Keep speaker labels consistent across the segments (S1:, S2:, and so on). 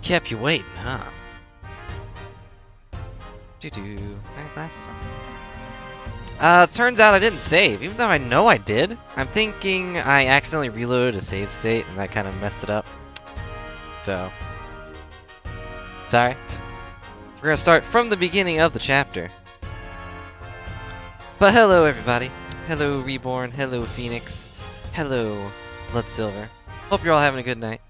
S1: Kept you waiting, huh? Doo-doo. I got glasses on. Turns out I didn't save, even though I know I did. I'm thinking I accidentally reloaded a save state, and that kind of messed it up. So, sorry. We're gonna start from the beginning of the chapter. But hello, everybody. Hello, Reborn. Hello, Phoenix. Hello, Blood Silver. Hope you're all having a good night.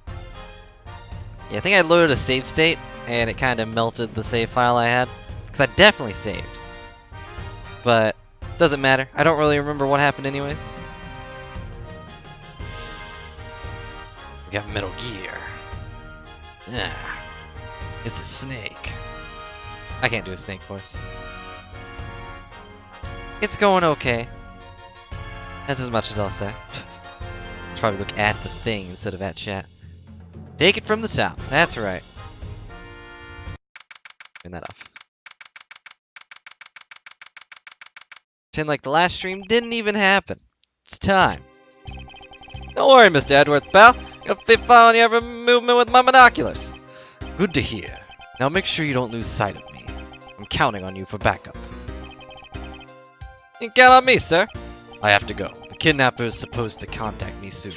S1: Yeah, I think I loaded a save state, and it kind of melted the save file I had. Because I definitely saved. But, doesn't matter. I don't really remember what happened anyways. We got Metal Gear. Yeah. It's a snake. I can't do a snake voice. It's going okay. That's as much as I'll say. Probably look at the thing instead of at chat. Take it from the top. That's right. Turn that off. Pretend like the last stream didn't even happen. It's time. Don't worry, Mr. Edwards, pal. You'll be following every movement with my binoculars. Good to hear. Now make sure you don't lose sight of me. I'm counting on you for backup. You can count on me, sir. I have to go. The kidnapper is supposed to contact me soon.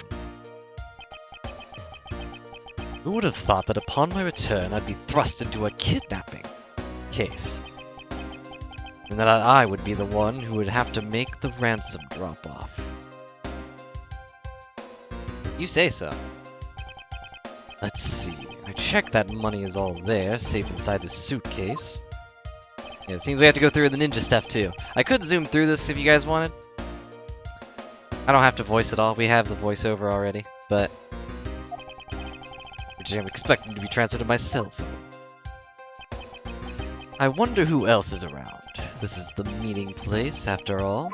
S1: Who would have thought that upon my return I'd be thrust into a kidnapping case? And that I would be the one who would have to make the ransom drop off. You say so. Let's see. I check that money is all there, safe inside this suitcase. Yeah, it seems we have to go through the ninja stuff too. I could zoom through this if you guys wanted. I don't have to voice it all. We have the voiceover already, but which I'm expecting to be transferred to my cell phone. I wonder who else is around. This is the meeting place, after all.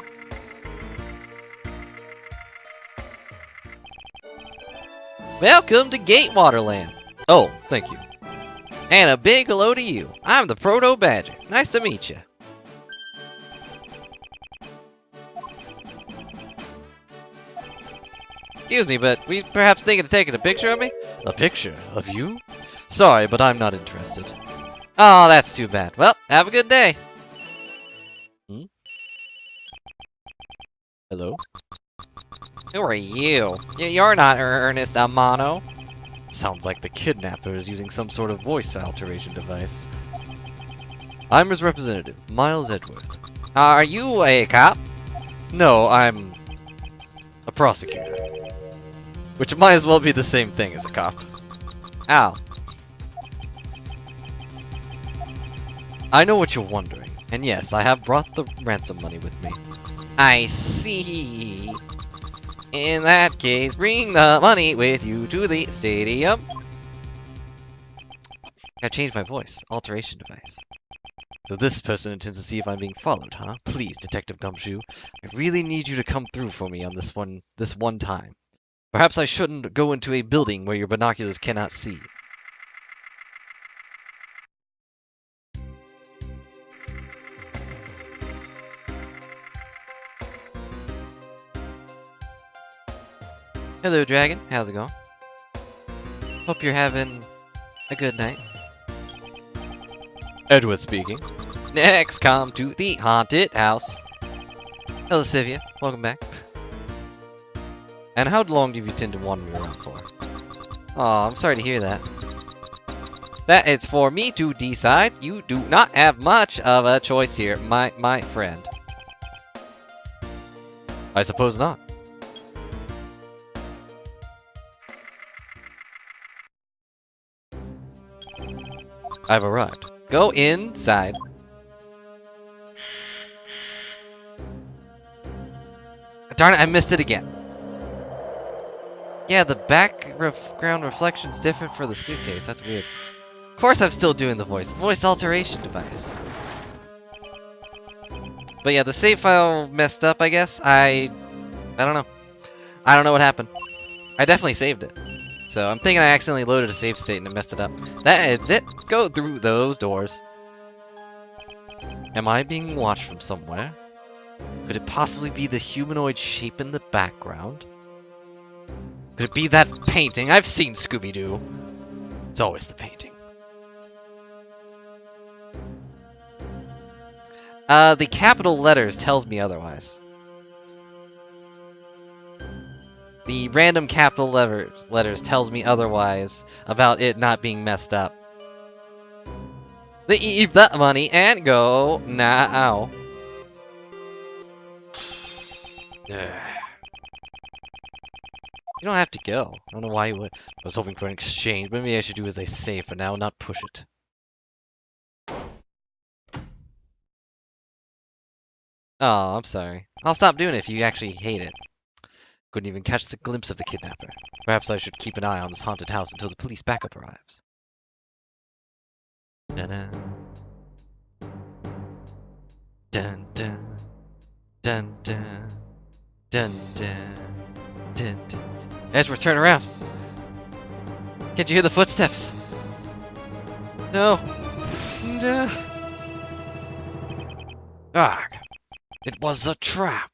S1: Welcome to Gatewaterland! Oh, thank you. And a big hello to you. I'm the Proto Badger. Nice to meet you. Excuse me, but were you perhaps thinking of taking a picture of me? A picture of you? Sorry, but I'm not interested. Oh, that's too bad. Well, have a good day. Hmm? Hello? Who are you? You're not Ernest Amano. Sounds like the kidnapper is using some sort of voice alteration device. I'm his representative, Miles Edgeworth. Are you a cop? No, I'm a prosecutor. Which might as well be the same thing as a cop. Ow. I know what you're wondering, and yes, I have brought the ransom money with me. I see. In that case, bring the money with you to the stadium. I changed my voice. Alteration device. So this person intends to see if I'm being followed, huh? Please, Detective Gumshoe. I really need you to come through for me on this one time. Perhaps I shouldn't go into a building where your binoculars cannot see. Hello, Dragon. How's it going? Hope you're having a good night. Edward speaking. Next, come to the haunted house. Hello, Sivia. Welcome back. And how long do you intend to wander me around for? Aw, I'm sorry to hear that. That it's for me to decide. You do not have much of a choice here, my friend. I suppose not. I've arrived. Go inside. Darn it, I missed it again. Yeah, the background reflection's different for the suitcase. That's weird. Of course I'm still doing the voice. Voice alteration device. But yeah, the save file messed up, I guess. I don't know. I don't know what happened. I definitely saved it. So I'm thinking I accidentally loaded a save state and it messed it up. That is it. Go through those doors. Am I being watched from somewhere? Could it possibly be the humanoid shape in the background? Could it be that painting? I've seen Scooby-Doo. It's always the painting. The capital letters tells me otherwise. The random capital letters tells me otherwise about it not being messed up. Leave that money and go now. You don't have to go. I don't know why you would. I was hoping for an exchange. Maybe I should do as they say for now, not push it. Oh, I'm sorry. I'll stop doing it if you actually hate it. Couldn't even catch the glimpse of the kidnapper. Perhaps I should keep an eye on this haunted house until the police backup arrives. Dun-dun. Dun-dun. Dun-dun. Dun-dun. Dun-dun. Edward, turn around! Can't you hear the footsteps? No! Duh. Ah! It was a trap!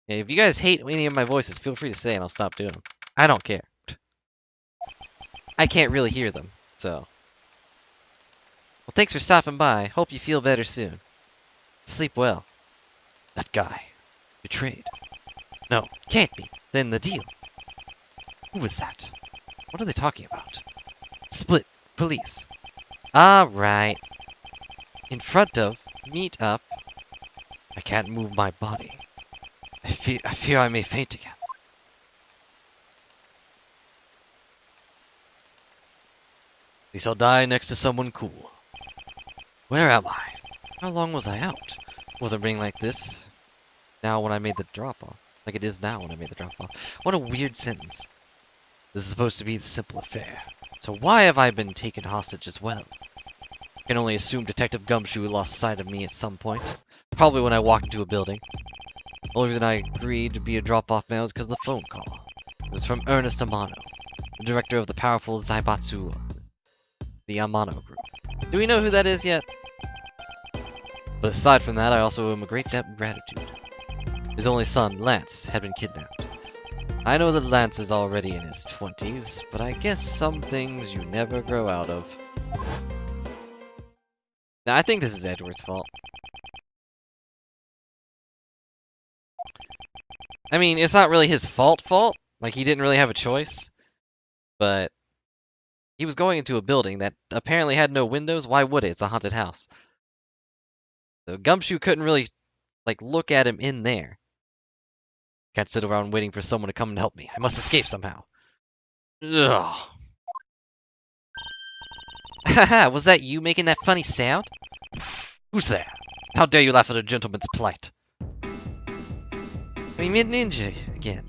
S1: Yeah, if you guys hate any of my voices, feel free to say and I'll stop doing them. I don't care. I can't really hear them, so. Well, thanks for stopping by. Hope you feel better soon. Sleep well. That guy. Betrayed. No, can't be. Then the deal. Who was that? What are they talking about? Split. Police. Alright. In front of. Meet up. I can't move my body. I fear I may faint again. least I'll die next to someone cool. Where am I? How long was I out? Was it raining like this now when I made the drop-off? Like it is now when I made the drop-off. What a weird sentence. This is supposed to be the simple affair. So why have I been taken hostage as well? I can only assume Detective Gumshoe lost sight of me at some point. Probably when I walked into a building. The only reason I agreed to be a drop-off man was because of the phone call. It was from Ernest Amano, the director of the powerful Zaibatsu, the Amano group. Do we know who that is yet? But aside from that, I also owe him a great debt of gratitude. His only son, Lance, had been kidnapped. I know that Lance is already in his 20s, but I guess some things you never grow out of. Now, I think this is Edward's fault. I mean, it's not really his fault. Like, he didn't really have a choice. But he was going into a building that apparently had no windows. Why would it? It's a haunted house. So Gumshoe couldn't really, like, look at him in there. Can't sit around waiting for someone to come and help me. I must escape somehow. Ugh. Haha, was that you making that funny sound? Who's there? How dare you laugh at a gentleman's plight? We meet Ninja again.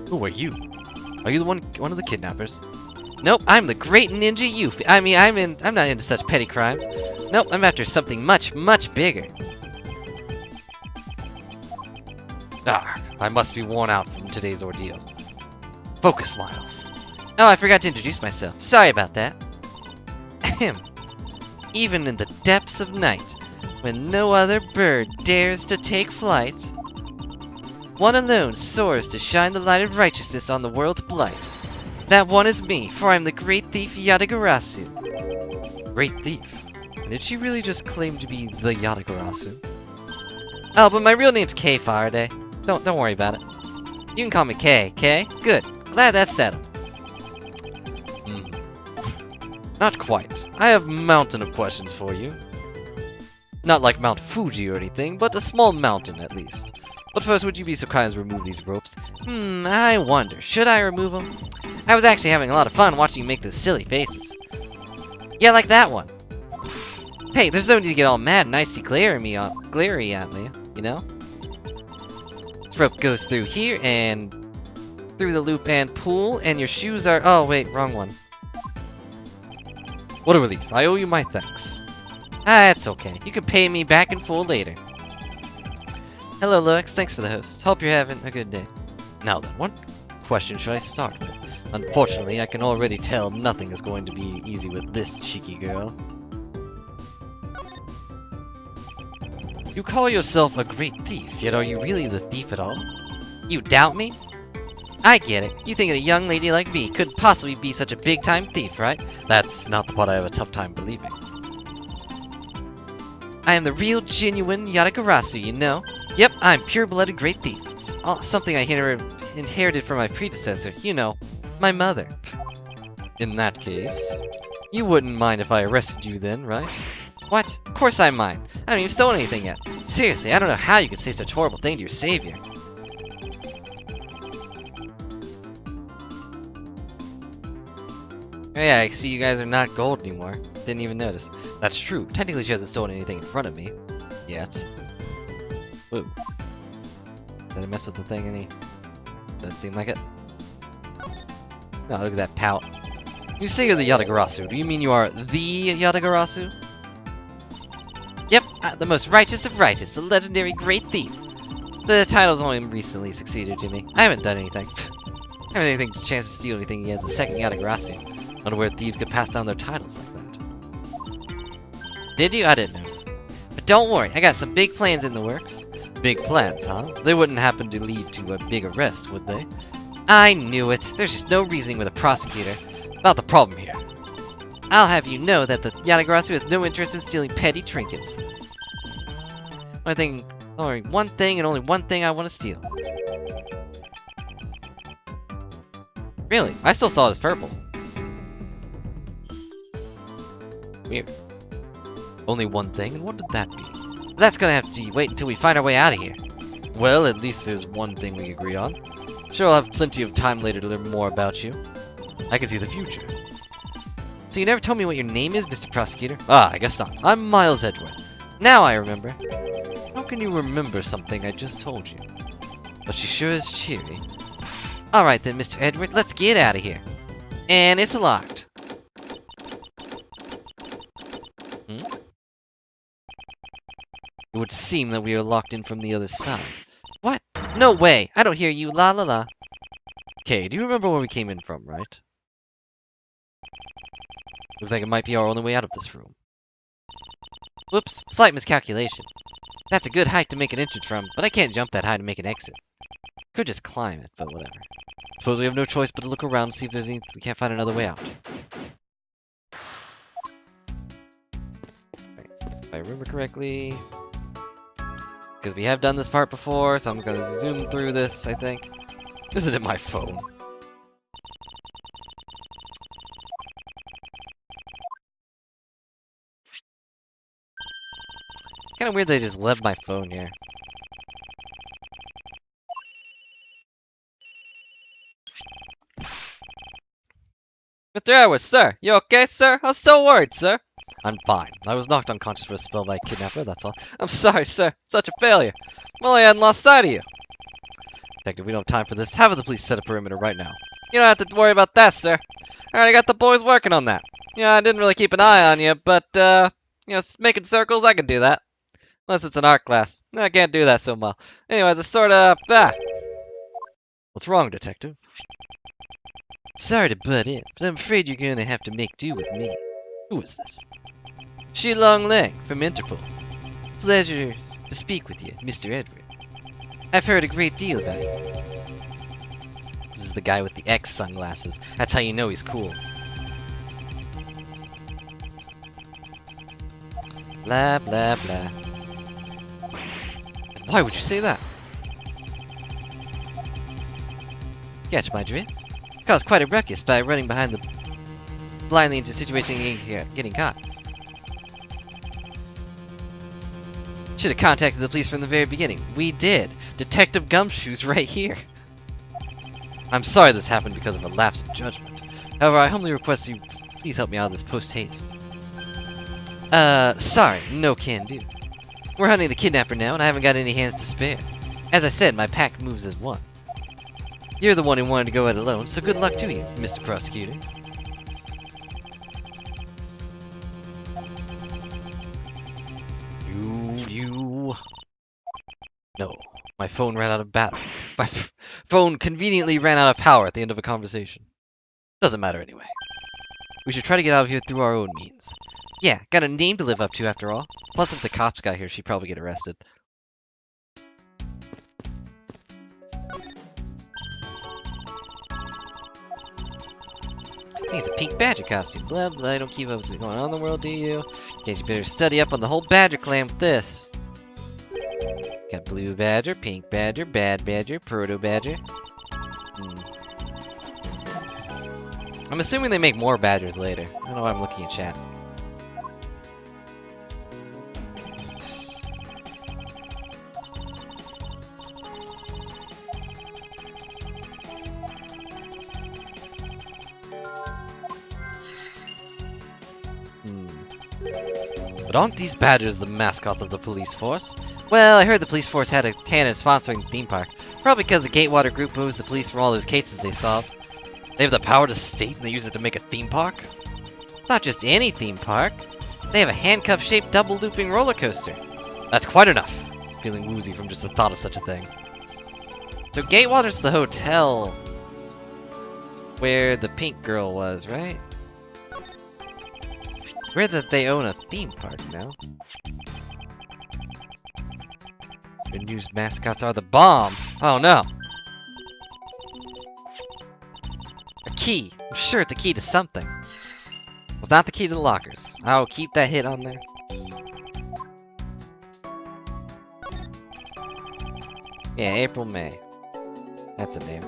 S1: Who are you? Are you the one of the kidnappers? Nope, I'm the great ninja Yuffie. I mean, I'm not into such petty crimes. Nope, I'm after something much, much bigger. Ah, I must be worn out from today's ordeal. Focus, Miles. Oh, I forgot to introduce myself. Sorry about that. Ahem. Even in the depths of night, when no other bird dares to take flight, one alone soars to shine the light of righteousness on the world's blight. That one is me, for I'm the great thief Yatagarasu. Great thief? Did she really just claim to be the Yatagarasu? Oh, but my real name's Kay Faraday. Don't worry about it. You can call me Kay, Kay? Good. Glad that's settled. Not quite. I have a mountain of questions for you. Not like Mount Fuji or anything, but a small mountain at least. But first, would you be so kind as to remove these ropes? I wonder, should I remove them? I was actually having a lot of fun watching you make those silly faces. Yeah, like that one. Hey, there's no need to get all mad and icy glary at me, you know? This rope goes through here and through the loop and pull, and your shoes are... Oh, wait, wrong one. What a relief. I owe you my thanks. That's okay. You can pay me back in full later. Hello, Loix. Thanks for the host. Hope you're having a good day. Now then, what question should I start with? Unfortunately, I can already tell nothing is going to be easy with this cheeky girl. You call yourself a great thief, yet are you really the thief at all? You doubt me? I get it. You think that a young lady like me could possibly be such a big-time thief, right? That's not the part I have a tough time believing. I am the real, genuine Yatagarasu, you know? Yep, I'm pure-blooded great thief. It's something I inherited from my predecessor, you know, my mother. In that case, you wouldn't mind if I arrested you then, right? What? Of course I mind. I haven't even stolen anything yet. Seriously, I don't know how you could say such a horrible thing to your savior. Oh yeah, I see you guys are not gold anymore. Didn't even notice. That's true. Technically, she hasn't stolen anything in front of me. Yet. Whoa. Did I mess with the thing any? Doesn't seem like it. Oh, look at that pout. You say you're the Yatagarasu. Do you mean you are the Yatagarasu? Yep, the most righteous of righteous, the legendary great thief. The title's only recently succeeded to me. I haven't done anything. I haven't anything chance to steal anything as the second Yatagarasu. Unaware thieves could pass down their titles like that. Did you? I didn't notice. But don't worry, I got some big plans in the works. Big plans, huh? They wouldn't happen to lead to a big arrest, would they? I knew it. There's just no reasoning with a prosecutor. Not the problem here. I'll have you know that the Yatagarasu has no interest in stealing petty trinkets. Only one thing and only one thing I want to steal. Really? I still saw it as purple. Weird. Only one thing? And what would that be? That's gonna have to wait until we find our way out of here. Well, at least there's one thing we agree on. Sure, I'll have plenty of time later to learn more about you. I can see the future. So you never told me what your name is, Mr. Prosecutor? Ah, I guess not. I'm Miles Edgeworth. Now I remember. How can you remember something I just told you? But she sure is cheery. Alright then, Mr. Edgeworth, let's get out of here. And it's locked. It would seem that we are locked in from the other side. What? No way! I don't hear you, la la la. Okay, do you remember where we came in from, right? Looks like it might be our only way out of this room. Whoops, slight miscalculation. That's a good height to make an entrance from, but I can't jump that high to make an exit. Could just climb it, but whatever. Suppose we have no choice but to look around and see if there's we can't find another way out. Right. If I remember correctly... Because we have done this part before, so I'm just gonna zoom through this, I think. Isn't it my phone? It's kind of weird they just left my phone here. Mr. Edwards, sir! You okay, sir? I was so worried, sir! I'm fine. I was knocked unconscious for a spell by a kidnapper, that's all. I'm sorry, sir. Such a failure. Well, I hadn't lost sight of you. Detective, we don't have time for this. Have the police set a perimeter right now. You don't have to worry about that, sir. I already got the boys working on that. Yeah, I didn't really keep an eye on you, but, you know, making circles, I can do that. Unless it's an art class. I can't do that so well. Anyways, it's sorta, What's wrong, Detective? Sorry to butt in, but I'm afraid you're gonna have to make do with me. Who is this? Shi Long Lang, from Interpol. Pleasure to speak with you, Mr. Edward. I've heard a great deal about you. This is the guy with the X sunglasses. That's how you know he's cool. Blah, blah, blah. Why would you say that? Catch my drift? Caused quite a ruckus by running behind the blindly into a situation and getting caught. Should have contacted the police from the very beginning. We did. Detective Gumshoe's right here. I'm sorry this happened because of a lapse in judgment. However, I humbly request you please help me out of this post-haste. Sorry, no can do. We're hunting the kidnapper now, and I haven't got any hands to spare. As I said, my pack moves as one. You're the one who wanted to go it alone, so good luck to you, Mr. Prosecutor. No, my phone ran out of battery. My phone conveniently ran out of power at the end of a conversation. Doesn't matter anyway. We should try to get out of here through our own means. Yeah, got a name to live up to after all. Plus, if the cops got here, she'd probably get arrested. I think it's a pink badger costume. Blah, blah, I don't keep up with what's going on in the world, do you? Guess you better study up on the whole badger clan with this. Got blue badger, pink badger, bad badger, proto badger. I'm assuming they make more badgers later. I don't know why I'm looking at chat. But aren't these badgers the mascots of the police force? Well, I heard the police force had a hand in sponsoring the theme park. Probably because the Gatewater group moves the police from all those cases they solved. They have the power to state and they use it to make a theme park? It's not just any theme park. They have a handcuff-shaped double-looping roller coaster. That's quite enough. Feeling woozy from just the thought of such a thing. So Gatewater's the hotel where the pink girl was, right? Weird that they own a theme park now. The news mascots are the bomb. Oh no. A key. I'm sure it's a key to something. It's not the key to the lockers. I'll keep that hit on there. Yeah, April, May. That's a name.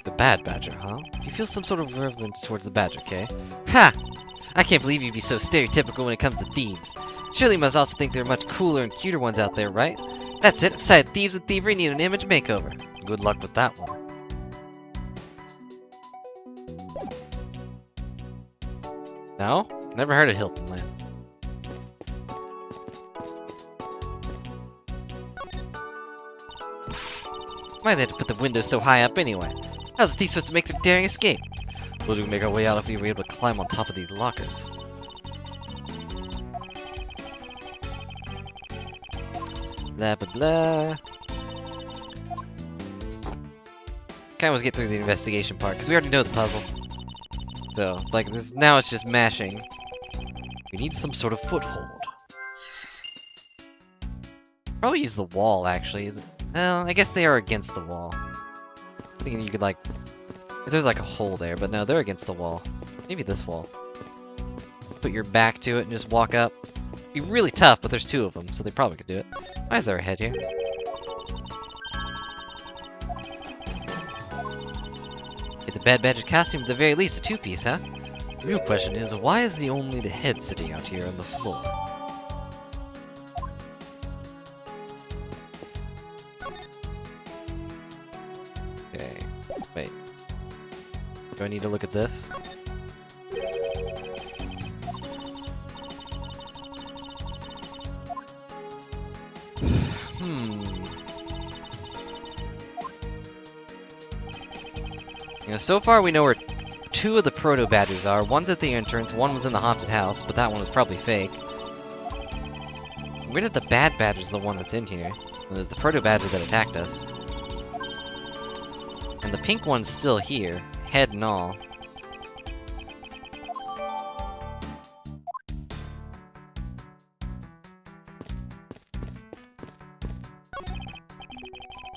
S1: The Bad Badger, huh? Do you feel some sort of reverence towards the Badger, Kay? Ha! I can't believe you'd be so stereotypical when it comes to thieves. Surely you must also think there are much cooler and cuter ones out there, right? That's it. Besides, thieves and thievery need an image makeover. Good luck with that one. No? Never heard of Hilton Land. Why they had to put the windows so high up anyway? How's the thief supposed to make their daring escape? We'll do make our way out if we were able to climb on top of these lockers. Blah blah blah. Kinda was get through the investigation part, because we already know the puzzle. So, it's like, this now it's just mashing. We need some sort of foothold. Probably use the wall, actually. Is it? Well, I guess they are against the wall. I think you could, like... If there's, like, a hole there, but no, they're against the wall. Maybe this wall. Put your back to it and just walk up. It'd be really tough, but there's two of them, so they probably could do it. Why is there a head here? Get the Bad Badger's costume, at the very least, a two-piece, huh? The real question is, why is only the head sitting out here on the floor? Okay, wait. Do I need to look at this? You know, so far we know where two of the proto-badgers are. One's at the entrance, one was in the haunted house, but that one was probably fake. Where did the bad badger's the one that's in here? Well, there's the proto-badger that attacked us. And the pink one's still here, head and all.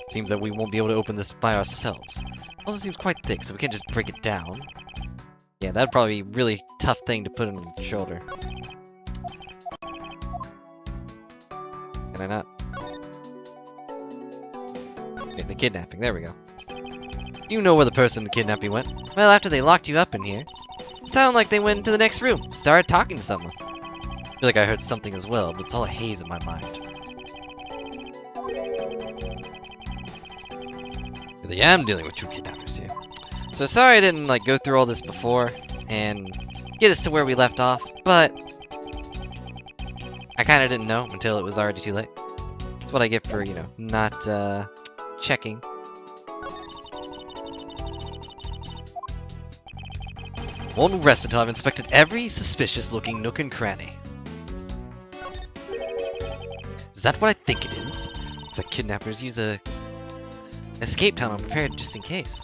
S1: Seems that we won't be able to open this by ourselves. Also seems quite thick, so we can't just break it down. Yeah, that'd probably be a really tough thing to put on your shoulder. Can I not? Okay, the kidnapping, there we go. You know where the person in the kidnapping went. Well, after they locked you up in here, it sounded like they went into the next room, started talking to someone. I feel like I heard something as well, but it's all a haze in my mind. Really am dealing with two kidnappers here. So sorry I didn't like go through all this before and get us to where we left off, but I kind of didn't know until it was already too late. That's what I get for, you know, not checking. Won't rest until I've inspected every suspicious-looking nook and cranny. Is that what I think it is? The kidnappers use a escape tunnel prepared just in case.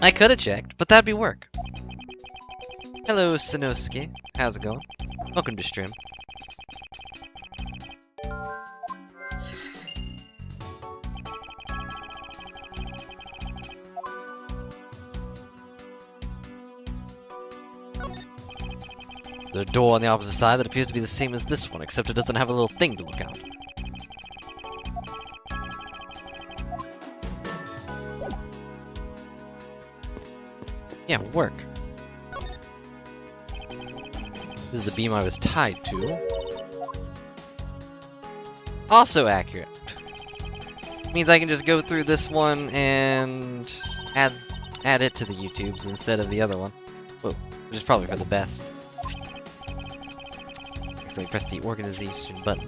S1: I could have checked, but that'd be work. Hello, Sanosuke. How's it going? Welcome to stream. There's a door on the opposite side that appears to be the same as this one, except it doesn't have a little thing to look out. Yeah, work. This is the beam I was tied to. Also accurate. Means I can just go through this one and add it to the YouTubes instead of the other one. Whoa, which is probably for the best. So I press the organization button.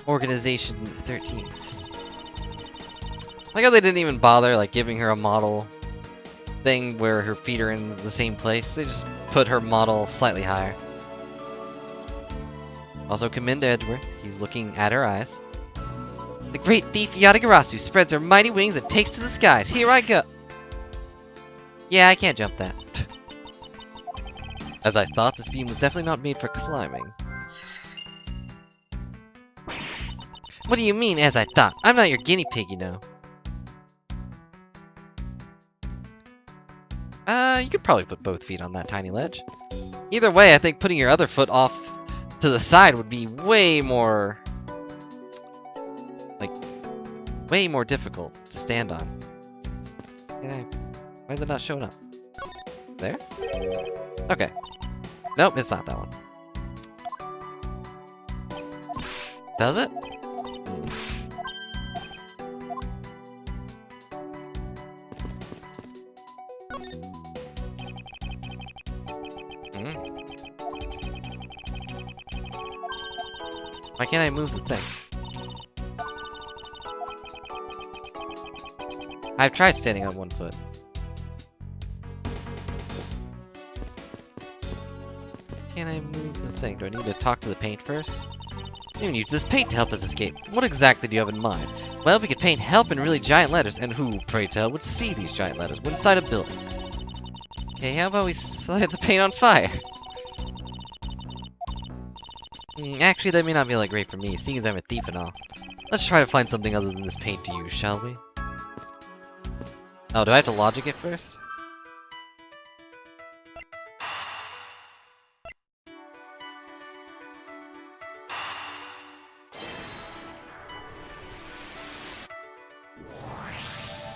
S1: Organization 13. Like how they didn't even bother like giving her a model thing where her feet are in the same place. They just put her model slightly higher. Also commend Edgeworth. He's looking at her eyes. The great thief Yatagarasu spreads her mighty wings and takes to the skies. Here I go. Yeah, I can't jump that. As I thought, this beam was definitely not made for climbing. What do you mean, as I thought? I'm not your guinea pig, you know. You could probably put both feet on that tiny ledge. Either way, I think putting your other foot off to the side would be way more... like, way more difficult to stand on. You know, why is it not showing up? There? Okay. Nope, it's not that one. Does it? Why can't I move the thing? I've tried standing on one foot. Can't I move the thing? Do I need to talk to the paint first? We can use this paint to help us escape. What exactly do you have in mind? Well, we could paint help in really giant letters, and who, pray tell, would see these giant letters? We're inside a building. Okay, how about we set the paint on fire? Actually, that may not be all that great for me, seeing as I'm a thief and all. Let's try to find something other than this paint to use, shall we? Oh, do I have to logic it first?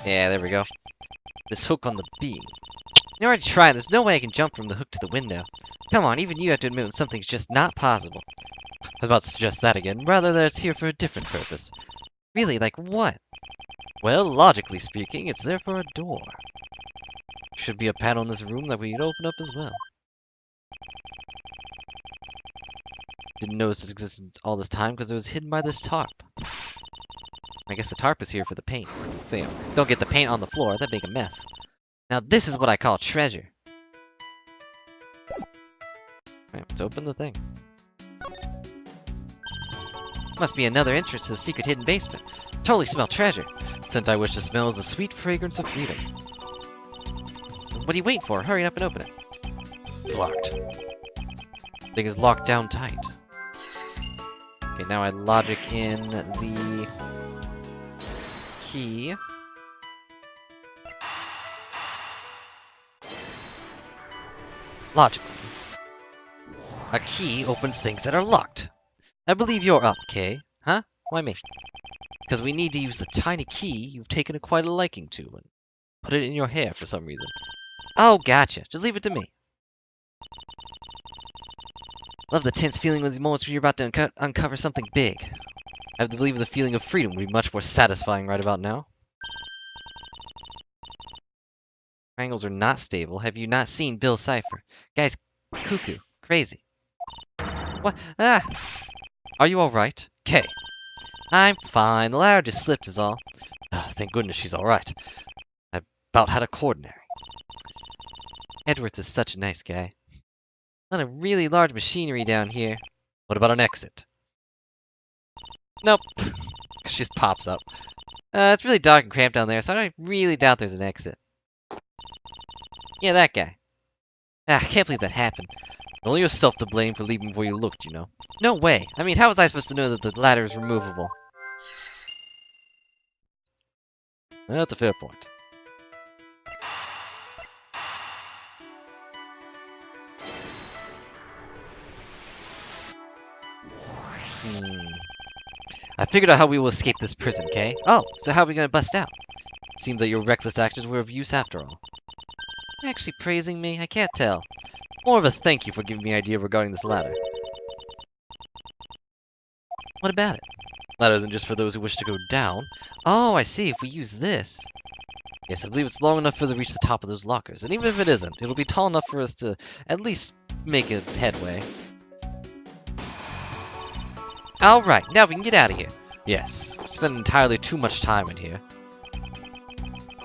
S1: Yeah, there we go. This hook on the beam. You already tried. There's no way I can jump from the hook to the window. Come on, even you have to admit when something's just not possible. I was about to suggest that again. Rather that it's here for a different purpose. Really, like what? Well, logically speaking, it's there for a door. Should be a panel in this room that we'd open up as well. Didn't notice it existed all this time because it was hidden by this tarp. I guess the tarp is here for the paint. So, you know, don't get the paint on the floor, that'd make a mess. Now this is what I call treasure. Alright, let's open the thing. Must be another entrance to the secret hidden basement. Totally smell treasure. Scent I wish to smell is the sweet fragrance of freedom. What are you waiting for? Hurry up and open it. It's locked. The thing is locked down tight. Okay, now I logic in the key. Logically, a key opens things that are locked. I believe you're up, Kay. Huh? Why me? Because we need to use the tiny key you've taken quite a liking to and put it in your hair for some reason. Oh, gotcha. Just leave it to me. Love the tense feeling of these moments when you're about to uncover something big. I have to believe the feeling of freedom would be much more satisfying right about now. Triangles are not stable. Have you not seen Bill Cipher? Guy's cuckoo. Crazy. What? Ah! Are you alright? Kay. I'm fine. The ladder just slipped is all. Thank goodness she's alright. I about had a coronary. Edworth is such a nice guy. Not a really large machinery down here. What about an exit? Nope. She just pops up. It's really dark and cramped down there, so I really doubt there's an exit. Yeah, that guy. I can't believe that happened. Only yourself to blame for leaving before you looked, you know. No way. I mean, how was I supposed to know that the ladder is removable? Well, that's a fair point. I figured out how we will escape this prison, Kay. Oh, so how are we gonna bust out? Seems that your reckless actions were of use after all. Are you actually praising me? I can't tell. More of a thank you for giving me an idea regarding this ladder. What about it? Ladder isn't just for those who wish to go down. Oh, I see. If we use this. Yes, I believe it's long enough for the reach the top of those lockers. And even if it isn't, it'll be tall enough for us to at least make a headway. Alright, now we can get out of here. Yes, we spent entirely too much time in here.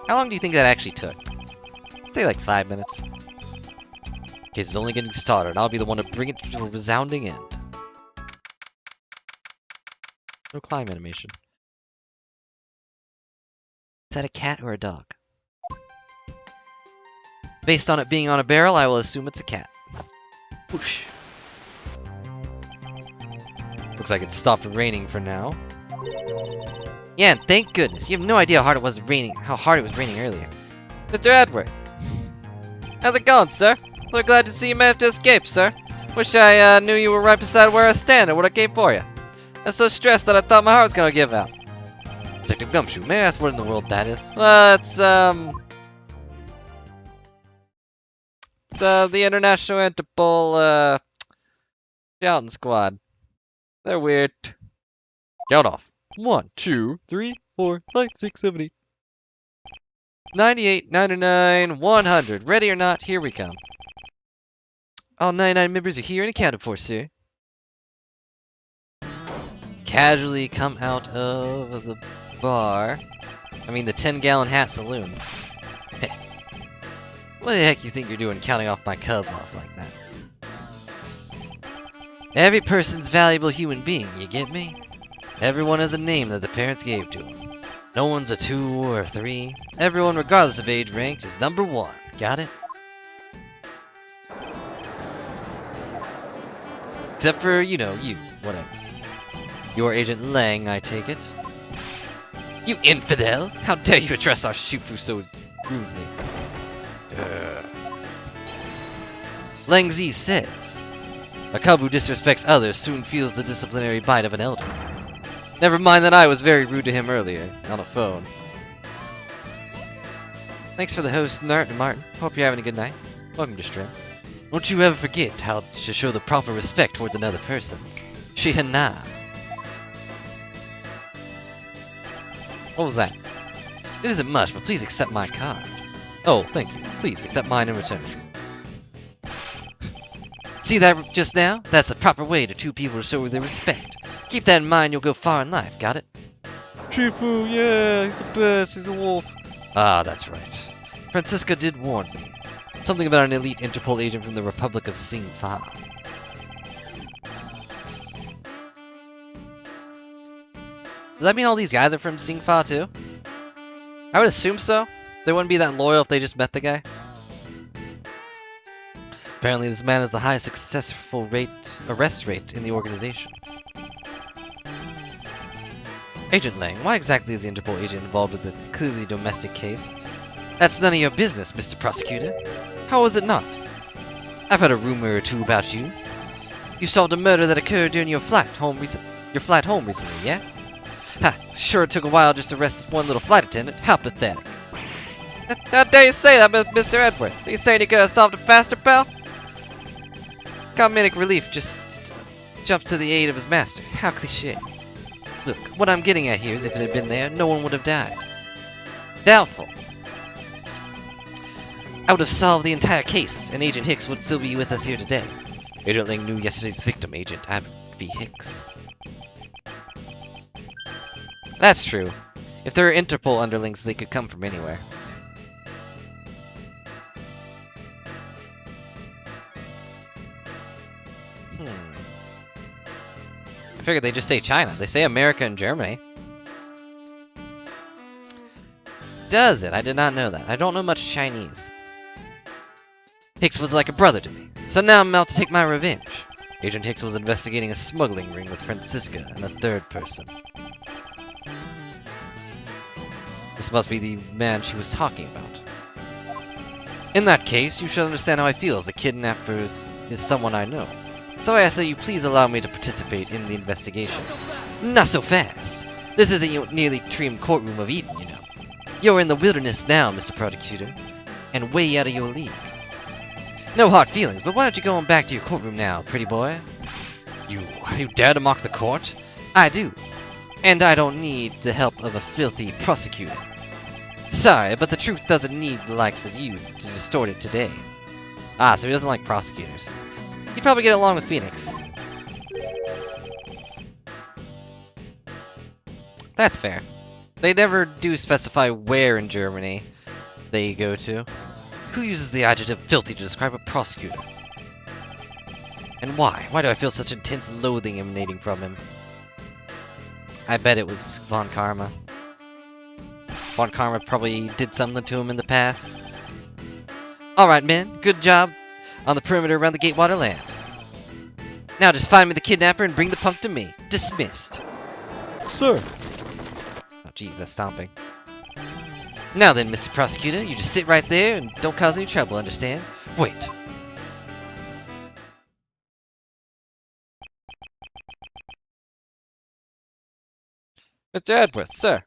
S1: How long do you think that actually took? I'd say like 5 minutes. Case is only getting started, and I'll be the one to bring it to a resounding end. No climb animation. Is that a cat or a dog? Based on it being on a barrel, I will assume it's a cat. Whoosh. Looks like it stopped raining for now. Yeah, and thank goodness. You have no idea how hard it was raining earlier. Mr. Edworth! How's it going, sir? So glad to see you managed to escape, sir. Wish I knew you were right beside where I stand and would have came for you. I'm so stressed that I thought my heart was gonna give out. Detective Gumshoe, may I ask what in the world that is? It's the International Interpol, Shouting Squad. They're weird. Count off. 1, 2, 3, 4, 5, 6, 7, 8. 98, 99, 100. Ready or not, here we come. All 99 members are here and accounted for, sir. casually come out of the bar. I mean, the 10-gallon hat saloon. Hey, what the heck you think you're doing counting off my cubs off like that? Every person's valuable human being, you get me? Everyone has a name that the parents gave to them. No one's a 2 or a 3. Everyone, regardless of age rank, is number 1. Got it? Except for, you know, you. Whatever. You're Agent Lang, I take it. You infidel! How dare you address our Shifu so rudely? Lang Zi says, a cub who disrespects others soon feels the disciplinary bite of an elder. Never mind that I was very rude to him earlier, on a phone. Thanks for the host, Nart and Martin. Hope you're having a good night. Welcome to stream. Don't you ever forget how to show the proper respect towards another person. Shihana. What was that? It isn't much, but please accept my card. Oh, thank you. Please accept mine in return. See that just now? That's the proper way to two people to show their respect. Keep that in mind, you'll go far in life, got it? Shifu, yeah, he's the best, he's a wolf. Ah, that's right. Francisca did warn me. Something about an elite Interpol agent from the Republic of Sing-Fa. Does that mean all these guys are from Sing-Fa too? I would assume so. They wouldn't be that loyal if they just met the guy. Apparently this man has the highest successful arrest rate in the organization. Agent Lang, why exactly is the Interpol agent involved with the clearly domestic case? That's none of your business, Mr. Prosecutor. How is it not? I've heard a rumor or two about you. You solved a murder that occurred during your flight home recently, yeah? Ha! Sure it took a while just to arrest one little flight attendant. How pathetic. How dare you say that, Mr. Edward? Do you saying you could have solved it faster, pal? Comedic relief just jumped to the aid of his master. How cliché. Look, what I'm getting at here is if it had been there, no one would have died. Doubtful. I would have solved the entire case, and Agent Hicks would still be with us here today. Agent Lang knew yesterday's victim, Agent Abby Hicks. That's true. If there are Interpol underlings, they could come from anywhere. I figured they'd just say China. They say America and Germany. Does it? I did not know that. I don't know much Chinese. Hicks was like a brother to me, so now I'm out to take my revenge. Agent Hicks was investigating a smuggling ring with Francisca and a third person. This must be the man she was talking about. In that case, you should understand how I feel, as the kidnapper is someone I know. So I ask that you please allow me to participate in the investigation. Not so fast! This isn't your nearly trimmed courtroom of Eden, you know. You're in the wilderness now, Mr. Prosecutor, and way out of your league. No hard feelings, but why don't you go on back to your courtroom now, pretty boy? You dare to mock the court? I do. And I don't need the help of a filthy prosecutor. Sorry, but the truth doesn't need the likes of you to distort it today. Ah, so he doesn't like prosecutors. He'd probably get along with Phoenix. That's fair. They never do specify where in Germany they go to. Who uses the adjective filthy to describe a prosecutor? And why? Why do I feel such intense loathing emanating from him? I bet it was Von Karma. Von Karma probably did something to him in the past. Alright, men. Good job on the perimeter around the Gatewater land. Now just find me the kidnapper and bring the punk to me. Dismissed.
S2: Sir.
S1: Oh, jeez, that's stomping. Now then, Mr. Prosecutor, you just sit right there and don't cause any trouble, understand? Wait. Mr. Edworth, sir.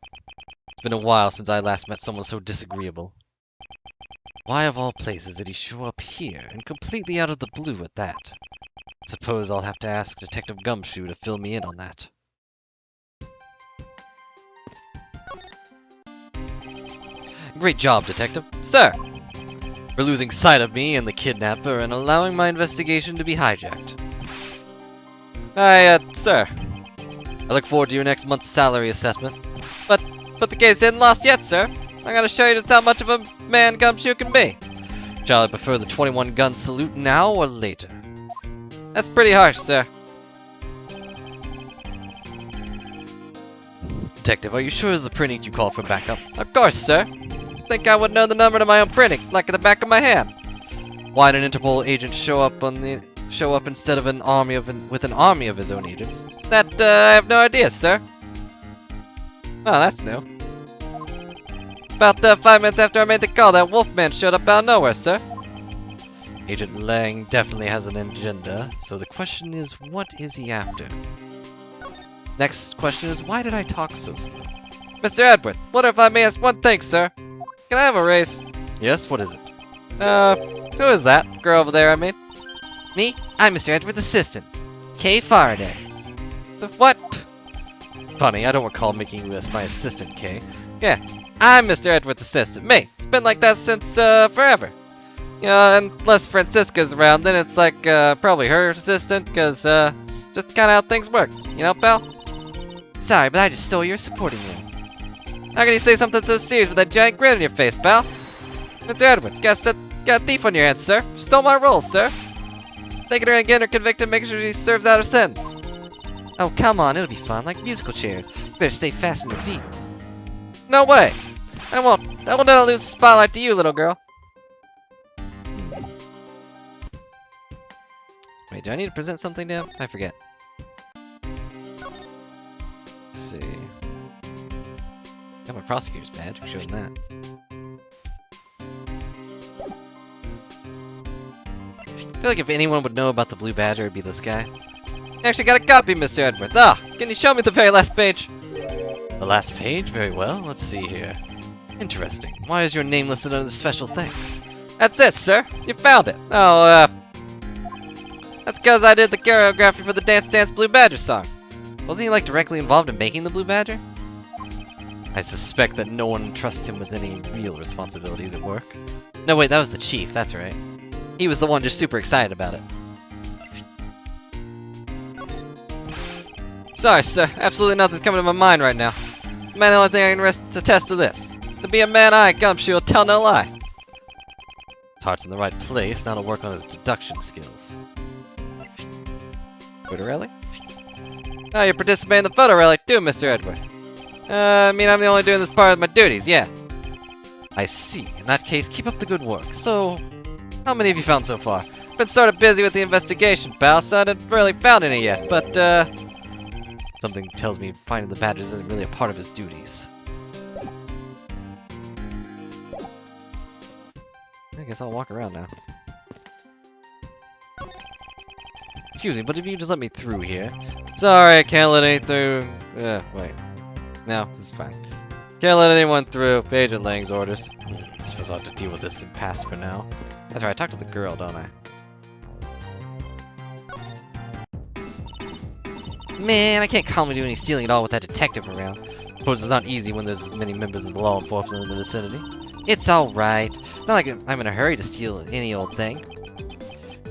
S1: It's been a while since I last met someone so disagreeable. Why of all places did he show up here, and completely out of the blue at that? Suppose I'll have to ask Detective Gumshoe to fill me in on that. Great job, Detective. Sir! For losing sight of me and the kidnapper and allowing my investigation to be hijacked. Sir. I look forward to your next month's salary assessment. But the case isn't lost yet, sir. I'm gonna show you just how much of a man Gumshoe can be. Shall I prefer the 21-gun salute now or later? That's pretty harsh, sir. Detective, are you sure it's the printing you called for backup? Of course, sir. Think I would know the number to my own printing, like at the back of my hand. Why did an Interpol agent show up instead of with an army of his own agents? That I have no idea, sir. Oh, that's new. About 5 minutes after I made the call, that Wolfman showed up out of nowhere, sir. Agent Lang definitely has an agenda, so the question is, what is he after? Next question is, why did I talk so slow? Mr. Edward, what if I may ask one thing, sir? Can I have a raise? Yes, what is it? Who is that? Girl over there, I mean. Me? I'm Mr. Edward's assistant, Kay Faraday. What? Funny, I don't recall making this my assistant, Kay. Yeah, I'm Mr. Edward's assistant. Me. It's been like that since, forever. You know, unless Francisca's around, then it's like, probably her assistant, because, just kinda how things work. You know, pal? Sorry, but I just stole your supporting role. How can you say something so serious with that giant grin on your face, pal? Mr. Edwards, got a thief on your hands, sir. You stole my role, sir. Taking her and getting her convicted, making sure she serves out her sentence. Oh, come on, it'll be fun, like musical chairs. You better stay fast on your feet. No way! I won't let her lose the spotlight to you, little girl. Wait, do I need to present something to him? I forget. Let's see. Got my prosecutor's badge, showing that. I feel like if anyone would know about the Blue Badger, it'd be this guy. I actually got a copy, Mr. Edwards. Ah, can you show me the very last page? The last page? Very well. Let's see here. Interesting. Why is your name listed under special thanks? That's it, sir. You found it. Oh, that's because I did the choreography for the Dance Dance Blue Badger song. Wasn't he, like, directly involved in making the Blue Badger? I suspect that no one trusts him with any real responsibilities at work. No, wait, that was the chief. That's right. He was the one just super excited about it. Sorry, sir. Absolutely nothing's coming to my mind right now. Man, the only thing I can attest to this. To be a man, Gumshoe will tell no lie. His heart's in the right place. Now to work on his deduction skills. Photo rally? Oh, you're participating in the photo rally too, Mr. Edward. I mean, I'm the only doing this part of my duties, yeah. I see. In that case, keep up the good work. So, how many have you found so far? Been sort of busy with the investigation, pal, so I haven't really found any yet, but, something tells me finding the badges isn't really a part of his duties. I guess I'll walk around now. Excuse me, but if you just let me through here. Sorry, I can't let any through. Wait. No, this is fine. Can't let anyone through. Agent Lang's orders. I suppose I'll have to deal with this impasse for now. That's right, I talked to the girl, don't I? Man, I can't calmly do any stealing at all with that detective around. Suppose it's not easy when there's as many members of the law enforcement in the vicinity. It's alright. Not like I'm in a hurry to steal any old thing.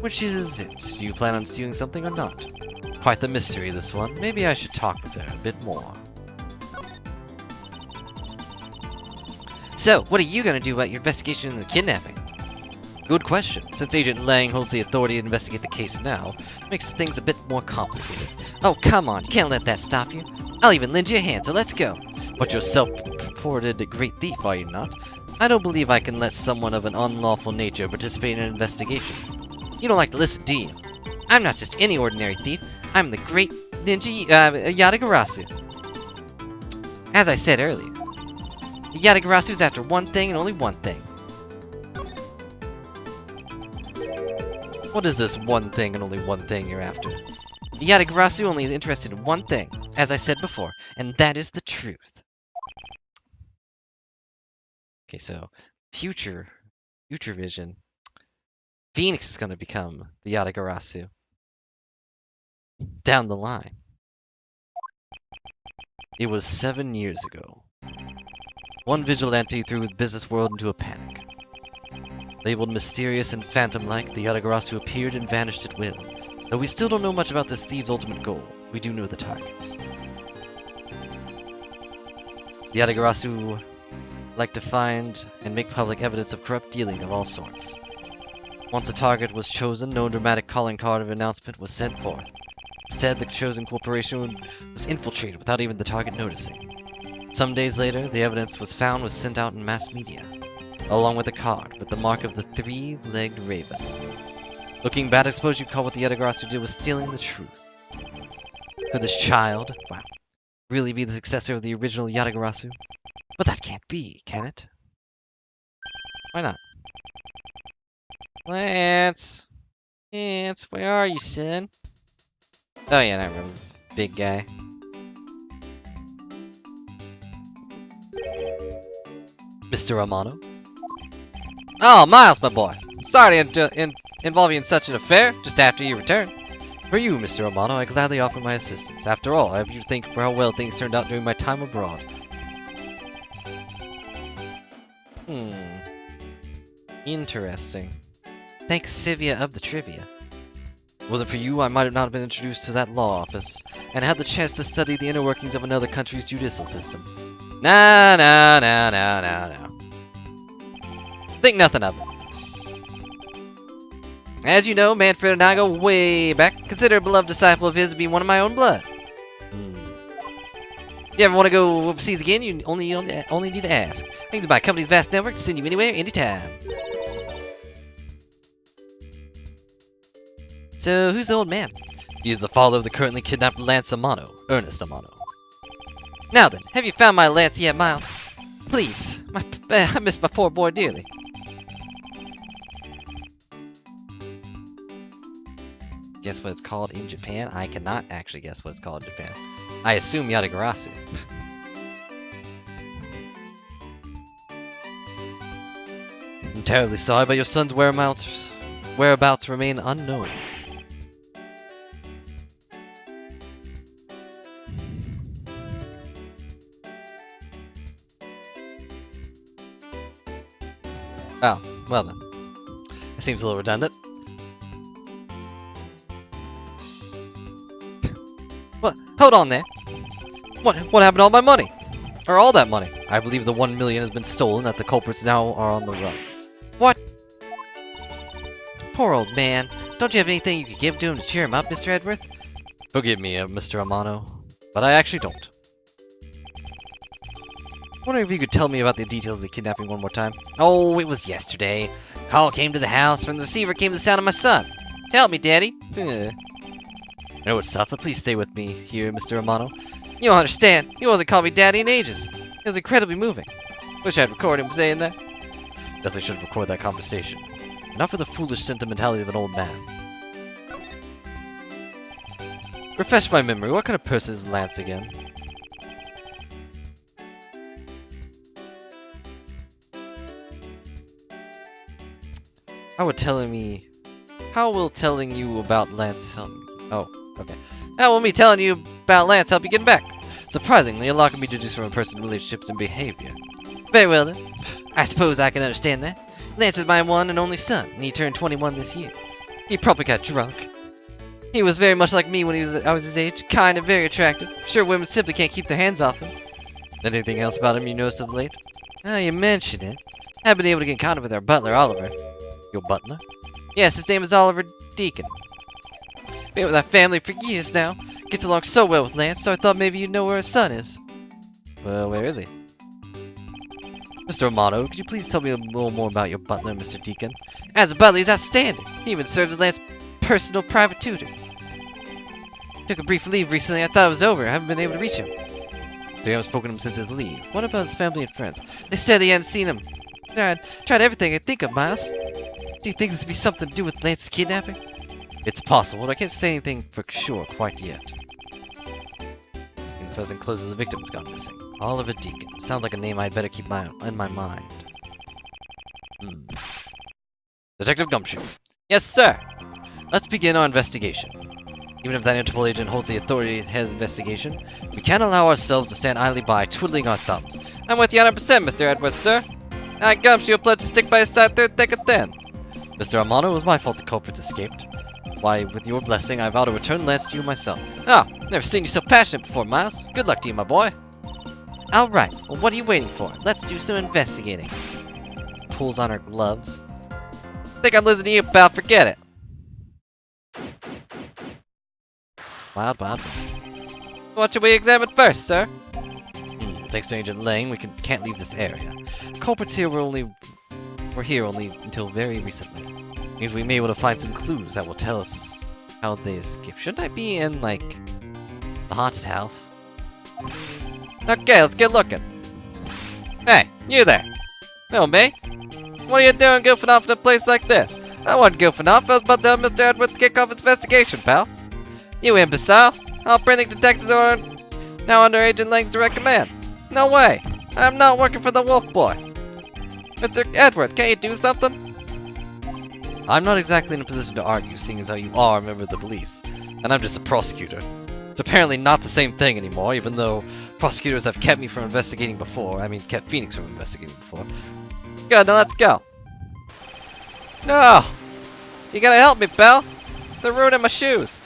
S1: Which is it? Do you plan on stealing something or not? Quite the mystery, this one. Maybe I should talk with her a bit more. So, what are you gonna do about your investigation into the kidnapping? Good question. Since Agent Lang holds the authority to investigate the case now, it makes things a bit more complicated. Oh, come on, you can't let that stop you. I'll even lend you a hand, so let's go. But you're self-purported great thief, are you not? I don't believe I can let someone of an unlawful nature participate in an investigation. You don't like to listen, do you? I'm not just any ordinary thief. I'm the great ninja Yatagarasu. As I said earlier, Yatagarasu is after one thing and only one thing. What is this one thing and only one thing you're after? Yatagarasu only is interested in one thing, as I said before, and that is the truth. Okay, so future vision. Phoenix is going to become the Yatagarasu down the line. It was 7 years ago. One vigilante threw the business world into a panic. Labeled mysterious and phantom-like, the Yatagarasu appeared and vanished at will. Though we still don't know much about this thieve's ultimate goal, we do know the targets. The Yatagarasu like to find and make public evidence of corrupt dealing of all sorts. Once a target was chosen, no dramatic calling card of announcement was sent forth. Instead, the chosen corporation was infiltrated without even the target noticing. Some days later, the evidence was found was sent out in mass media, along with a card with the mark of the three-legged raven. Looking back, I suppose you'd call what the Yatagarasu did was stealing the truth. Could this child, wow, really be the successor of the original Yatagarasu? But that can't be, can it? Why not? Lance! Lance, where are you, son? Oh yeah, I remember this big guy. Mr. Amano? Oh, Miles, my boy! Sorry to involve you in such an affair, just after you return. For you, Mr. Amano, I gladly offer my assistance. After all, I have you to thank for how well things turned out during my time abroad. Interesting. Thanks, Sivia of the Trivia. Was it for you, I might have not been introduced to that law office, and had the chance to study the inner workings of another country's judicial system. No. Think nothing of it. As you know, Manfred and I go way back. Consider a beloved disciple of his to be one of my own blood. If you ever want to go overseas again, you only need to ask. Thanks to my company's vast network to send you anywhere, anytime. So, who's the old man? He is the father of the currently kidnapped Lance Amano, Ernest Amano. Now then, have you found my Lance yet, Miles? Please, I miss my poor boy dearly. Guess what it's called in Japan? I cannot actually guess what it's called in Japan. I assume Yatagarasu. I'm terribly sorry, but your son's whereabouts remain unknown. Oh, well then. It seems a little redundant. What? Hold on there. What happened to all my money? Or all that money? I believe the 1 million has been stolen, that the culprits now are on the run. What? Poor old man. Don't you have anything you could give to him to cheer him up, Mr. Edworth? Forgive me, Mr. Amano, but I actually don't. Wondering if you could tell me about the details of the kidnapping one more time. Oh, it was yesterday. Call came to the house. From the receiver came the sound of my son. Help me, Daddy. I know it's tough, but please stay with me here, Mr. Amano. You don't understand. He wasn't calling me Daddy in ages. It was incredibly moving. Wish I'd recorded him saying that. Definitely should have recorded that conversation. Enough for the foolish sentimentality of an old man. Refresh my memory. What kind of person is Lance again? How will telling you about Lance help me? Oh, okay. How will me telling you about Lance help you get back? Surprisingly, a lot can be deduced from a person's relationships and behavior. Very well then. I suppose I can understand that. Lance is my one and only son, and he turned 21 this year. He probably got drunk. He was very much like me when I was his age, kind and very attractive. Sure, women simply can't keep their hands off him. Anything else about him you noticed of late? Ah, you mentioned it. I've been able to get in contact with our butler, Oliver. Your butler? Yes, his name is Oliver Deacon. Been with our family for years now. Gets along so well with Lance, so I thought maybe you'd know where his son is. Well, where is he? Mr. Amano, could you please tell me a little more about your butler, Mr. Deacon? As a butler, he's outstanding. He even serves as Lance's personal private tutor. Took a brief leave recently. I thought it was over. I haven't been able to reach him. So you haven't spoken to him since his leave. What about his family and friends? They said they hadn't seen him. Tried everything I think of, Miles. Do you think this would be something to do with Lance's kidnapping? It's possible, but I can't say anything for sure quite yet. The present closes the victim's gone missing. Oliver Deacon. Sounds like a name I'd better keep in my mind. Detective Gumshoe. Yes, sir. Let's begin our investigation. Even if that Interpol agent holds the authority to head the investigation, we can't allow ourselves to stand idly by, twiddling our thumbs. I'm with you 100%, Mr. Edwards, sir. I Gumshoe will pledge to stick by his side through thick and thin. Mr. Amano, it was my fault the culprits escaped. Why, with your blessing, I vow to return Lance to you myself. Ah, never seen you so passionate before, Miles. Good luck to you, my boy. Alright, well what are you waiting for? Let's do some investigating. Pulls on her gloves. Think I'm listening to you, pal, forget it. Wild, wild west. What should we examine first, sir? Thanks to Agent Lang, we can't leave this area. Culprits here were here only until very recently. Means we may be able to find some clues that will tell us how they escaped. Shouldn't I be in, like, the haunted house? Okay, let's get looking. Hey, you there. No, me. What are you doing goofing off in a place like this? I wasn't goofing off. I was about to help Mr. Edwards kick off his investigation, pal. You imbecile. All printing detectives are now under Agent Lang's direct command. No way. I'm not working for the Wolf Boy. Mr. Edwards, can't you do something? I'm not exactly in a position to argue, seeing as how you are a member of the police, and I'm just a prosecutor. It's apparently not the same thing anymore, even though prosecutors have kept me from investigating before. I mean, kept Phoenix from investigating before. Good, now let's go. No! You gotta help me, pal! They're ruining my shoes!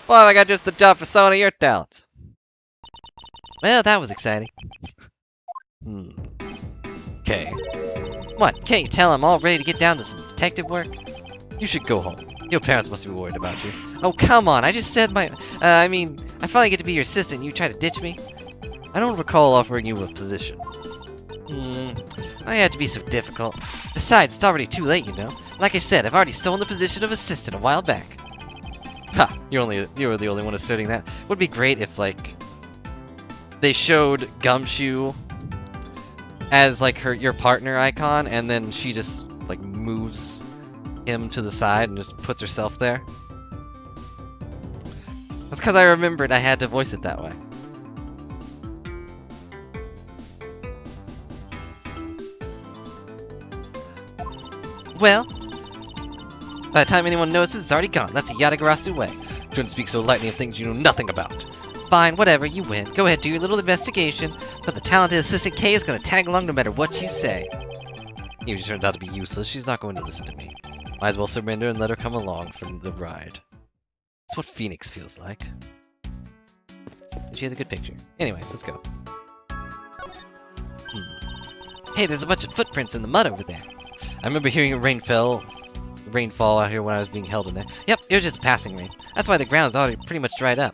S1: Well, I got just the job for some of your talents. Well, that was exciting. Okay. What, can't you tell I'm all ready to get down to some detective work? You should go home. Your parents must be worried about you. Oh, come on, I just said I finally get to be your assistant and you try to ditch me? I don't recall offering you a position. Why had to be so difficult? Besides, it's already too late, you know. Like I said, I've already stolen the position of assistant a while back. Ha! You were the only one asserting that. Would be great if, like, they showed Gumshoe as, like, your partner icon, and then she just, like, moves him to the side and just puts herself there. That's because I remembered I had to voice it that way. Well, by the time anyone notices, it's already gone. That's a Yatagarasu way. Shouldn't speak so lightly of things you know nothing about. Fine, whatever, you win. Go ahead, do your little investigation, but the talented Assistant K is going to tag along no matter what you say. Even if she turns out to be useless, she's not going to listen to me. Might as well surrender and let her come along for the ride. That's what Phoenix feels like. And she has a good picture. Anyways, let's go. Hey, there's a bunch of footprints in the mud over there. I remember hearing rainfall out here when I was being held in there. Yep, it was just passing rain. That's why the ground's already pretty much dried up.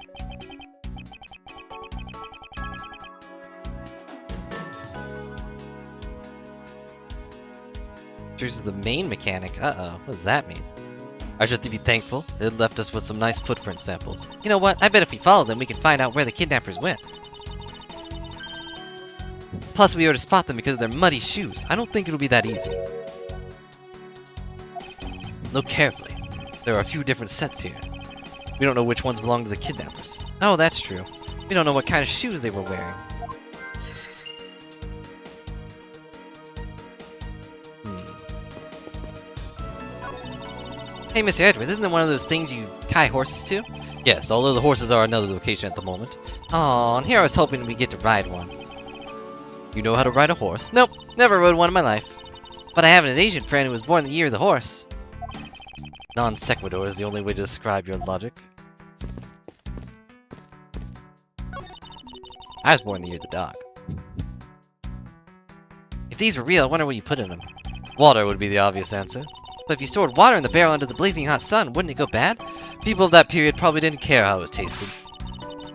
S1: Here's the main mechanic. Uh-oh, what does that mean? I should be thankful. It left us with some nice footprint samples. You know what? I bet if we follow them, we can find out where the kidnappers went. Plus, we were to spot them because of their muddy shoes. I don't think it'll be that easy. Look carefully. There are a few different sets here. We don't know which ones belong to the kidnappers. Oh, that's true. We don't know what kind of shoes they were wearing. Hey, Mr. Edwards, isn't it one of those things you tie horses to? Yes, although the horses are another location at the moment. Aw, and here I was hoping we get to ride one. You know how to ride a horse? Nope, never rode one in my life. But I have an Asian friend who was born the year of the horse. Non sequitur is the only way to describe your logic. I was born the year of the dog. If these were real, I wonder what you put in them. Water would be the obvious answer. But if you stored water in the barrel under the blazing hot sun, wouldn't it go bad? People of that period probably didn't care how it was tasted.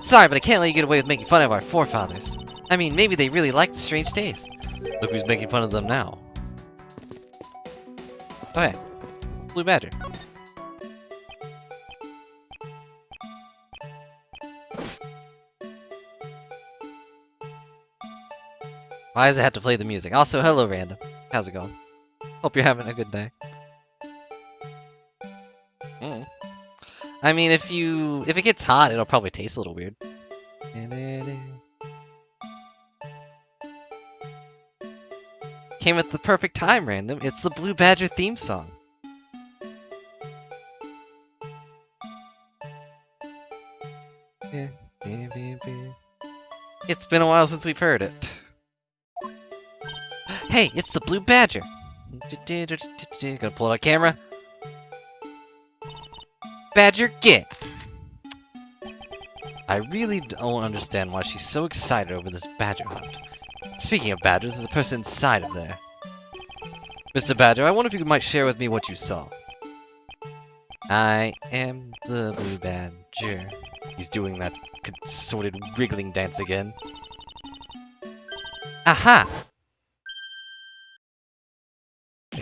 S1: Sorry, but I can't let you get away with making fun of our forefathers. I mean, maybe they really liked the strange taste. Look who's making fun of them now. Okay. Blue Badger. Why does it have to play the music? Also, hello, Random. How's it going? Hope you're having a good day. I mean, if it gets hot, it'll probably taste a little weird. Came at the perfect time, Random. It's the Blue Badger theme song. It's been a while since we've heard it. Hey, it's the Blue Badger. Gonna pull it on camera. Badger, get! I really don't understand why she's so excited over this badger hunt. Speaking of badgers, there's a person inside of there. Mr. Badger, I wonder if you might share with me what you saw. I am the Blue Badger. He's doing that consorted wriggling dance again. Aha!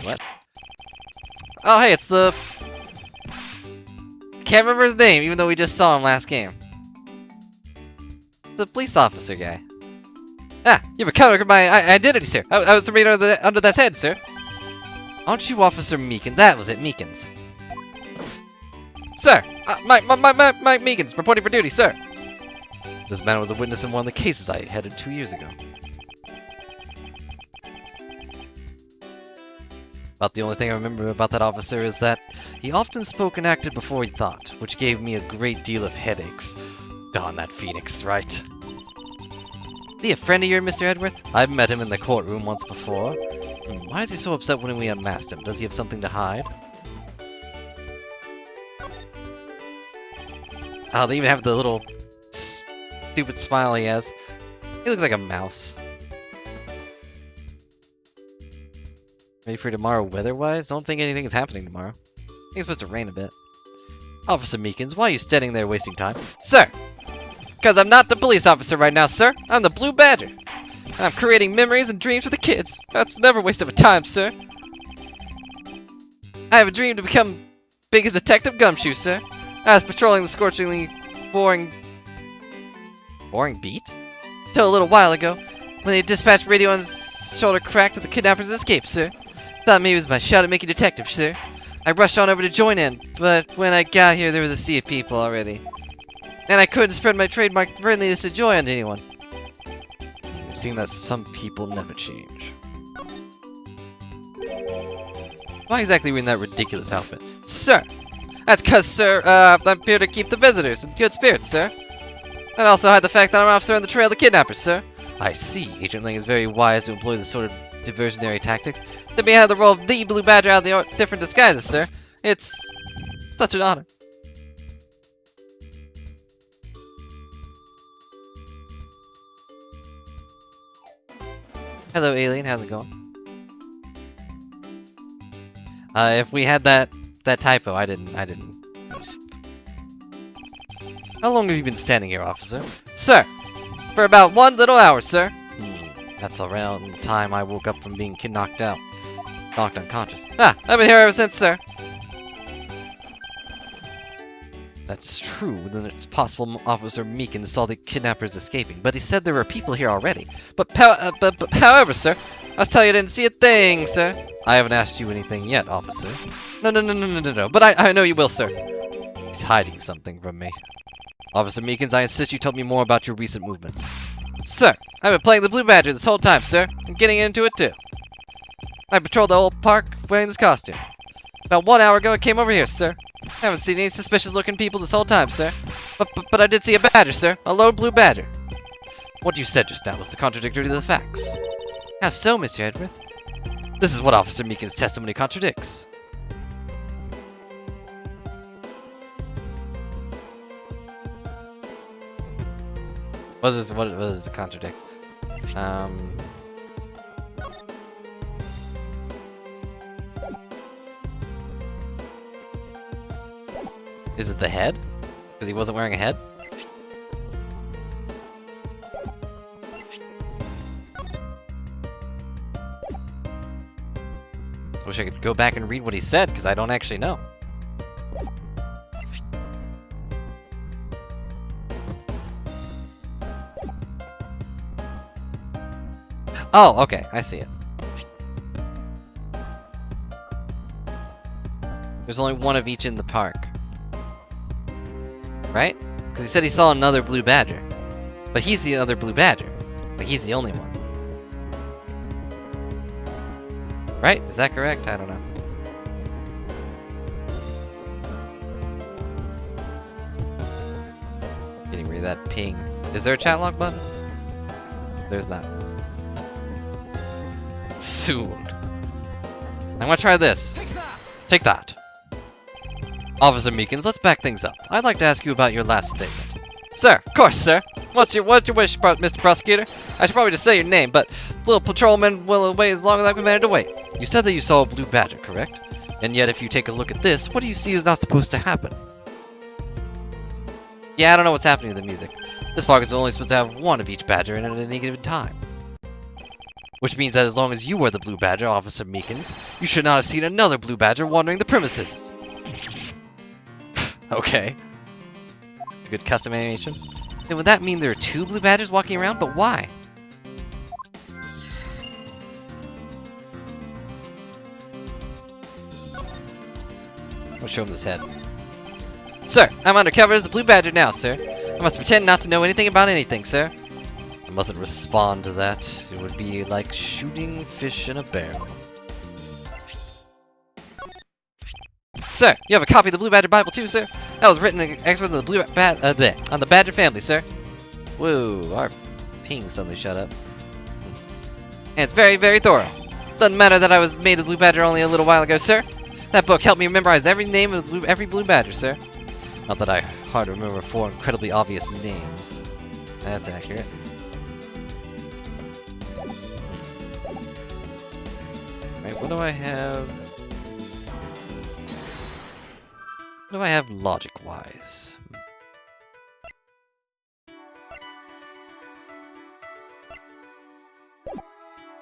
S1: What? Oh, hey, it's the... Can't remember his name, even though we just saw him last game. The police officer guy. Ah, you've recovered my identity, sir. I was right under that head, sir. Aren't you Officer Meekins? That was it, Meekins. Sir! Mike Meekins, reporting for duty, sir. This man was a witness in one of the cases I headed 2 years ago. About the only thing I remember about that officer is that he often spoke and acted before he thought, which gave me a great deal of headaches. Darn that Phoenix, right? Is he a friend of yours, Mr. Edworth? I've met him in the courtroom once before. Why is he so upset when we unmasked him? Does he have something to hide? Oh, they even have the little stupid smile he has. He looks like a mouse. Ready for tomorrow weather-wise? Don't think anything is happening tomorrow. I think it's supposed to rain a bit. Officer Meekins, why are you standing there wasting time? Sir! Because I'm not the police officer right now, sir. I'm the Blue Badger. I'm creating memories and dreams for the kids. That's never a waste of a time, sir. I have a dream to become big as Detective Gumshoe, sir. I was patrolling the scorchingly boring beat? Till a little while ago, when the dispatch radio on his shoulder cracked and the kidnappers escaped, sir. Thought maybe it was my shot at making detective, sir. I rushed on over to join in, but when I got here, there was a sea of people already. And I couldn't spread my trademark friendliness of joy on anyone. I've seen that some people never change. Why exactly are you in that ridiculous outfit? Sir! That's 'cause, sir, I'm here to keep the visitors in good spirits, sir. And also hide the fact that I'm an officer on the trail of the kidnappers, sir. I see. Agent Lang is very wise to employ this sort of diversionary tactics. To be out of the role of the Blue Badger out of the different disguises, sir. It's such an honor. Hello, alien. How's it going? If we had that typo, I didn't notice. How long have you been standing here, officer? Sir! For about 1 little hour, sir. That's around the time I woke up from being knocked unconscious. Ah, I've been here ever since, sir. That's true. Then it's possible Officer Meekins saw the kidnappers escaping, but he said there were people here already. But however, sir, I was telling you I didn't see a thing, sir. I haven't asked you anything yet, officer. No. But I know you will, sir. He's hiding something from me. Officer Meekins, I insist you tell me more about your recent movements. Sir, I've been playing the Blue Badger this whole time, sir. I'm getting into it, too. I patrolled the whole park wearing this costume. About 1 hour ago, I came over here, sir. I haven't seen any suspicious-looking people this whole time, sir. But I did see a badger, sir. A lone Blue Badger. What you said just now was contradictory to the facts. How so, Mr. Edworth? This is what Officer Meekins' testimony contradicts. What does it contradict? Is it the head? Because he wasn't wearing a head? I wish I could go back and read what he said, because I don't actually know. Oh, okay, I see it. There's only one of each in the park. Right? Because he said he saw another Blue Badger. But he's the other Blue Badger. Like, he's the only one. Right? Is that correct? I don't know. Getting rid of that ping. Is there a chat log button? There's not. Soon. I'm gonna try this. Take that. Officer Meekins, let's back things up. I'd like to ask you about your last statement. Sir, of course, sir. What's your wish, Mr. Prosecutor? I should probably just say your name, but little patrolman will wait as long as I've commanded to wait. You said that you saw a blue badger, correct? And yet, if you take a look at this, what do you see is not supposed to happen? Yeah, I don't know what's happening to the music. This fog is only supposed to have one of each badger in it at any given time. Which means that as long as you were the blue badger, Officer Meekins, you should not have seen another blue badger wandering the premises. Okay. It's a good custom animation. Then would that mean there are two blue badgers walking around? But why? I'll show him this head. Sir, I'm undercover as the blue badger now, sir. I must pretend not to know anything about anything, sir. I mustn't respond to that. It would be like shooting fish in a barrel. Sir, you have a copy of the Blue Badger Bible too, sir? That was written an expert on the on the Badger family, sir. Whoa, our ping suddenly shut up. And it's very, very thorough. Doesn't matter that I was made a Blue Badger only a little while ago, sir. That book helped me memorize every name of every Blue Badger, sir. Not that I hard to remember 4 incredibly obvious names. That's accurate. Right, what do I have? What do I have logic-wise?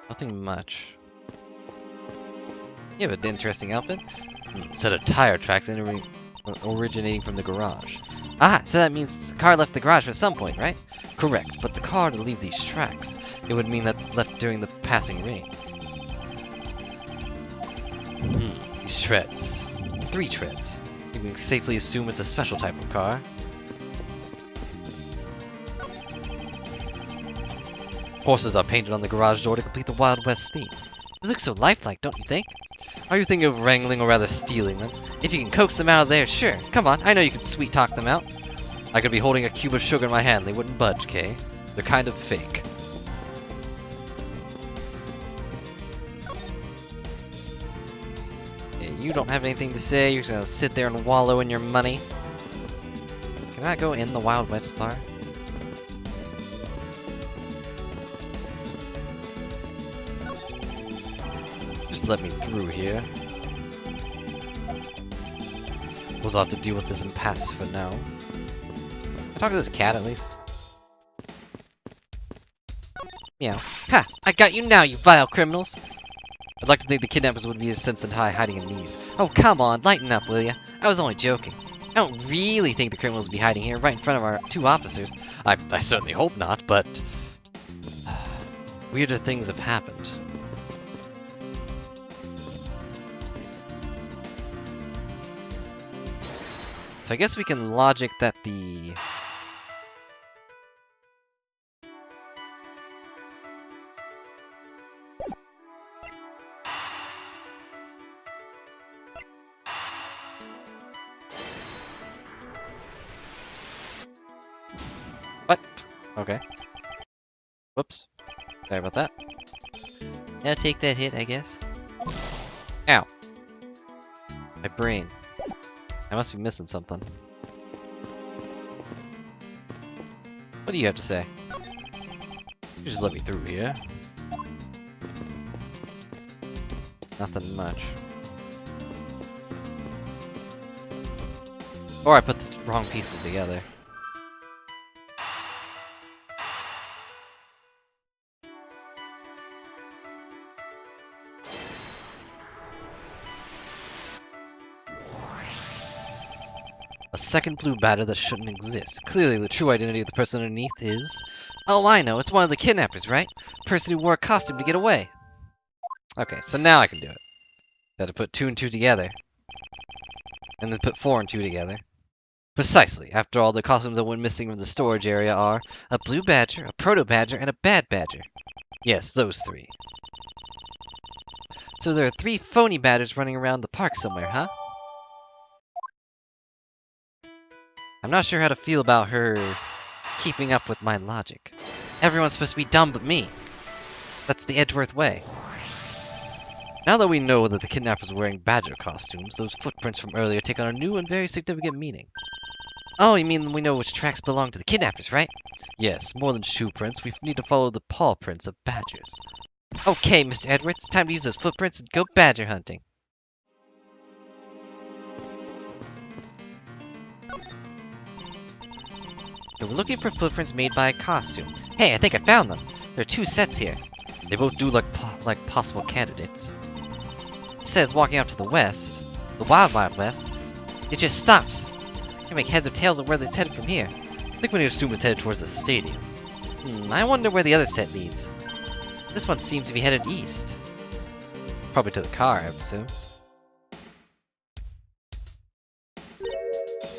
S1: Nothing much. You have an interesting outfit. Set of tire tracks originating from the garage. Ah, so that means the car left the garage at some point, right? Correct, but the car to leave these tracks, it would mean that it left during the passing rain. These treads. 3 treads. You can safely assume it's a special type of car. Horses are painted on the garage door to complete the Wild West theme. They look so lifelike, don't you think? Are you thinking of wrangling or rather stealing them? If you can coax them out of there, sure. Come on, I know you can sweet-talk them out. I could be holding a cube of sugar in my hand. They wouldn't budge, Kay. They're kind of fake. Yeah, you don't have anything to say. You're just gonna sit there and wallow in your money. Can I go in the Wild West bar? Just let me through here. We'll have to deal with this impasse for now. Can I talk to this cat at least? Meow. Ha! I got you now, you vile criminals! I'd like to think the kidnappers would be as sense and hiding in these. Oh, come on, lighten up, will ya? I was only joking. I don't really think the criminals would be hiding here, right in front of our 2 officers. I certainly hope not, but... weirder things have happened. So I guess we can logic that the... What? Okay. Whoops. Sorry about that. Now take that hit, I guess. Ow. My brain. I must be missing something. What do you have to say? You just let me through here. Nothing much. Or I put the wrong pieces together. A second blue badger that shouldn't exist. Clearly, the true identity of the person underneath is... Oh, I know. It's one of the kidnappers, right? Person who wore a costume to get away. Okay, so now I can do it. Got to put 2 and 2 together. And then put 4 and 2 together. Precisely. After all, the costumes that went missing from the storage area are a blue badger, a proto-badger, and a bad badger. Yes, those 3. So there are 3 phony badgers running around the park somewhere, huh? I'm not sure how to feel about her keeping up with my logic. Everyone's supposed to be dumb but me. That's the Edgeworth way. Now that we know that the kidnappers were wearing badger costumes, those footprints from earlier take on a new and very significant meaning. Oh, you mean we know which tracks belong to the kidnappers, right? Yes, more than shoe prints, we need to follow the paw prints of badgers. Okay, Mr. Edwards, it's time to use those footprints and go badger hunting. So we're looking for footprints made by a costume. Hey, I think I found them. There are 2 sets here. They both do look like possible candidates. It says walking out to the west, the Wild West. It just stops. Can't make heads or tails of where it's headed from here. I think we need to assume it's headed towards the stadium. I wonder where the other set leads. This one seems to be headed east. Probably to the car, I would assume.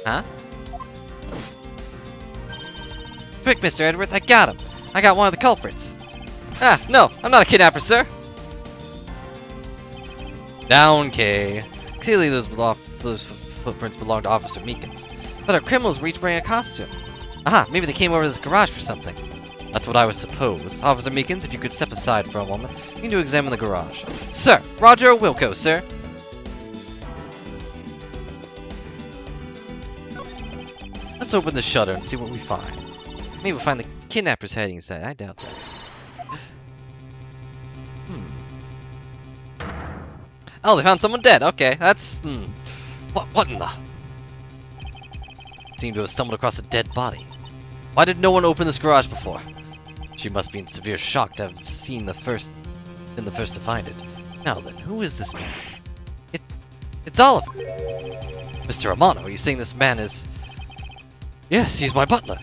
S1: Huh? Quick, Mr. Edward, I got him! I got one of the culprits! Ah, no, I'm not a kidnapper, sir! Down, Kay. Clearly those footprints belong to Officer Meekins. But our criminals were each wearing a costume. Aha, maybe they came over to this garage for something. That's what I would suppose. Officer Meekins, if you could step aside for a moment, you need to examine the garage. Sir! Roger Wilco, sir! Let's open the shutter and see what we find. Maybe we'll find the kidnappers hiding inside. I doubt that. Oh, they found someone dead. Okay, that's... What in the... Seemed to have stumbled across a dead body. Why did no one open this garage before? She must be in severe shock to have been the first to find it. Now then, who is this man? It's Oliver! Mr. Romano, are you saying this man is... Yes, he's my butler.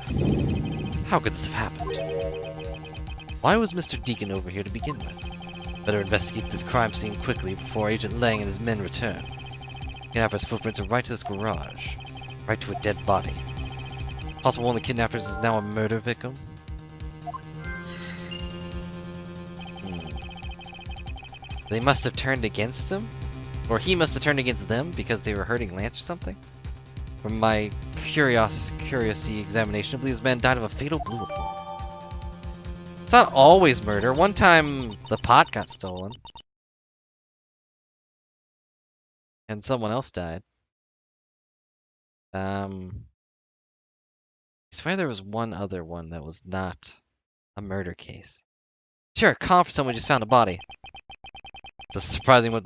S1: How could this have happened? Why was Mr. Deacon over here to begin with? Better investigate this crime scene quickly before Agent Lang and his men return. Kidnappers' footprints are right to this garage. Right to a dead body. Possible one of the kidnappers is now a murder victim? They must have turned against him? Or he must have turned against them because they were hurting Lance or something? From my curiosity examination, I believe this man died of a fatal bullet wound. It's not always murder. One time, the pot got stolen. And someone else died. I swear there was one other one that was not a murder case. Sure, calm for someone who just found a body. It's surprising what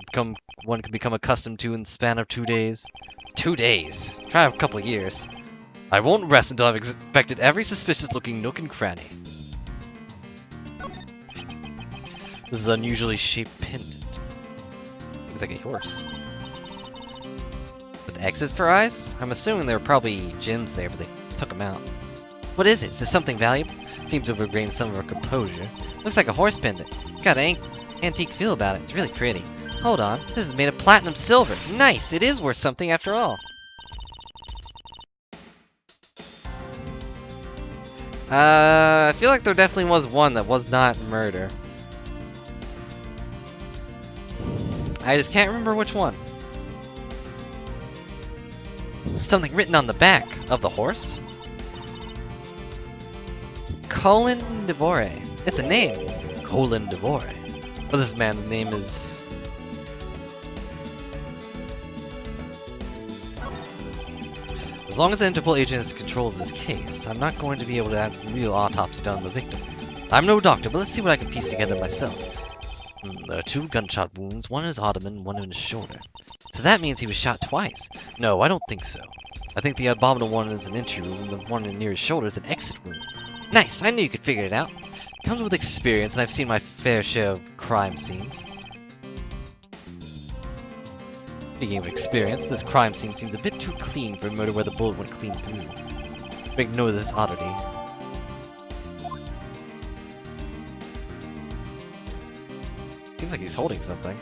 S1: one can become accustomed to in the span of 2 days. It's 2 days. Try a couple of years. I won't rest until I've inspected every suspicious-looking nook and cranny. This is an unusually shaped pendant. Looks like a horse. With X's for eyes? I'm assuming there were probably gems there, but they took them out. What is it? Is this something valuable? Seems to have regained some of her composure. Looks like a horse pendant. It's got an antique feel about it. It's really pretty. Hold on. This is made of platinum silver. Nice! It is worth something after all. I feel like there definitely was one that was not murder. I just can't remember which one. Something written on the back of the horse? Colin Devore. It's a name. Colin Devore. But this man's name is... As long as the Interpol agent has control of this case, I'm not going to be able to have a real autopsy done on the victim. I'm no doctor, but let's see what I can piece together myself. There are 2 gunshot wounds, one in his abdomen, one in his shoulder. So that means he was shot twice. No, I don't think so. I think the abdominal one is an entry wound, and the one near his shoulder is an exit wound. Nice! I knew you could figure it out. It comes with experience, and I've seen my fair share of crime scenes. Speaking of experience, this crime scene seems a bit too clean for a murder where the bullet went clean through. Make note of this oddity. Seems like he's holding something.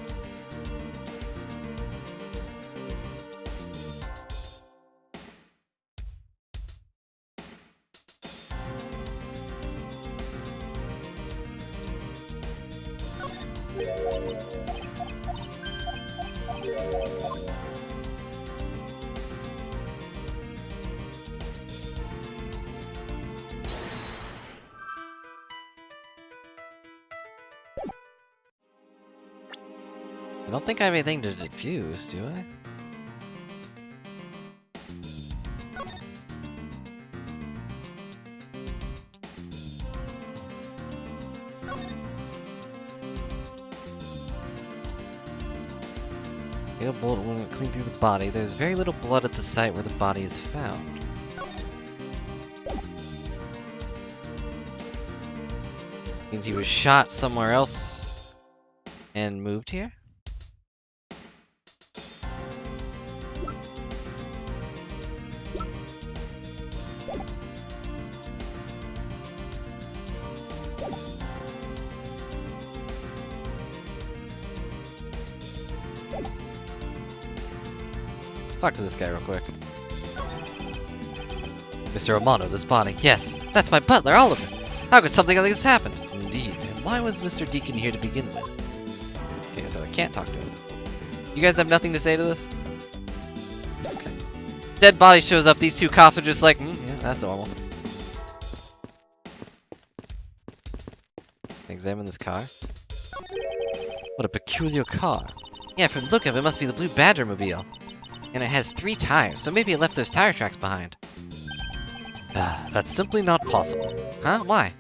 S1: I don't think I have anything to deduce, do I? Fatal bullet wound went clean through the body. There's very little blood at the site where the body is found. Means he was shot somewhere else and moved here? Talk to this guy real quick. Mr. Amano, this body. Yes, that's my butler, Oliver. How could something like this happen? Indeed. And why was Mr. Deacon here to begin with? Okay, so I can't talk to him. You guys have nothing to say to this? Okay. Dead body shows up, these two cops are just like, yeah, that's normal. Examine this car. What a peculiar car. Yeah, from the look of it, it must be the Blue Badger mobile. And it has 3 tires, so maybe it left those tire tracks behind. That's simply not possible. Huh? Why?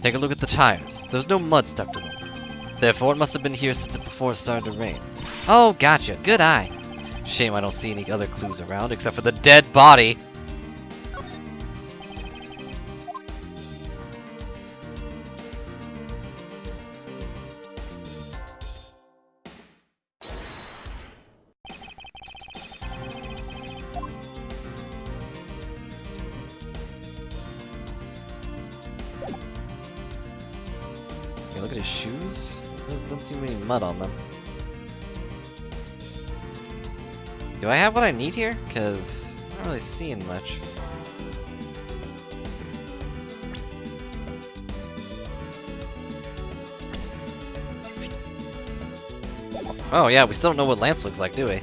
S1: Take a look at the tires. There's no mud stuck to them. Therefore, it must have been here since before it started to rain. Oh, gotcha. Good eye. Shame I don't see any other clues around, except for the dead body. Look at his shoes. Doesn't seem any mud on them. Do I have what I need here? Because I'm not really seeing much. Oh yeah, we still don't know what Lance looks like, do we?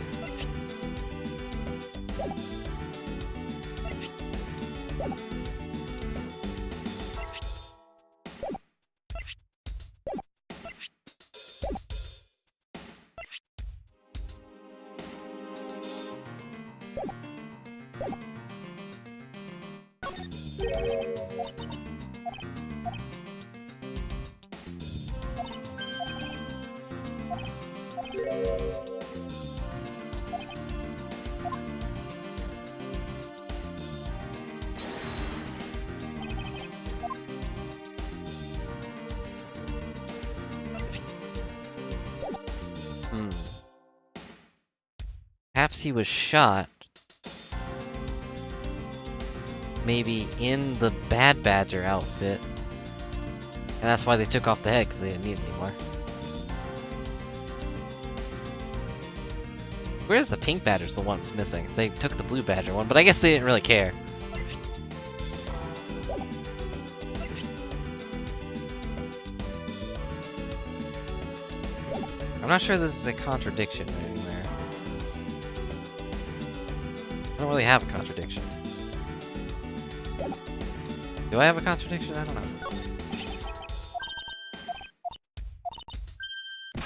S1: Perhaps he was shot. Maybe in the Bad Badger outfit. And that's why they took off the head, because they didn't need it anymore. Where's the Pink Badger's the one that's missing? They took the Blue Badger one, but I guess they didn't really care. I'm not sure this is a contradiction anywhere. I don't really have a contradiction. Do I have a contradiction? I don't know.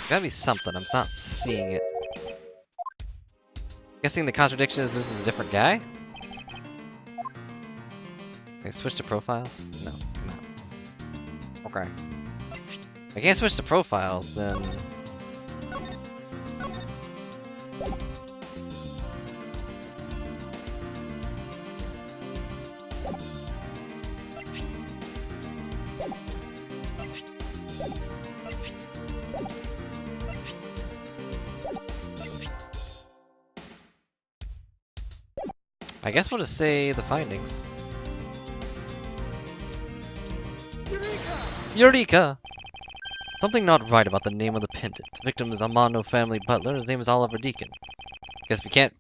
S1: Gotta be something. I'm just not seeing it. Guessing the contradiction is this is a different guy? Can I switch to profiles? No, no. Okay. If I can't switch to profiles, then... I guess we'll just say the findings. Eureka! Something not right about the name of the pendant. The victim is Amano family butler. His name is Oliver Deacon. Guess we can't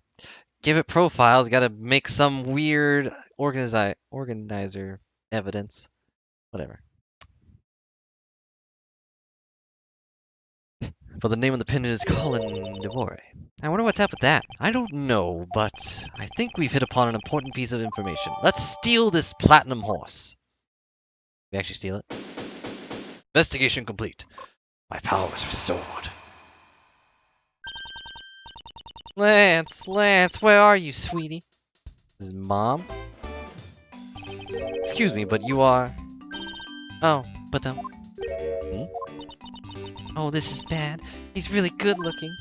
S1: give it profiles. Gotta make some weird organizer evidence. Whatever. But the name of the pendant is Colin Devore. I wonder what's up with that. I don't know, but I think we've hit upon an important piece of information. Let's steal this platinum horse. We actually steal it? Investigation complete. My powers restored. Lance, where are you, sweetie? This is Mom? Excuse me, but you are... Oh, but Oh, this is bad. He's really good looking.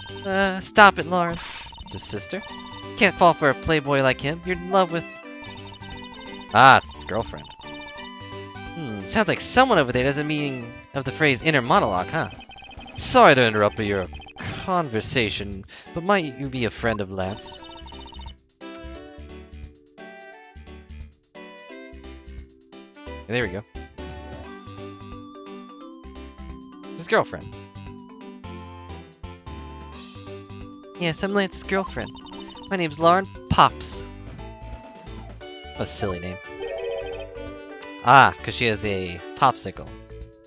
S1: Stop it, Lauren. It's his sister. Can't fall for a playboy like him. You're in love with... Ah, it's his girlfriend. Sounds like someone over there doesn't mean of the phrase inner monologue, huh? Sorry to interrupt your conversation, but might you be a friend of Lance? There we go. His girlfriend. Yes, I'm Lance's girlfriend. My name's Lauren Pops. A silly name. Ah, because she has a popsicle.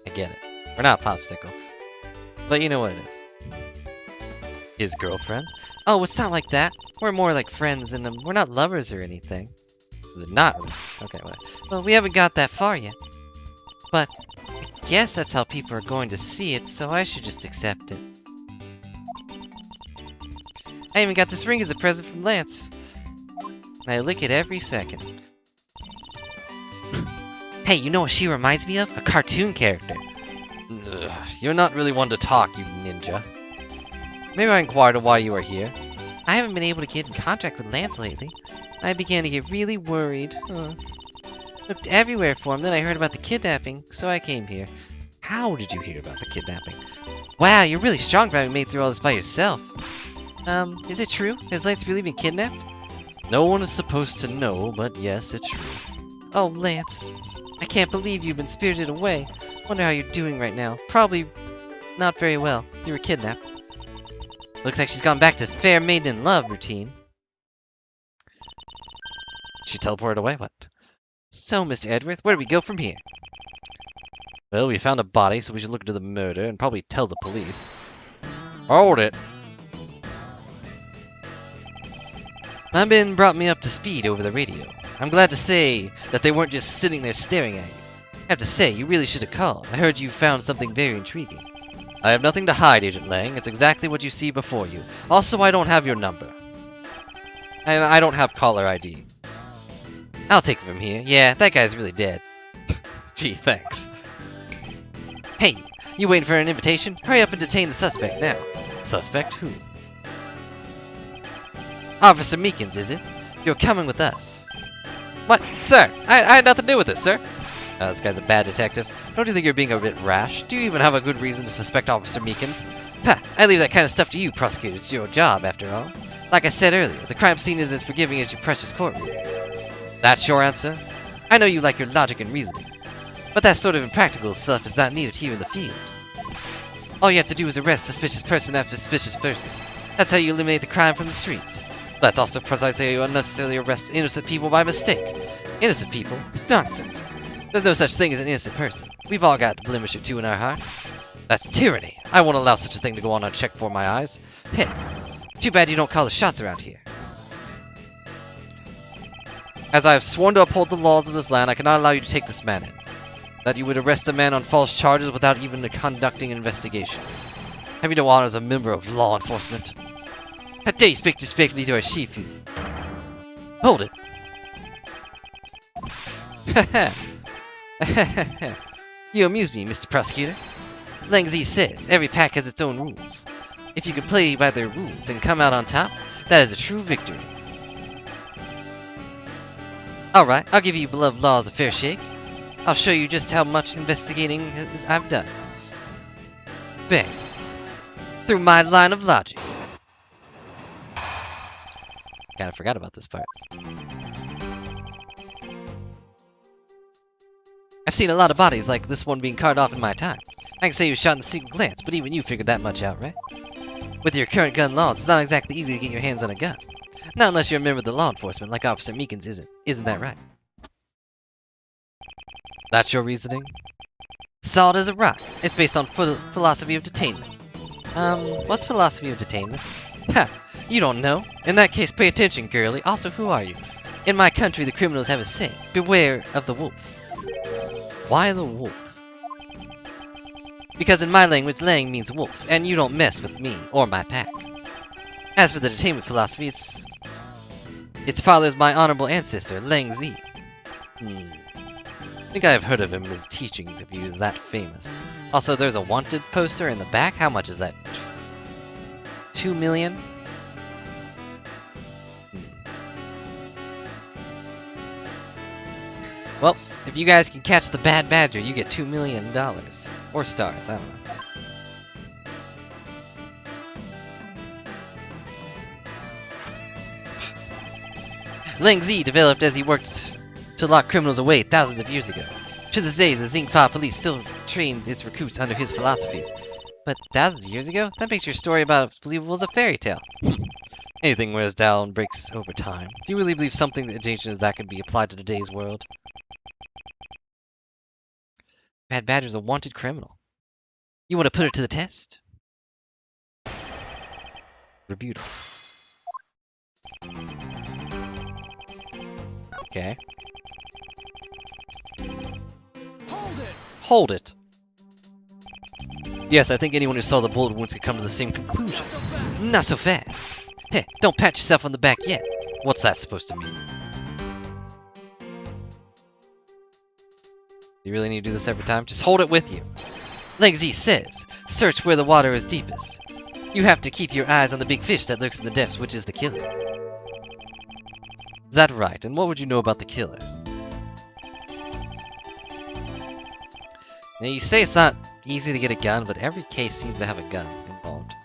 S1: I get it. Or not popsicle. But you know what it is. His girlfriend? Oh, it's not like that. We're more like friends, and we're not lovers or anything. Is it not? Okay, well, we haven't got that far yet. But I guess that's how people are going to see it, so I should just accept it. I even got this ring as a present from Lance. And I lick it every second. Hey, you know what she reminds me of? A cartoon character. Ugh, you're not really one to talk, you ninja. Maybe I inquired why you are here. I haven't been able to get in contact with Lance lately. I began to get really worried. Looked everywhere for him, then I heard about the kidnapping, so I came here. How did you hear about the kidnapping? Wow, you're really strong for having made it through all this by yourself. Is it true? Has Lance really been kidnapped? No one is supposed to know, but yes, it's true. Oh, Lance. I can't believe you've been spirited away. Wonder how you're doing right now. Probably not very well. You were kidnapped. Looks like she's gone back to fair maiden in love routine. She teleported away? What? So, Mr. Edworth, where do we go from here? Well, we found a body, so we should look into the murder and probably tell the police. Hold it. Mabin brought me up to speed over the radio. I'm glad to say that they weren't just sitting there staring at you. I have to say, you really should have called. I heard you found something very intriguing. I have nothing to hide, Agent Lang. It's exactly what you see before you. Also, I don't have your number. And I don't have caller ID. I'll take it from here. Yeah, that guy's really dead. Gee, thanks. Hey, you waiting for an invitation? Hurry up and detain the suspect now. Suspect who? Officer Meekins, is it? You're coming with us. What? Sir, I had nothing to do with this, sir. This guy's a bad detective. Don't you think you're being a bit rash? Do you even have a good reason to suspect Officer Meekins? Ha! I leave that kind of stuff to you, prosecutors. It's your job, after all. Like I said earlier, the crime scene is as forgiving as your precious courtroom. That's your answer? I know you like your logic and reasoning. But that sort of impractical stuff is not needed here in the field. All you have to do is arrest suspicious person after suspicious person. That's how you eliminate the crime from the streets. That's also precisely how you unnecessarily arrest innocent people by mistake. Innocent people? Nonsense. There's no such thing as an innocent person. We've all got a blemish or two in our hearts. That's tyranny. I won't allow such a thing to go on unchecked before my eyes. Hey, too bad you don't call the shots around here. As I have sworn to uphold the laws of this land, I cannot allow you to take this man in. That you would arrest a man on false charges without even conducting an investigation. Have you no honor as a member of law enforcement? How dare you speak disrespectfully to our Shifu? Hold it. You amuse me, Mr. Prosecutor. Lang Zi says, every pack has its own rules. If you can play by their rules and come out on top, that is a true victory. Alright, I'll give you beloved laws a fair shake. I'll show you just how much investigating I've done. Bang. Through my line of logic. Kinda forgot about this part. I've seen a lot of bodies like this one being carted off in my time. I can say you shot in a single glance, but even you figured that much out, right? With your current gun laws, it's not exactly easy to get your hands on a gun. Not unless you're a member of the law enforcement, like Officer Meekins isn't. Isn't that right? That's your reasoning? Solid as a rock. It's based on philosophy of detainment. What's philosophy of detainment? Ha! You don't know. In that case, pay attention, girlie. Also, who are you? In my country, the criminals have a saying. Beware of the wolf. Why the wolf? Because in my language, Lang means wolf, and you don't mess with me or my pack. As for the detainment philosophy, its father is my honorable ancestor, Lang Zi. think I have heard of him. His teachings, if he is that famous. Also, there's a wanted poster in the back. How much is that? 2 million? Well, if you guys can catch the Bad Badger, you get $2 million. Or stars, I don't know. Lang Zi developed as he worked to lock criminals away thousands of years ago. To this day, the Xingfa police still trains its recruits under his philosophies. But thousands of years ago? That makes your story about it believable as a fairy tale. Anything wears down and breaks over time. Do you really believe something as ancient as that could be applied to today's world? Bad Badger's a wanted criminal. You want to put it to the test? Rebuttal. Okay. Hold it! Yes, I think anyone who saw the bullet wounds could come to the same conclusion. Not so fast. Hey, don't pat yourself on the back yet. What's that supposed to mean? You really need to do this every time? Just hold it with you. Lang Zi says, search where the water is deepest. You have to keep your eyes on the big fish that lurks in the depths, which is the killer. Is that right? And what would you know about the killer? Now, you say it's not easy to get a gun, but every case seems to have a gun involved.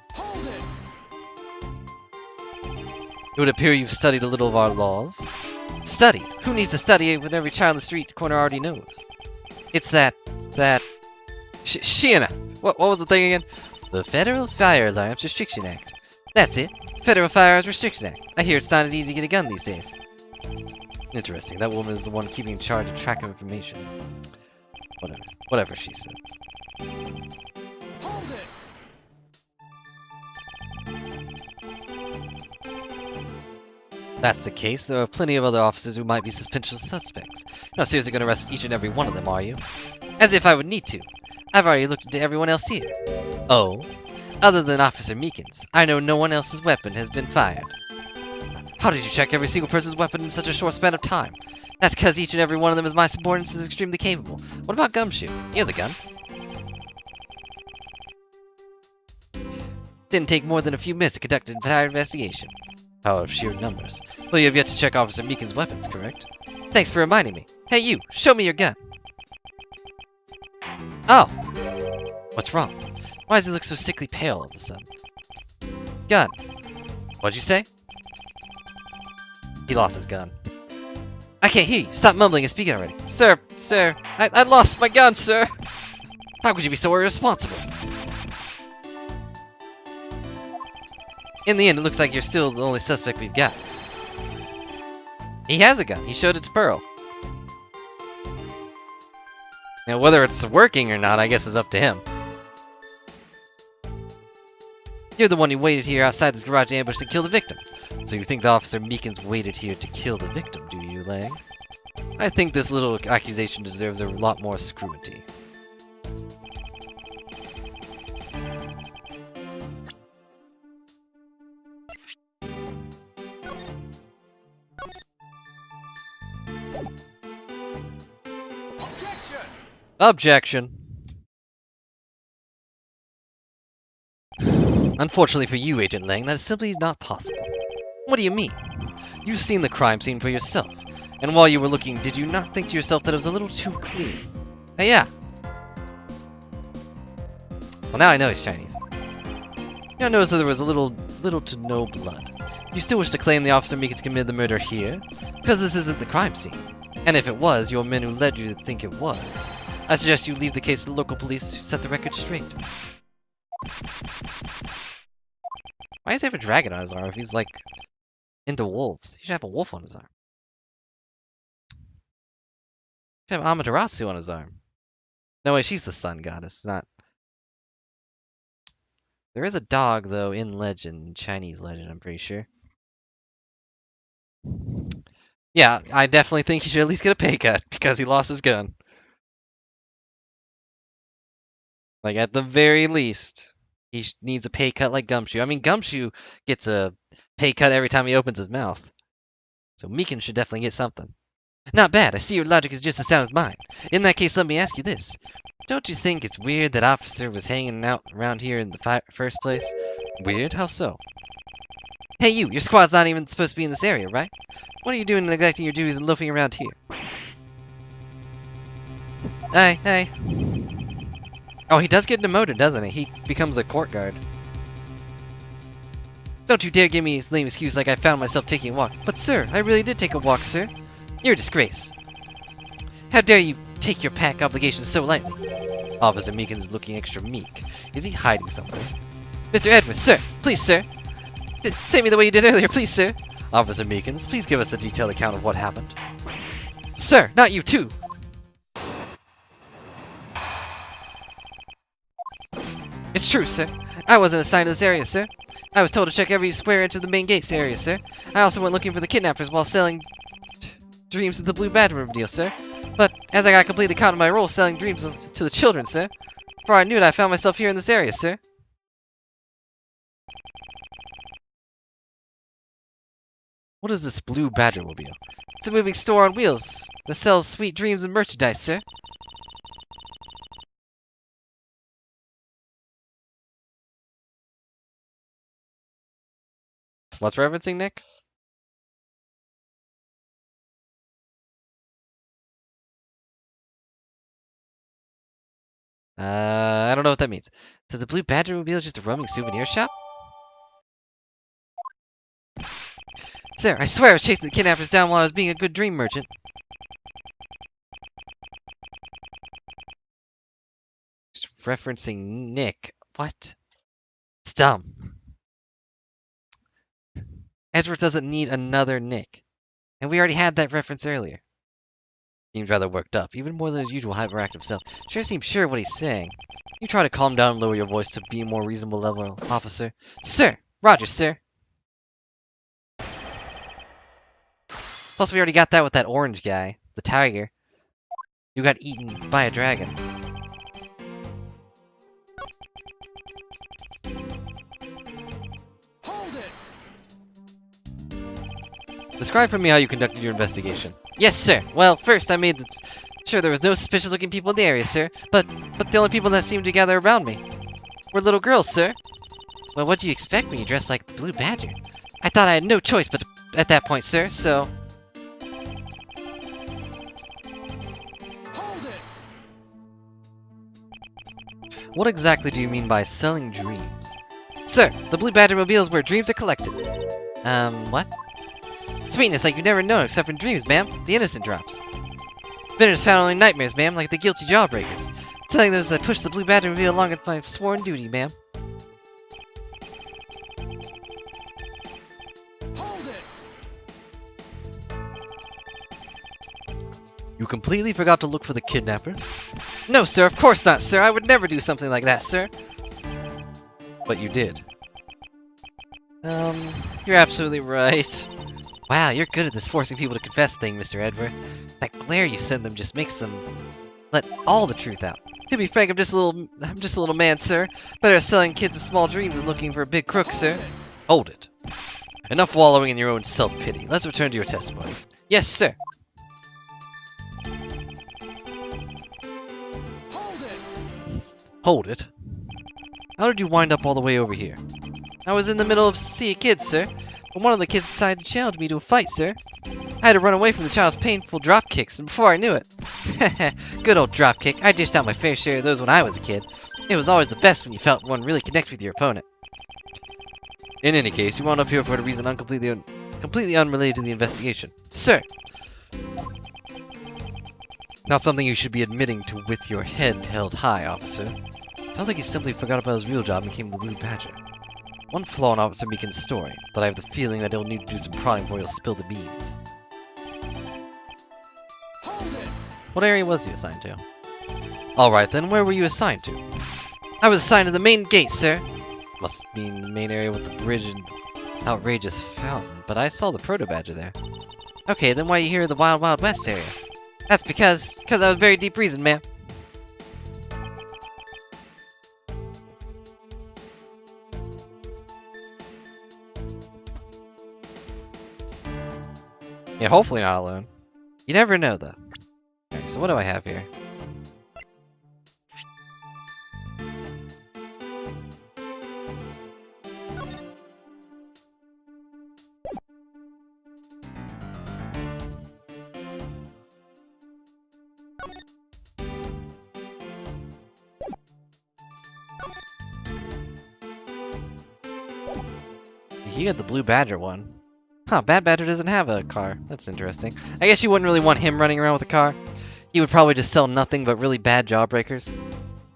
S1: It would appear you've studied a little of our laws. Studied? Who needs to study when every child in the street corner already knows? It's Shiana! What was the thing again? The Federal Firearms Restriction Act. That's it. Federal Firearms Restriction Act. I hear it's not as easy to get a gun these days. Interesting. That woman is the one keeping in charge of track of information. Whatever she said.
S2: Hold it.
S1: That's the case. There are plenty of other officers who might be suspicious suspects. You're not seriously going to arrest each and every one of them, are you? As if I would need to. I've already looked into everyone else here. Oh? Other than Officer Meekins, I know no one else's weapon has been fired. How did you check every single person's weapon in such a short span of time? That's because each and every one of them is my subordinates is extremely capable. What about Gumshoe? He has a gun. Didn't take more than a few minutes to conduct an entire investigation. Power of sheer numbers. Well, you have yet to check Officer Meekins' weapons, correct? Thanks for reminding me. Hey you, show me your gun. Oh! What's wrong? Why does he look so sickly pale all of a sudden? Gun. What'd you say? He lost his gun. I can't hear you. Stop mumbling and speak already. Sir, I lost my gun, sir. How could you be so irresponsible? In the end, it looks like you're still the only suspect we've got. He has a gun. He showed it to Pearl. Now, whether it's working or not, I guess is up to him. You're the one who waited here outside this garage ambush to kill the victim. So you think the Officer Meekins waited here to kill the victim, do you, Lang? I think this little accusation deserves a lot more scrutiny. Objection! Unfortunately for you, Agent Lang, that is simply not possible. What do you mean? You've seen the crime scene for yourself, and while you were looking, did you not think to yourself that it was a little too clean? Hey, yeah. Well, now I know he's Chinese. You now notice that there was a little to no blood. You still wish to claim the Officer Meekins committed the murder here? Because this isn't the crime scene. And if it was, your men who led you to think it was. I suggest you leave the case to the local police to set the record straight. Why does he have a dragon on his arm if he's, like, into wolves? He should have a wolf on his arm. He should have Amaterasu on his arm. No way, she's the sun goddess, not... There is a dog, though, in legend, Chinese legend, I'm pretty sure. Yeah, I definitely think he should at least get a pay cut, because he lost his gun. Like, at the very least, he needs a pay cut like Gumshoe. I mean, Gumshoe gets a pay cut every time he opens his mouth. So Meekins should definitely get something. Not bad. I see your logic is just as sound as mine. In that case, let me ask you this. Don't you think it's weird that Officer was hanging out around here in the first place? Weird? How so? Hey you, your squad's not even supposed to be in this area, right? What are you doing neglecting your duties and loafing around here? Hey, hey. Oh, he does get demoted, doesn't he? He becomes a court guard. Don't you dare give me a lame excuse like I found myself taking a walk. But sir, I really did take a walk, sir. You're a disgrace. How dare you take your pack obligations so lightly? Officer Meekins is looking extra meek. Is he hiding something? Mr. Edwards, sir! Please, sir! Say me the way you did earlier, please, sir! Officer Meekins, please give us a detailed account of what happened. Sir, not you too! It's true, sir. I wasn't assigned to this area, sir. I was told to check every square inch of the main gates area, sir. I also went looking for the kidnappers while selling dreams of the Blue Badger deal, sir. But as I got completely caught in my role selling dreams to the children, sir, before I knew it, I found myself here in this area, sir. What is this Blue Badger mobile? It's a moving store on wheels that sells sweet dreams and merchandise, sir. What's referencing, Nick? I don't know what that means. So the Blue Badger mobile is just a roaming souvenir shop? Sir, I swear I was chasing the kidnappers down while I was being a good dream merchant. Just referencing Nick. What? It's dumb. Edward doesn't need another Nick. And we already had that reference earlier. Seems rather worked up, even more than his usual hyperactive self. Sure seems sure what he's saying. You try to calm down and lower your voice to be a more reasonable level, officer. Sir! Roger, sir! Plus we already got that with that orange guy, the tiger. You got eaten by a dragon.
S2: Hold it!
S1: Describe for me how you conducted your investigation. Yes, sir. Well, first I made sure there was no suspicious-looking people in the area, sir. But the only people that seemed to gather around me were little girls, sir. Well, what do you expect when you dress like the Blue Badger? I thought I had no choice but at that point, sir, so...
S2: Hold it!
S1: What exactly do you mean by selling dreams? Sir, the Blue Badger mobile is where dreams are collected. What? Sweetness like you've never known except in dreams, ma'am. The innocent drops. Bitterness found only in nightmares, ma'am, like the guilty jawbreakers. Telling those that push the Blue Badger mobile along at my sworn duty, ma'am.
S2: Hold it!
S1: You completely forgot to look for the kidnappers? No, sir, of course not, sir. I would never do something like that, sir. But you did. You're absolutely right. Wow, you're good at this forcing people to confess thing, Mr. Edworth. That glare you send them just makes them let all the truth out. To be frank, I'm just a little man, sir. Better at selling kids small dreams than looking for a big crook, sir. Hold it. Enough wallowing in your own self-pity. Let's return to your testimony. Yes, sir.
S2: Hold it!
S1: Hold it? How did you wind up all the way over here? I was in the middle of see a kid, sir. But one of the kids decided to challenge me to a fight, sir. I had to run away from the child's painful drop kicks, and before I knew it... Good old drop kick. I dished out my fair share of those when I was a kid. It was always the best when you felt one really connect with your opponent. In any case, you wound up here for a reason completely unrelated to the investigation. Sir! Not something you should be admitting to with your head held high, officer. Sounds like he simply forgot about his real job and became the Blue Badger. One flaw in Officer Meekins' story, but I have the feeling that he'll need to do some prodding before he'll spill the beans.
S2: Hold it!
S1: What area was he assigned to? Alright then, where were you assigned to? I was assigned to the main gate, sir. Must mean the main area with the bridge and outrageous fountain, but I saw the Proto-Badger there. Okay, then why are you here in the Wild Wild West area? That's because I have a very deep reason, ma'am. Yeah, hopefully not alone. You never know, though. Alright, so what do I have here? You got the Blue Badger one. Huh, Bad Badger doesn't have a car. That's interesting. I guess you wouldn't really want him running around with a car. He would probably just sell nothing but really bad jawbreakers.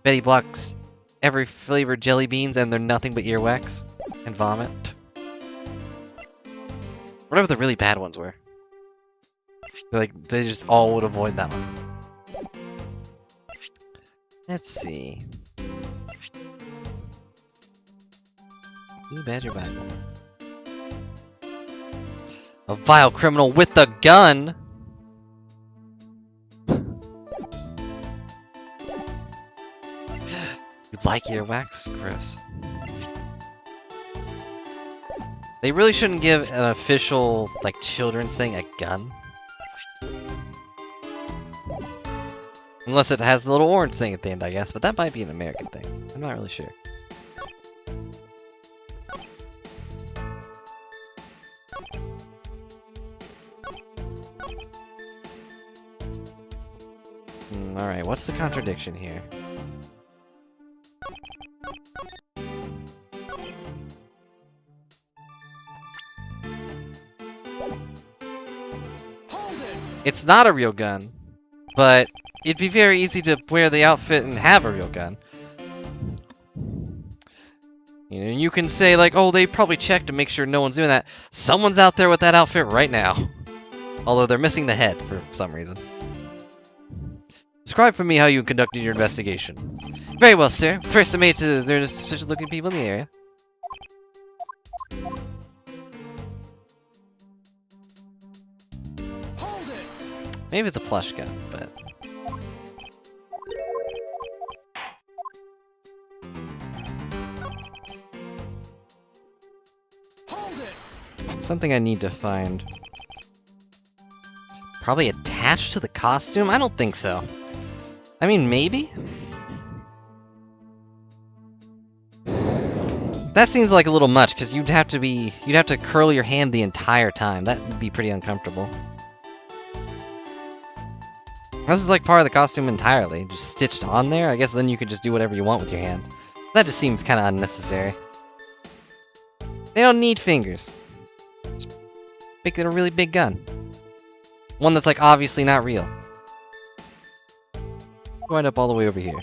S1: Bet he blocks every flavored jelly beans and they're nothing but earwax and vomit. Whatever the really bad ones were. Like, they just all would avoid that one. Let's see. Blue Badger Bible. A vile criminal with a gun! You like earwax? Gross. They really shouldn't give an official, like, children's thing a gun. Unless it has the little orange thing at the end, I guess, but that might be an American thing. I'm not really sure. Alright, what's the contradiction here?
S2: Hold it!
S1: It's not a real gun, but it'd be very easy to wear the outfit and have a real gun. You know, you can say like, oh, they probably checked to make sure no one's doing that. Someone's out there with that outfit right now. Although they're missing the head for some reason. Describe for me how you conducted your investigation. Very well, sir. First, I made it to there's suspicious-looking people in the area.
S2: Hold it!
S1: Maybe it's a plush gun, but...
S2: Hold it!
S1: something I need to find. Probably attached to the costume? I don't think so. I mean, maybe? That seems like a little much, because you'd have to curl your hand the entire time. That would be pretty uncomfortable. This is like part of the costume entirely, just stitched on there. I guess then you could just do whatever you want with your hand. That just seems kind of unnecessary. They don't need fingers. Just make it a really big gun. One that's like obviously not real. Wind up all the way over here.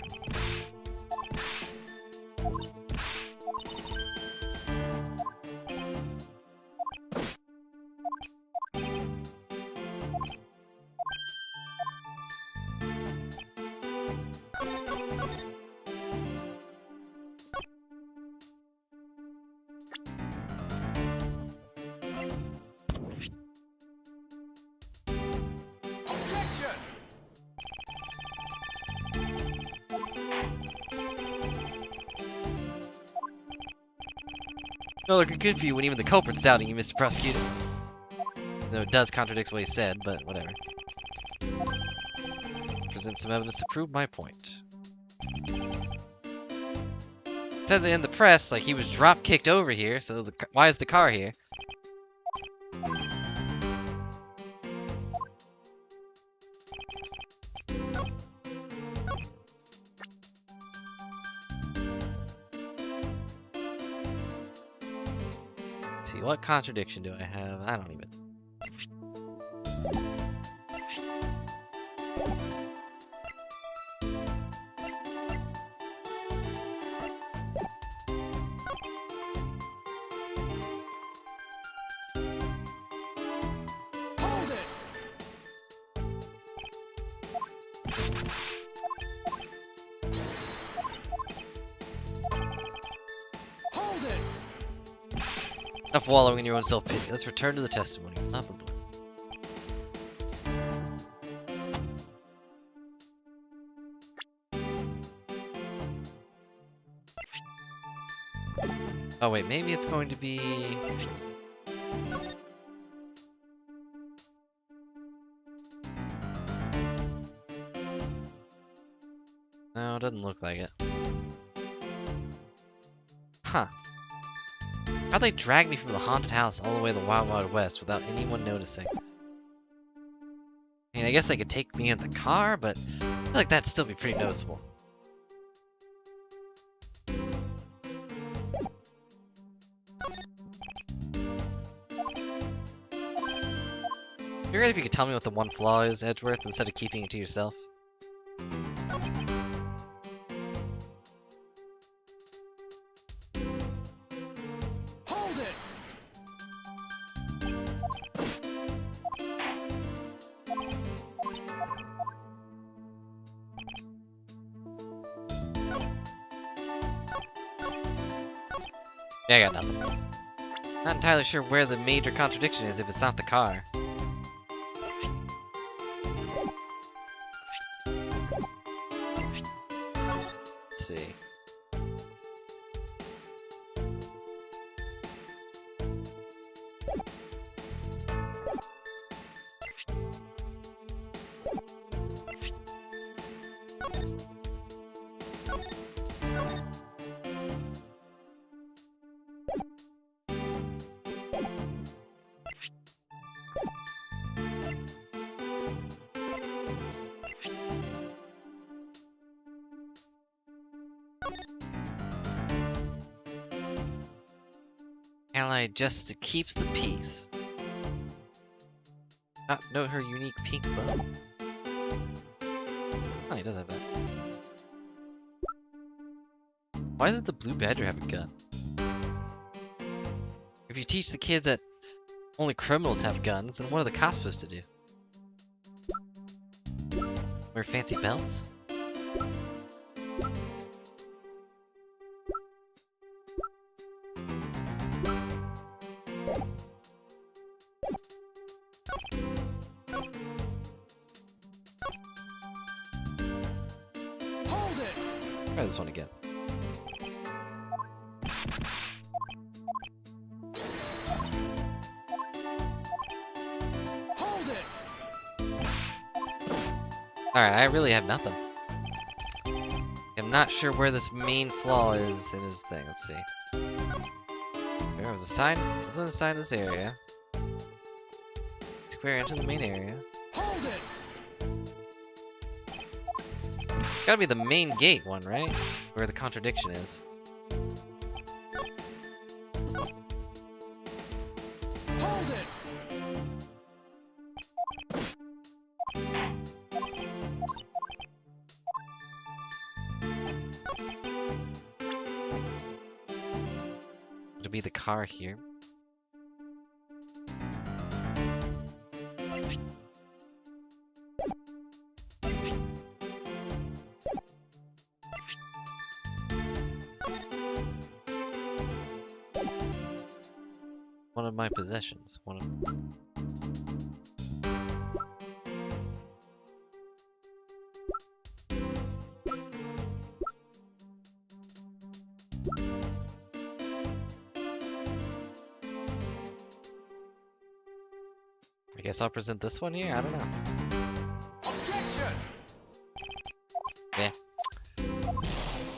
S2: Objection!
S1: No, looking good for you when even the culprit's doubting you, Mr. Prosecutor. Though it does contradict what he said, but whatever. Present some evidence to prove my point. It says it in the press, like he was drop-kicked over here, so why is the car here? Let's see, what contradiction do I have? I don't even...
S2: Hold it!
S1: This-
S2: Hold it!
S1: Enough wallowing in your own self-pity. Let's return to the testimony. Blah, blah, blah. Oh wait, maybe it's going to be... Doesn't look like it. Huh. How'd they drag me from the haunted house all the way to the Wild Wild West without anyone noticing? I mean, I guess they could take me in the car, but I feel like that'd still be pretty noticeable. Be great if you could tell me what the one flaw is, Edgeworth, instead of keeping it to yourself.
S2: Hold it.
S1: Yeah, I got nothing. Not entirely sure where the major contradiction is if it's not the car. Let's see. Ally just keeps the peace. Not note her unique pink bow. Oh, he does have that. Why doesn't the blue badger have a gun? If you teach the kids that only criminals have guns, then what are the cops supposed to do? Wear fancy belts?
S2: Hold it.
S1: Try this one again.
S2: Hold it.
S1: Alright, I really have nothing. I'm not sure where this main flaw is in his thing. Let's see. There was a sign. Was on the side of this area. Square into the main area.
S2: Hold it.
S1: Gotta be the main gate one, right? Where the contradiction is.
S2: Hold it.
S1: To be the car here. One of my possessions. One of. I guess I'll present this one here? I don't know.
S2: Objection.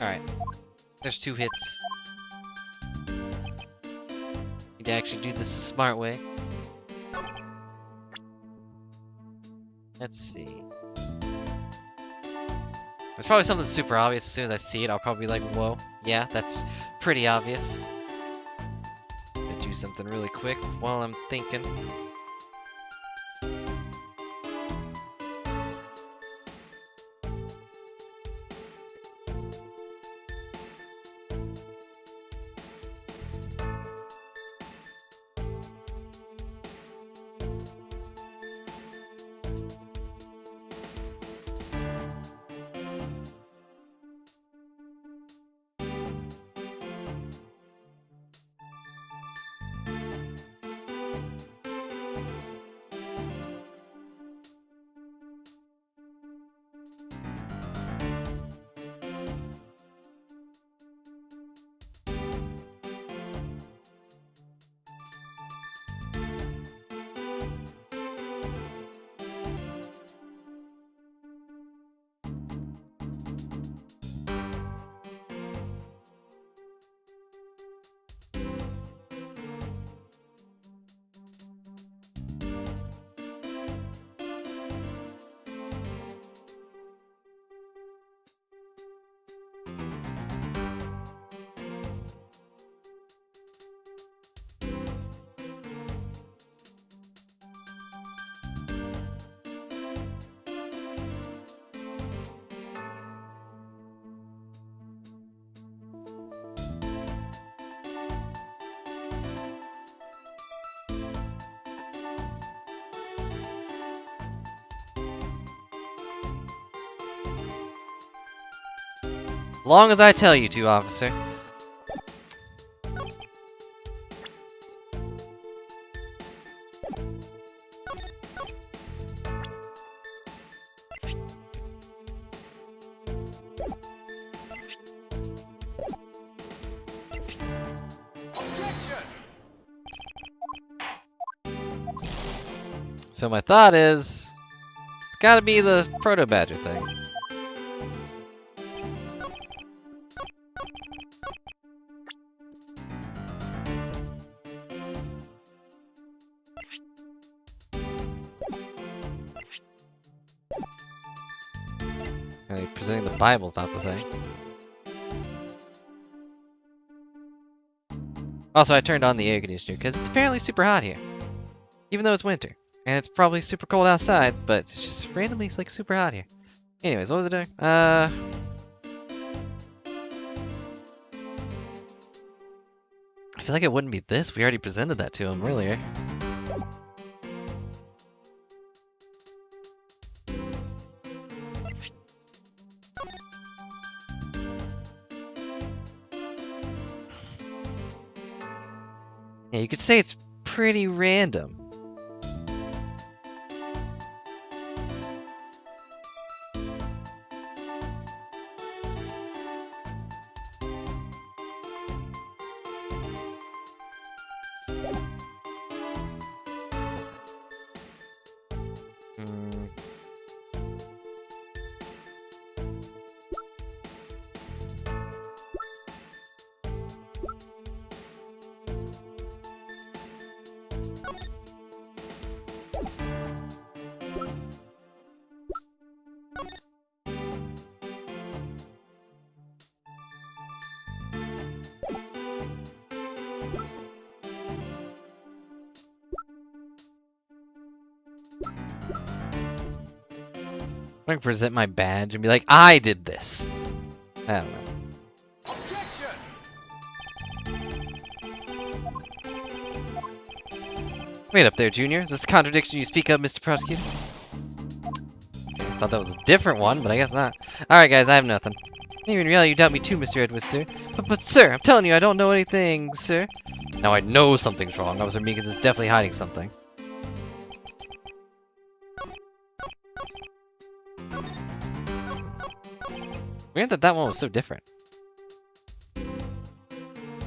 S1: Alright. There's 2 hits. Need to actually do this the smart way. Let's see. It's probably something super obvious. As soon as I see it, I'll probably be like, whoa. Yeah, that's pretty obvious. Gonna do something really quick while I'm thinking. Long as I tell you to, officer.
S2: Objection!
S1: So my thought is, it's gotta be the Proto Badger thing. Presenting the Bible's not the thing. Also, I turned on the air conditioner because it's apparently super hot here. Even though it's winter. And it's probably super cold outside, but it's just randomly like super hot here. Anyways, what was I doing? I feel like it wouldn't be this. We already presented that to him earlier. Yeah, you could say it's pretty random. Hmm. I'm gonna present my badge and be like, I did this. I don't know.
S2: Objection!
S1: Wait up there, Junior. Is this a contradiction you speak of, Mr. Prosecutor? I thought that was a different one, but I guess not. Alright, guys, I have nothing. Even in reality, you doubt me too, Mr. Edwards, sir. But, sir, I'm telling you, I don't know anything, sir. Now I know something's wrong. Officer Meekins is definitely hiding something. Weird that that one was so different.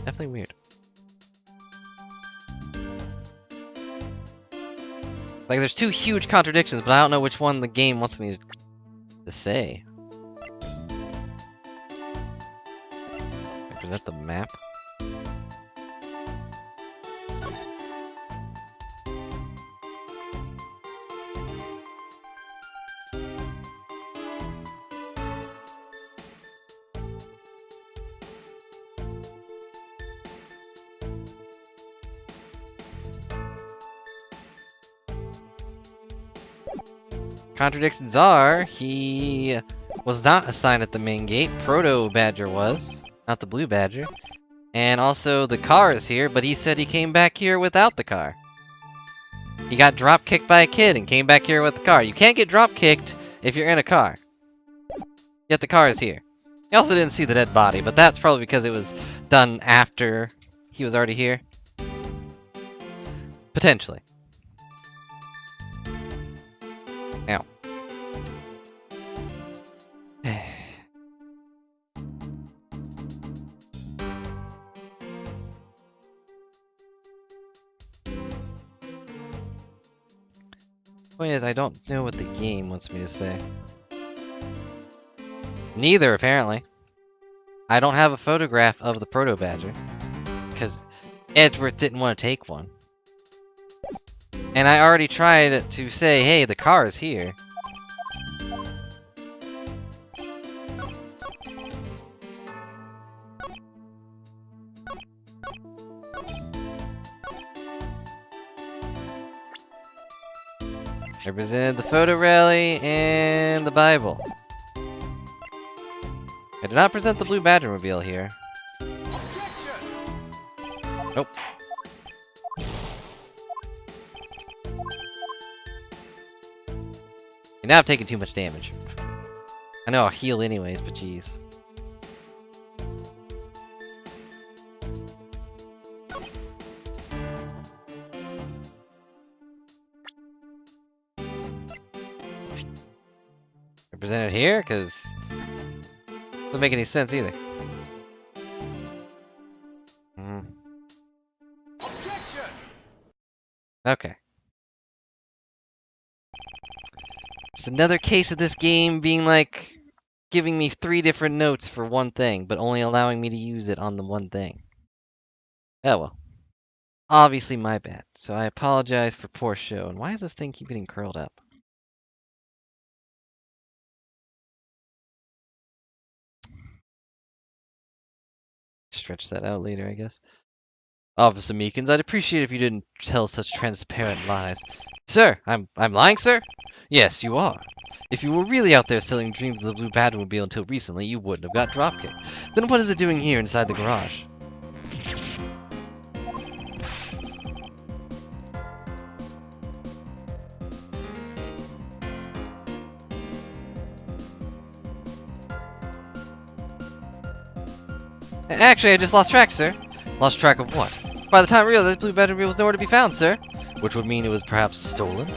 S1: Definitely weird. Like, there's two huge contradictions, but I don't know which one the game wants me to say. Is that the map? Contradictions are, he was not assigned at the main gate. Proto Badger was, not the Blue Badger. And also, the car is here, but he said he came back here without the car. He got drop-kicked by a kid and came back here with the car. You can't get drop-kicked if you're in a car. Yet the car is here. He also didn't see the dead body, but that's probably because it was done after he was already here. Potentially. Ow. Point is, I don't know what the game wants me to say. Neither, apparently. I don't have a photograph of the Proto Badger. Because Edgeworth didn't want to take one. And I already tried to say, hey, the car is here. I presented the photo rally and the Bible. I did not present the Blue Badger mobile here.
S2: Objection!
S1: Nope. And now I've taken too much damage. I know I'll heal anyways, but jeez. Represented here? Because doesn't make any sense either.
S2: Objection!
S1: Okay. Just another case of this game being like giving me 3 different notes for one thing, but only allowing me to use it on the one thing. Oh well. Obviously my bad, so I apologize for poor show. And why does this thing keep getting curled up? Stretch that out later, I guess. Officer Meekins, I'd appreciate if you didn't tell such transparent lies. Sir, I'm lying, sir? Yes, you are. If you were really out there selling dreams of the Blue Batmobile until recently, you wouldn't have got dropkicked. Then what is it doing here inside the garage? Actually, I just lost track, sir. Lost track of what? By the time I realized Blue Batmobile was nowhere to be found, sir. Which would mean it was perhaps stolen?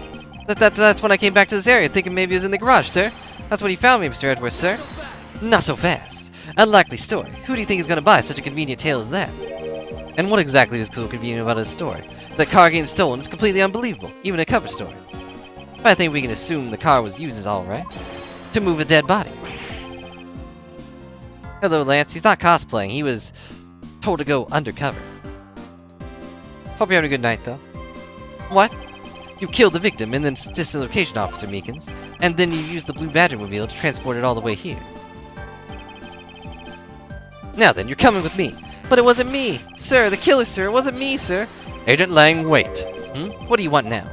S1: That's when I came back to this area, thinking maybe it was in the garage, sir. That's when he found me, Mr. Edwards, sir. Not so fast. Unlikely story. Who do you think is going to buy such a convenient tale as that? And what exactly is so convenient about his story? That car getting stolen is completely unbelievable, even a cover story. But I think we can assume the car was used as all right. To move a dead body. Hello, Lance. He's not cosplaying. He was told to go undercover. Hope you're having a good night, though. What? You killed the victim and then dislocation, Officer Meekins. And then you used the Blue Badger-mobile to transport it all the way here. Now then, you're coming with me. But it wasn't me! Sir, the killer, sir! It wasn't me, sir! Agent Lang, wait! What do you want now?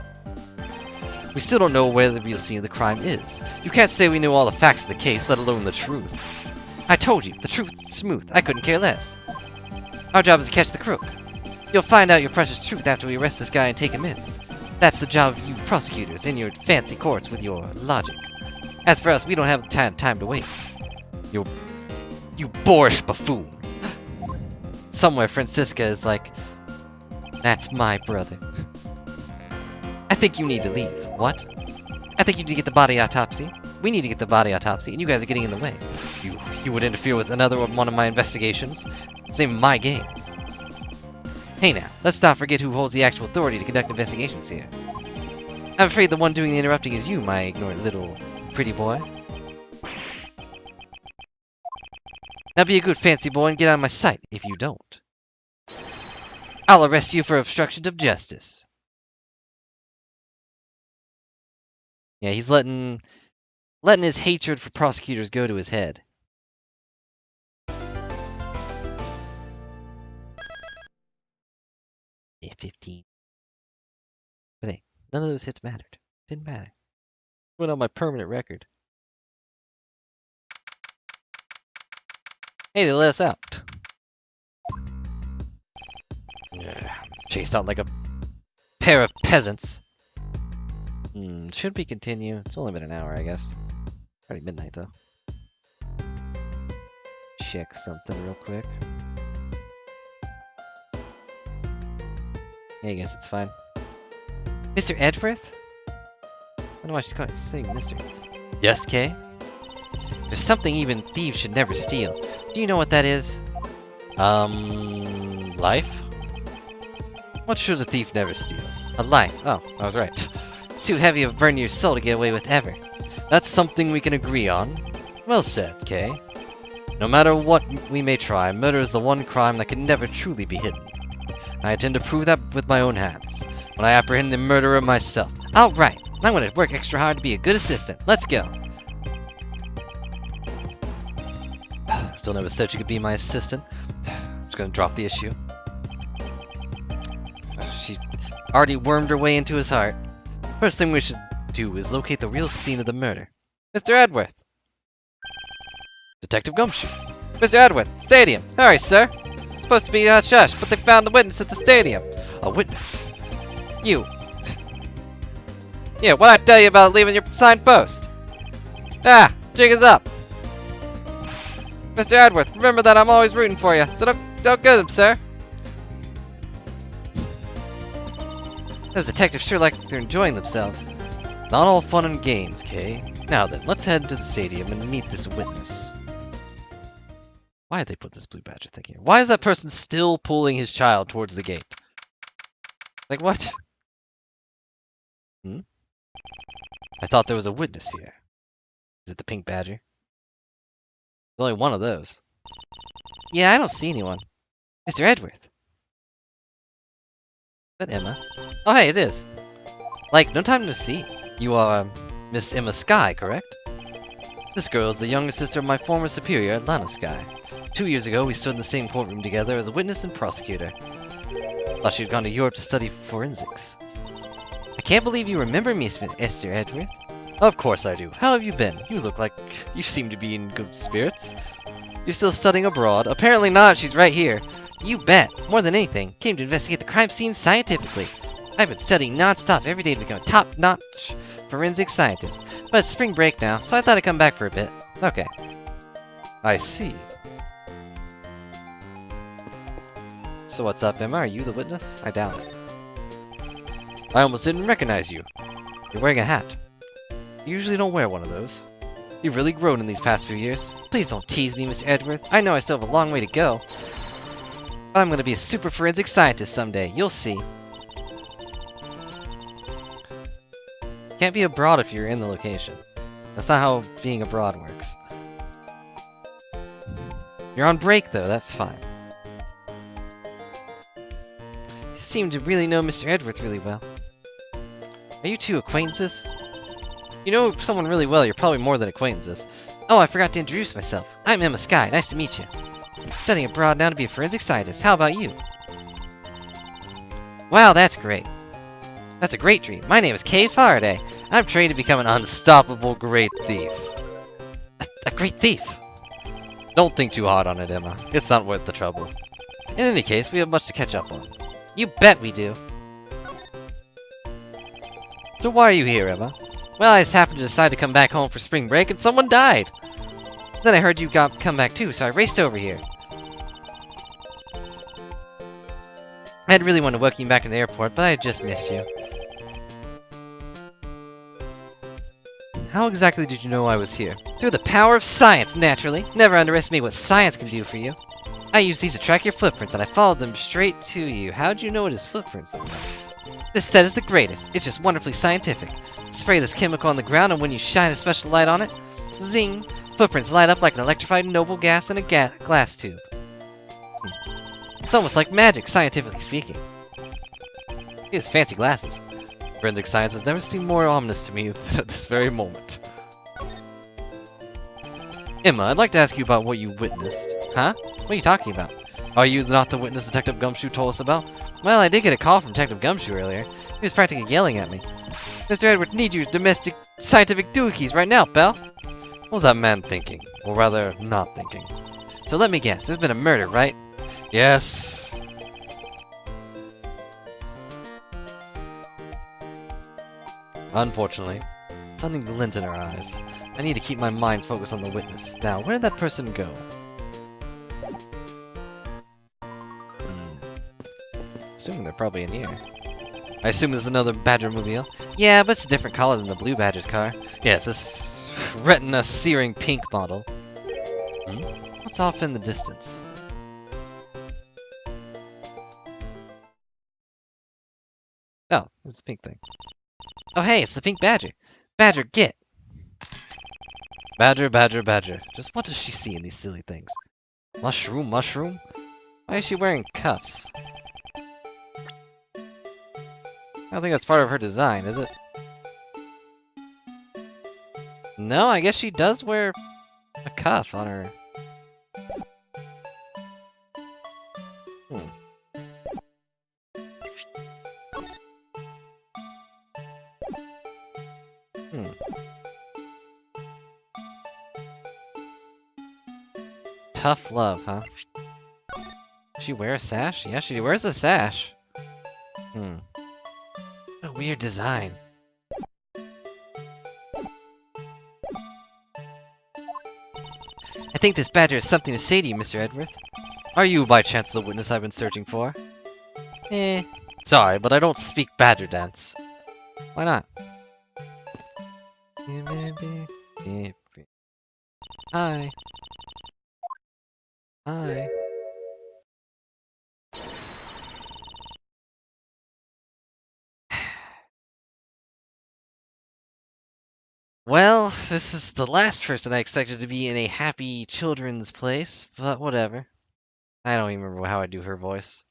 S1: We still don't know where the real scene of the crime is. You can't say we know all the facts of the case, let alone the truth. I told you, the truth's smooth. I couldn't care less. Our job is to catch the crook. You'll find out your precious truth after we arrest this guy and take him in. That's the job of you prosecutors in your fancy courts with your logic. As for us, we don't have time to waste. You boorish buffoon. Somewhere Francisca is like, that's my brother. I think you need to leave. What? I think you need to get the body autopsy. We need to get the body autopsy, and you guys are getting in the way. You would interfere with another one of my investigations. It's the name of my game. Hey now, let's not forget who holds the actual authority to conduct investigations here. I'm afraid the one doing the interrupting is you, my ignorant little pretty boy. Now be a good fancy boy and get out of my sight, if you don't. I'll arrest you for obstruction of justice. Yeah, he's letting his hatred for prosecutors go to his head. Yeah, 15. But hey, none of those hits mattered. Didn't matter. Went on my permanent record. Hey, they let us out. Yeah, chased out like a pair of peasants. Should we continue? It's only been an hour, I guess. Already midnight, though. Check something real quick. Yeah, I guess it's fine. Mr. Edgeworth? I don't know why she's calling saying Mr. Yes, Kay? There's something even thieves should never steal. Do you know what that is? Life? What should a thief never steal? A life. Oh, I was right. It's too heavy of a burden to your soul to get away with ever. That's something we can agree on. Well said, Kay. No matter what we may try, murder is the one crime that can never truly be hidden. I intend to prove that with my own hands, when I apprehend the murderer myself. Alright, I'm gonna work extra hard to be a good assistant. Let's go. Still never said you could be my assistant. Just gonna drop the issue. She already wormed her way into his heart. First thing we should do is locate the real scene of the murder. Mr. Edworth! Detective Gumshoe. Mr. Edworth, stadium! Hurry, sir! It's supposed to be hush-hush, but they found the witness at the stadium. A witness? You. Yeah, what'd I tell you about leaving your signed post? Ah, jig is up. Mr. Edworth, remember that I'm always rooting for you, so don't get him, sir. Those detectives sure like they're enjoying themselves. Not all fun and games, Kay. Now then, let's head to the stadium and meet this witness. Why did they put this blue badger thing here? Why is that person still pulling his child towards the gate? Like, what? Hmm? I thought there was a witness here. Is it the pink badger? There's only one of those. Yeah, I don't see anyone. Mr. Edworth. Is that Emma? Oh, hey, it is. Like, no time to see. You are, Miss Emma Skye, correct? This girl is the younger sister of my former superior, Atlanta Skye. 2 years ago, we stood in the same courtroom together as a witness and prosecutor. Thought she had gone to Europe to study forensics. I can't believe you remember me, Mr. Edward. Of course I do. How have you been? You look like you seem to be in good spirits. You're still studying abroad? Apparently not, she's right here. You bet. More than anything, came to investigate the crime scene scientifically. I've been studying non-stop every day to become a top-notch forensic scientist. But it's spring break now, so I thought I'd come back for a bit. Okay. I see. So what's up, Emma? Are you the witness? I doubt it. I almost didn't recognize you. You're wearing a hat. You usually don't wear one of those. You've really grown in these past few years. Please don't tease me, Mr. Edworth. I know I still have a long way to go. But I'm gonna be a super forensic scientist someday. You'll see. Can't be abroad if you're in the location. That's not how being abroad works. You're on break, though. That's fine. You seem to really know Mr. Edworth really well. Are you two acquaintances? You know someone really well, you're probably more than acquaintances. Oh, I forgot to introduce myself. I'm Emma Skye. Nice to meet you. Studying abroad now to be a forensic scientist. How about you? Wow, that's great. That's a great dream. My name is Kay Faraday. I'm trained to become an unstoppable great thief. A great thief? Don't think too hard on it, Emma. It's not worth the trouble. In any case, we have much to catch up on. You bet we do. So why are you here, Emma? Well, I just happened to decide to come back home for spring break and someone died. Then I heard you come back too, so I raced over here. I had really wanted to welcome you back in the airport, but I had just missed you. How exactly did you know I was here? Through the power of science, naturally. Never underestimate what science can do for you. I used these to track your footprints, and I followed them straight to you. How'd you know it is footprints? This set is the greatest. It's just wonderfully scientific. Spray this chemical on the ground, and when you shine a special light on it, zing! Footprints light up like an electrified noble gas in a glass tube. It's almost like magic, scientifically speaking. He has fancy glasses. Forensic science has never seemed more ominous to me than at this very moment. Emma, I'd like to ask you about what you witnessed. Huh? What are you talking about? Are you not the witness Detective Gumshoe told us about? Well, I did get a call from Detective Gumshoe earlier. He was practically yelling at me. Mr. Edward needs your domestic scientific doohickeys right now, pal. What was that man thinking? Or rather, not thinking. So let me guess, there's been a murder, right? Yes. Unfortunately, something glint in her eyes. I need to keep my mind focused on the witness. Now, where did that person go? Assuming they're probably in here. I assume this is another Badger-mobile. Yeah, but it's a different color than the blue Badger's car. Yeah, it's this retina searing pink model. What's off in the distance? Oh, it's the pink thing. Oh hey, it's the pink Badger. Badger, get! Badger, Badger, Badger. Just what does she see in these silly things? Mushroom, mushroom? Why is she wearing cuffs? I don't think that's part of her design, is it? No, I guess she does wear a cuff on her. Tough love, huh? Does she wear a sash? Yeah, she wears a sash. What a weird design. I think this badger has something to say to you, Mr. Edworth. Are you, by chance, the witness I've been searching for? Sorry, but I don't speak badger dance. Why not? Hi. Hi. Well, this is the last person I expected to be in a happy children's place, but whatever. I don't even remember how I do her voice.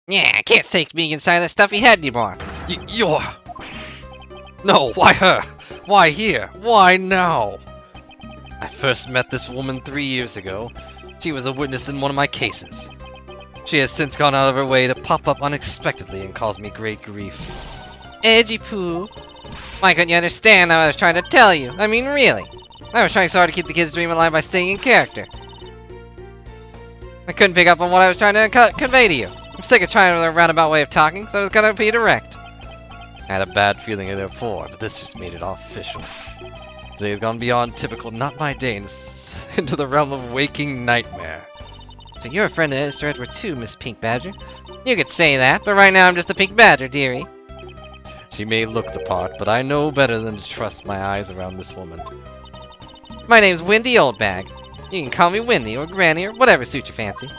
S1: Yeah, I can't take being inside that stuffy head anymore. You're... No, why her? Why here? Why now? I first met this woman 3 years ago. She was a witness in one of my cases. She has since gone out of her way to pop up unexpectedly and cause me great grief. Edgy poo. Why couldn't you understand what I was trying to tell you? I mean, really. I was trying so hard to keep the kid's dream alive by staying in character. I couldn't pick up on what I was trying to convey to you. I'm sick of trying a roundabout way of talking, so I was gonna be direct. I had a bad feeling of it before, but this just made it all official. Today has gone beyond typical not my day into the realm of waking nightmare. So you're a friend of Mr. Edward too, Miss Pink Badger. You could say that, but right now I'm just a Pink Badger, dearie. She may look the part, but I know better than to trust my eyes around this woman. My name's Wendy Oldbag. You can call me Wendy or Granny or whatever suits your fancy.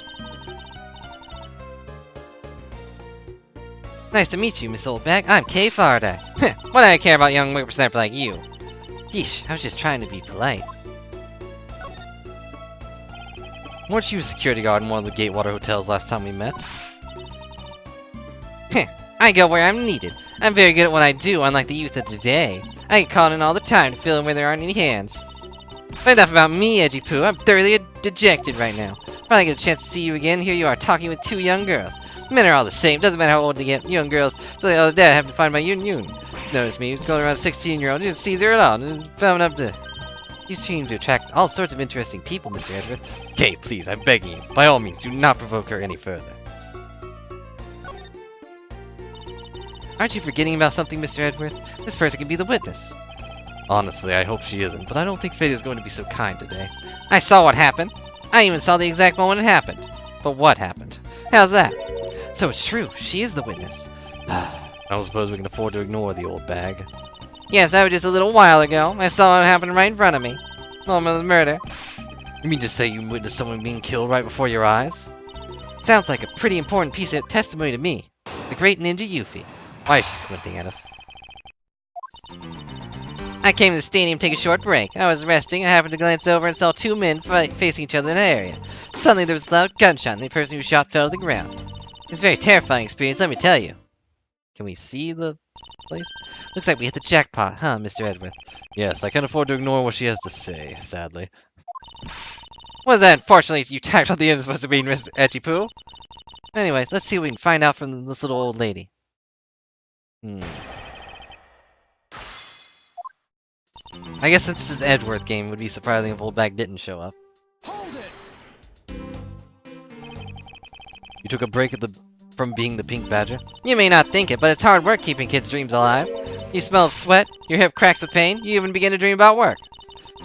S1: Nice to meet you, Miss Oldbag. I'm Kay Faraday. What do I care about young whippersnapper like you? Yeesh, I was just trying to be polite. Weren't you a security guard in one of the Gatewater hotels last time we met? Heh, I go where I'm needed. I'm very good at what I do, unlike the youth of today. I get called in all the time to fill in where there aren't any hands. But enough about me, Edgy Poo. I'm thoroughly dejected right now. Finally get a chance to see you again. Here you are talking with two young girls. Men are all the same. Doesn't matter how old they get. Young girls. So the other day I happened to find my Yun. Noticed me. He was going around a 16-year-old. Didn't see her at all. Found up the... You seem to attract all sorts of interesting people, Mr. Edward. Kay, please, I'm begging you. By all means, do not provoke her any further. Aren't you forgetting about something, Mr. Edward? This person can be the witness. Honestly, I hope she isn't, but I don't think fate is going to be so kind today. I saw what happened. I even saw the exact moment it happened. But what happened? How's that? So it's true. She is the witness. I don't suppose we can afford to ignore the old bag. Yes, that was just a little while ago. I saw it happen right in front of me. Moment of the murder. You mean to say you witnessed someone being killed right before your eyes? Sounds like a pretty important piece of testimony to me. The great Ninja Yuffie. Why is she squinting at us? I came to the stadium to take a short break. I was resting. I happened to glance over and saw two men facing each other in an area. Suddenly there was a loud gunshot and the person who shot fell to the ground. It was a very terrifying experience, let me tell you. Can we see the place? Looks like we hit the jackpot, huh, Mr. Edward? Yes, I can't afford to ignore what she has to say, sadly. What is that? Unfortunately, you tacked on the end is supposed to be Miss Edgy Poo. Anyways, let's see what we can find out from this little old lady. I guess since this is Edward game, it would be surprising if Oldbag didn't show up.
S2: Hold it!
S1: You took a break from being the Pink Badger? You may not think it, but it's hard work keeping kids' dreams alive. You smell of sweat, your hip cracks with pain, you even begin to dream about work.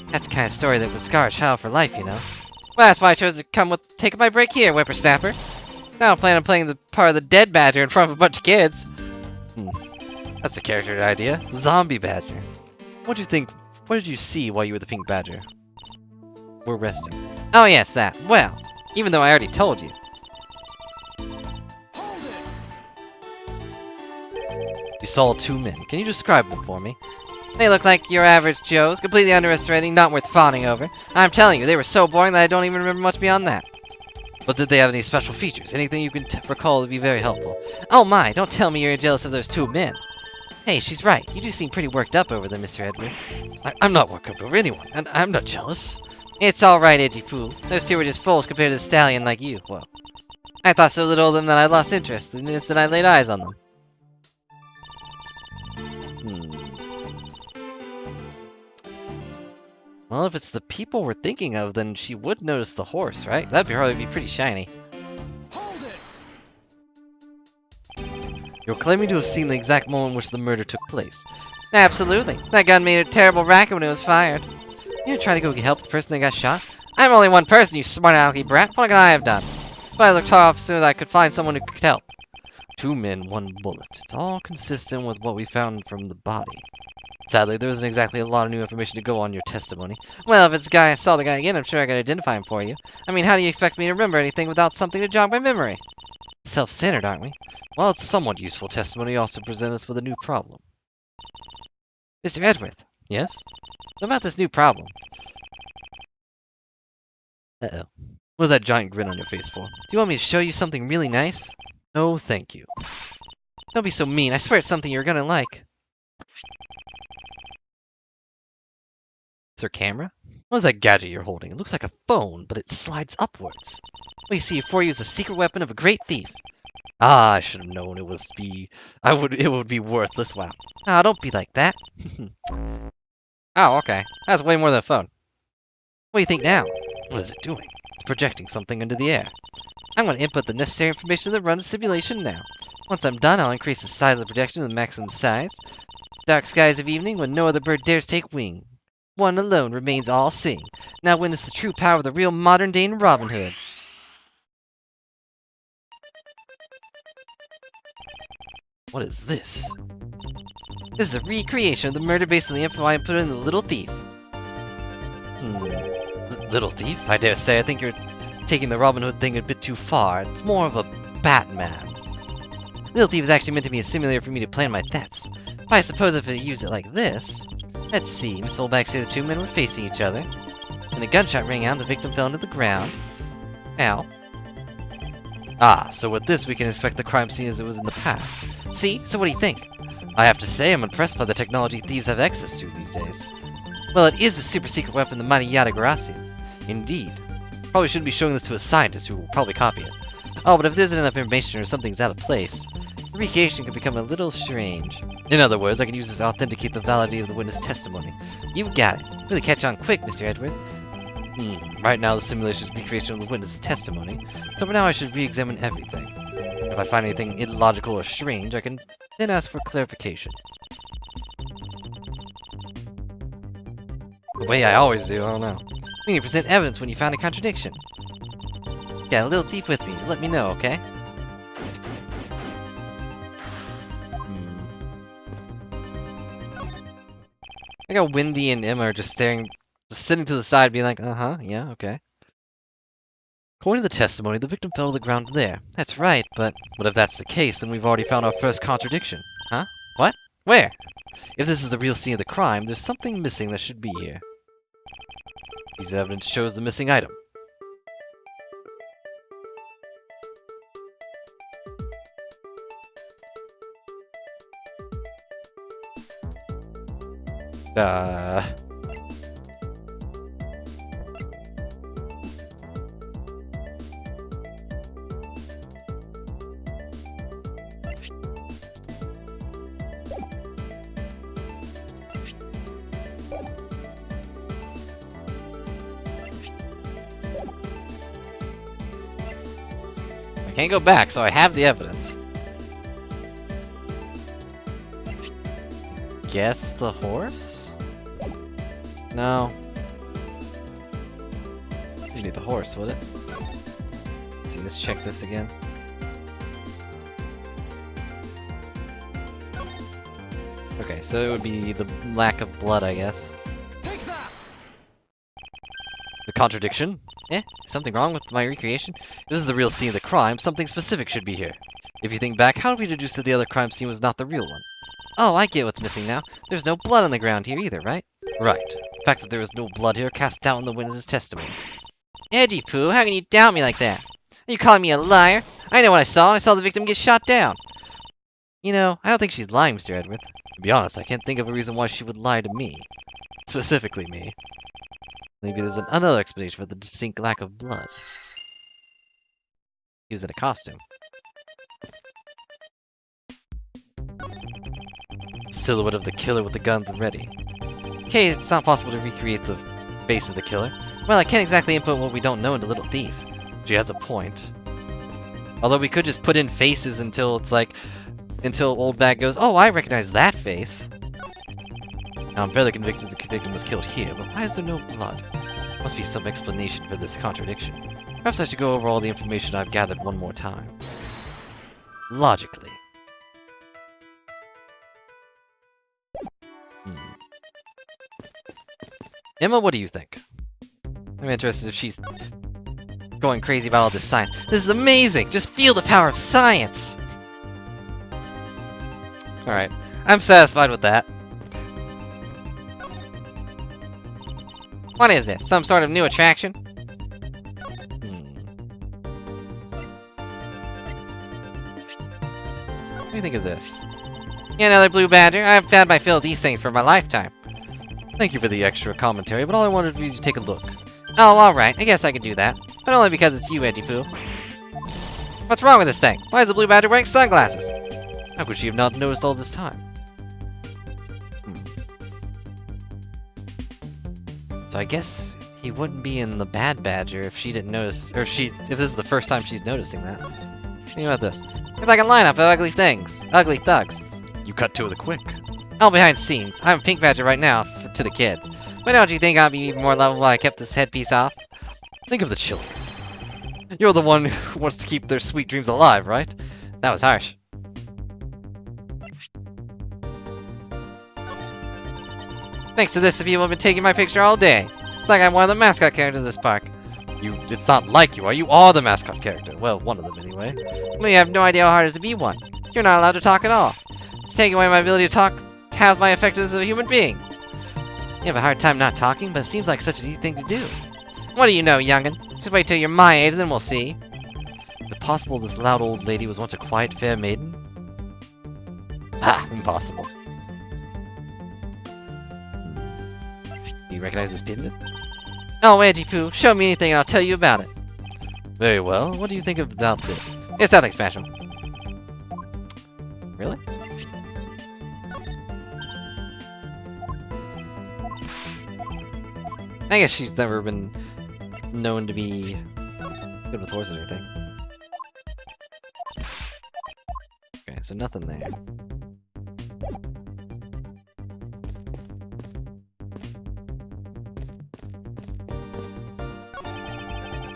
S1: That's the kind of story that would scar a child for life, you know. Well, that's why I chose to take my break here, whippersnapper. Now I plan on playing the part of the dead badger in front of a bunch of kids. That's a character idea. Zombie Badger. What do you think? What did you see while you were the Pink Badger? We're resting. Oh yes, that. Well, even though I already told you.
S2: Hold it!
S1: You saw two men. Can you describe them for me? They look like your average Joes, completely underestimating, not worth fawning over. I'm telling you, they were so boring that I don't even remember much beyond that. But did they have any special features? Anything you can recall would be very helpful. Oh my, don't tell me you're jealous of those two men. Hey, she's right. You do seem pretty worked up over them, Mr. Edward. I'm not worked up over anyone, and I'm not jealous. It's alright, Edgy Poo. Those two were just fools compared to the stallion like you. Well, I thought so little of them that I lost interest the instant I laid eyes on them. Well, if it's the people we're thinking of, then she would notice the horse, right? That'd probably be pretty shiny.
S2: Hold it!
S1: You're claiming to have seen the exact moment in which the murder took place. Absolutely. That gun made a terrible racket when it was fired. You try to go help the person that got shot? I'm only one person, you smart alecky brat. What could I have done? If I looked hard officer, I could find someone who could help. 2 men, 1 bullet. It's all consistent with what we found from the body. Sadly, there isn't exactly a lot of new information to go on your testimony. Well, if it's the guy I saw the guy again, I'm sure I can identify him for you. I mean, how do you expect me to remember anything without something to jog my memory? Self-centered, aren't we? Well, it's somewhat useful testimony also present us with a new problem. Mr. Edgeworth. Yes? What about this new problem? Uh-oh. What is that giant grin on your face for? Do you want me to show you something really nice? No, thank you. Don't be so mean. I swear it's something you're gonna like. Is there a camera? What is that gadget you're holding? It looks like a phone, but it slides upwards. What you see before you is a secret weapon of a great thief. Ah, I should have known it would be worthless. Wow. Ah, don't be like that. Oh, okay. That's way more than a phone. What do you think now? What is it doing? It's projecting something into the air. I'm going to input the necessary information that runs the simulation now. Once I'm done, I'll increase the size of the projection to the maximum size. Dark skies of evening when no other bird dares take wing. One alone remains all seeing. Now witness the true power of the real modern-day Robin Hood. What is this? This is a recreation of the murder based on the info I put in the Little Thief. Little Thief? I dare say I think you're taking the Robin Hood thing a bit too far. It's more of a Batman. Little Thief is actually meant to be a simulator for me to plan my thefts. But I suppose if I use it like this... Let's see, Miss Oldback said the 2 men were facing each other. When a gunshot rang out, the victim fell into the ground. Ow. Ah, so with this we can inspect the crime scene as it was in the past. See? So what do you think? I have to say I'm impressed by the technology thieves have access to these days. Well, it is a super secret weapon, the mighty Yata-Garasu. Indeed. Probably shouldn't be showing this to a scientist who will probably copy it. Oh, but if there isn't enough information or something's out of place, the recreation can become a little strange. In other words, I can use this to authenticate the validity of the witness testimony. You've got it. Really catch on quick, Mr. Edgeworth. Right now the simulation is recreation of the witness's testimony, so for now I should re-examine everything. If I find anything illogical or strange, I can then ask for clarification. The way I always do, I don't know. You can present evidence when you found a contradiction. Got a little thief with me, just let me know, okay? I got Wendy and Emma are just sitting to the side being like, uh-huh, yeah, okay. According to the testimony, the victim fell to the ground there. That's right, but what if that's the case, then we've already found our first contradiction. Huh? What? Where? If this is the real scene of the crime, there's something missing that should be here. Piece of evidence shows the missing item. I can't go back, so I have the evidence. Guess the horse? No. You need the horse, would it? Let's see, let's check this again. Okay, so it would be the lack of blood, I guess.
S2: Take that!
S1: The contradiction? Something wrong with my recreation? If this is the real scene of the crime, something specific should be here. If you think back, how did we deduce that the other crime scene was not the real one? Oh, I get what's missing now. There's no blood on the ground here either, right? Right. The fact that there is no blood here casts doubt on the witness's testimony. Edgy Poo, how can you doubt me like that? Are you calling me a liar? I know what I saw. I saw the victim get shot down. You know, I don't think she's lying, Mr. Edgeworth. To be honest, I can't think of a reason why she would lie to me. Specifically me. Maybe there's another explanation for the distinct lack of blood. He was in a costume. Silhouette of the killer with the gun at the ready. Okay, it's not possible to recreate the face of the killer. Well, I can't exactly input what we don't know into Little Thief. She has a point. Although we could just put in faces until it's like... Until Old Bag goes, oh, I recognize that face. Now, I'm fairly convinced the victim was killed here, but why is there no blood? Must be some explanation for this contradiction. Perhaps I should go over all the information I've gathered one more time. Logically. Emma, what do you think? I'm interested if she's going crazy about all this science. This is amazing! Just feel the power of science! Alright, I'm satisfied with that. What is this? Some sort of new attraction? What do you think of this? Yeah, another blue badger. I've had my fill of these things for my lifetime. Thank you for the extra commentary, but all I wanted was to take a look. Oh, alright. I guess I can do that. But only because it's you, Edgy-Poo. What's wrong with this thing? Why is the blue badger wearing sunglasses? How could she have not noticed all this time? So I guess he wouldn't be in the bad badger if she didn't notice, or if this is the first time she's noticing that. Think about this. It's like a lineup of ugly thugs. You cut to it quick. All behind scenes. I'm a pink badger right now to the kids. But don't you think I'd be even more lovable if I kept this headpiece off? Think of the children. You're the one who wants to keep their sweet dreams alive, right? That was harsh. Thanks to this, the people have been taking my picture all day. It's like I'm one of the mascot characters of this park. It's not like you are. You are the mascot character. Well, one of them anyway. Well, you have no idea how hard it is to be one. You're not allowed to talk at all. It's taking away my ability to talk, have my effectiveness as a human being. You have a hard time not talking, but it seems like such an easy thing to do. What do you know, youngin'? Just wait till you're my age, then we'll see. Is it possible this loud old lady was once a quiet, fair maiden? Ha! Impossible. Do you recognize this pendant? Oh, Edgy-Poo, show me anything and I'll tell you about it. Very well. What do you think about this? It's nothing special. Really? I guess she's never been known to be good with horses or anything. Okay, so nothing there.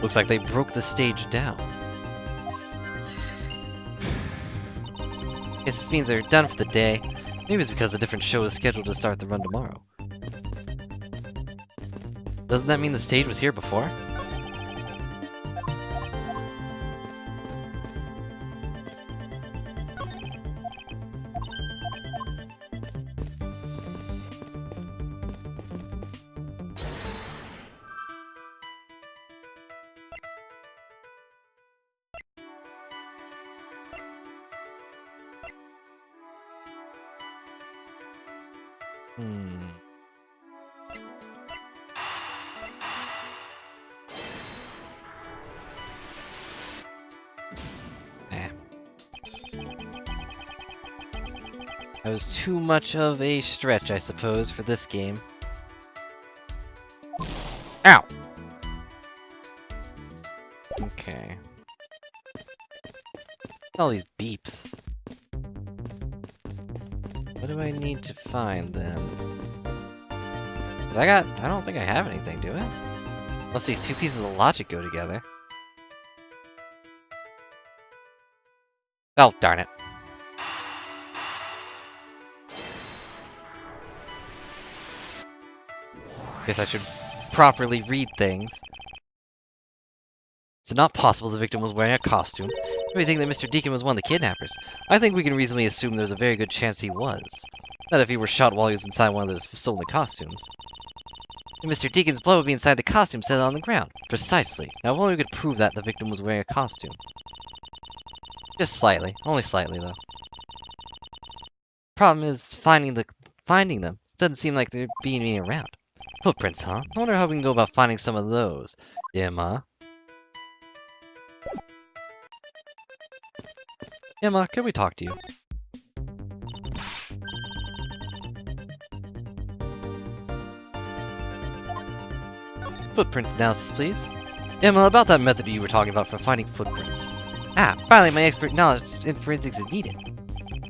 S1: Looks like they broke the stage down. Guess this means they're done for the day. Maybe it's because a different show is scheduled to start the run tomorrow. Doesn't that mean the stage was here before? That was too much of a stretch, I suppose, for this game. Ow! Okay. All these beeps. What do I need to find, then? I don't think I have anything, do I? Unless these two pieces of logic go together. Oh, darn it. Guess I should properly read things. It's not possible the victim was wearing a costume. We think that Mr. Deacon was one of the kidnappers. I think we can reasonably assume there's a very good chance he was. Not if he were shot while he was inside one of those stolen costumes. And Mr. Deacon's blood would be inside the costume set on the ground. Precisely. Now, if only we could prove that the victim was wearing a costume. Just slightly. Only slightly, though. Problem is finding them. It doesn't seem like they're being around. Footprints, huh? I wonder how we can go about finding some of those. Emma? Emma, can we talk to you? Footprints analysis, please. Emma, about that method you were talking about for finding footprints. Ah, finally my expert knowledge in forensics is needed.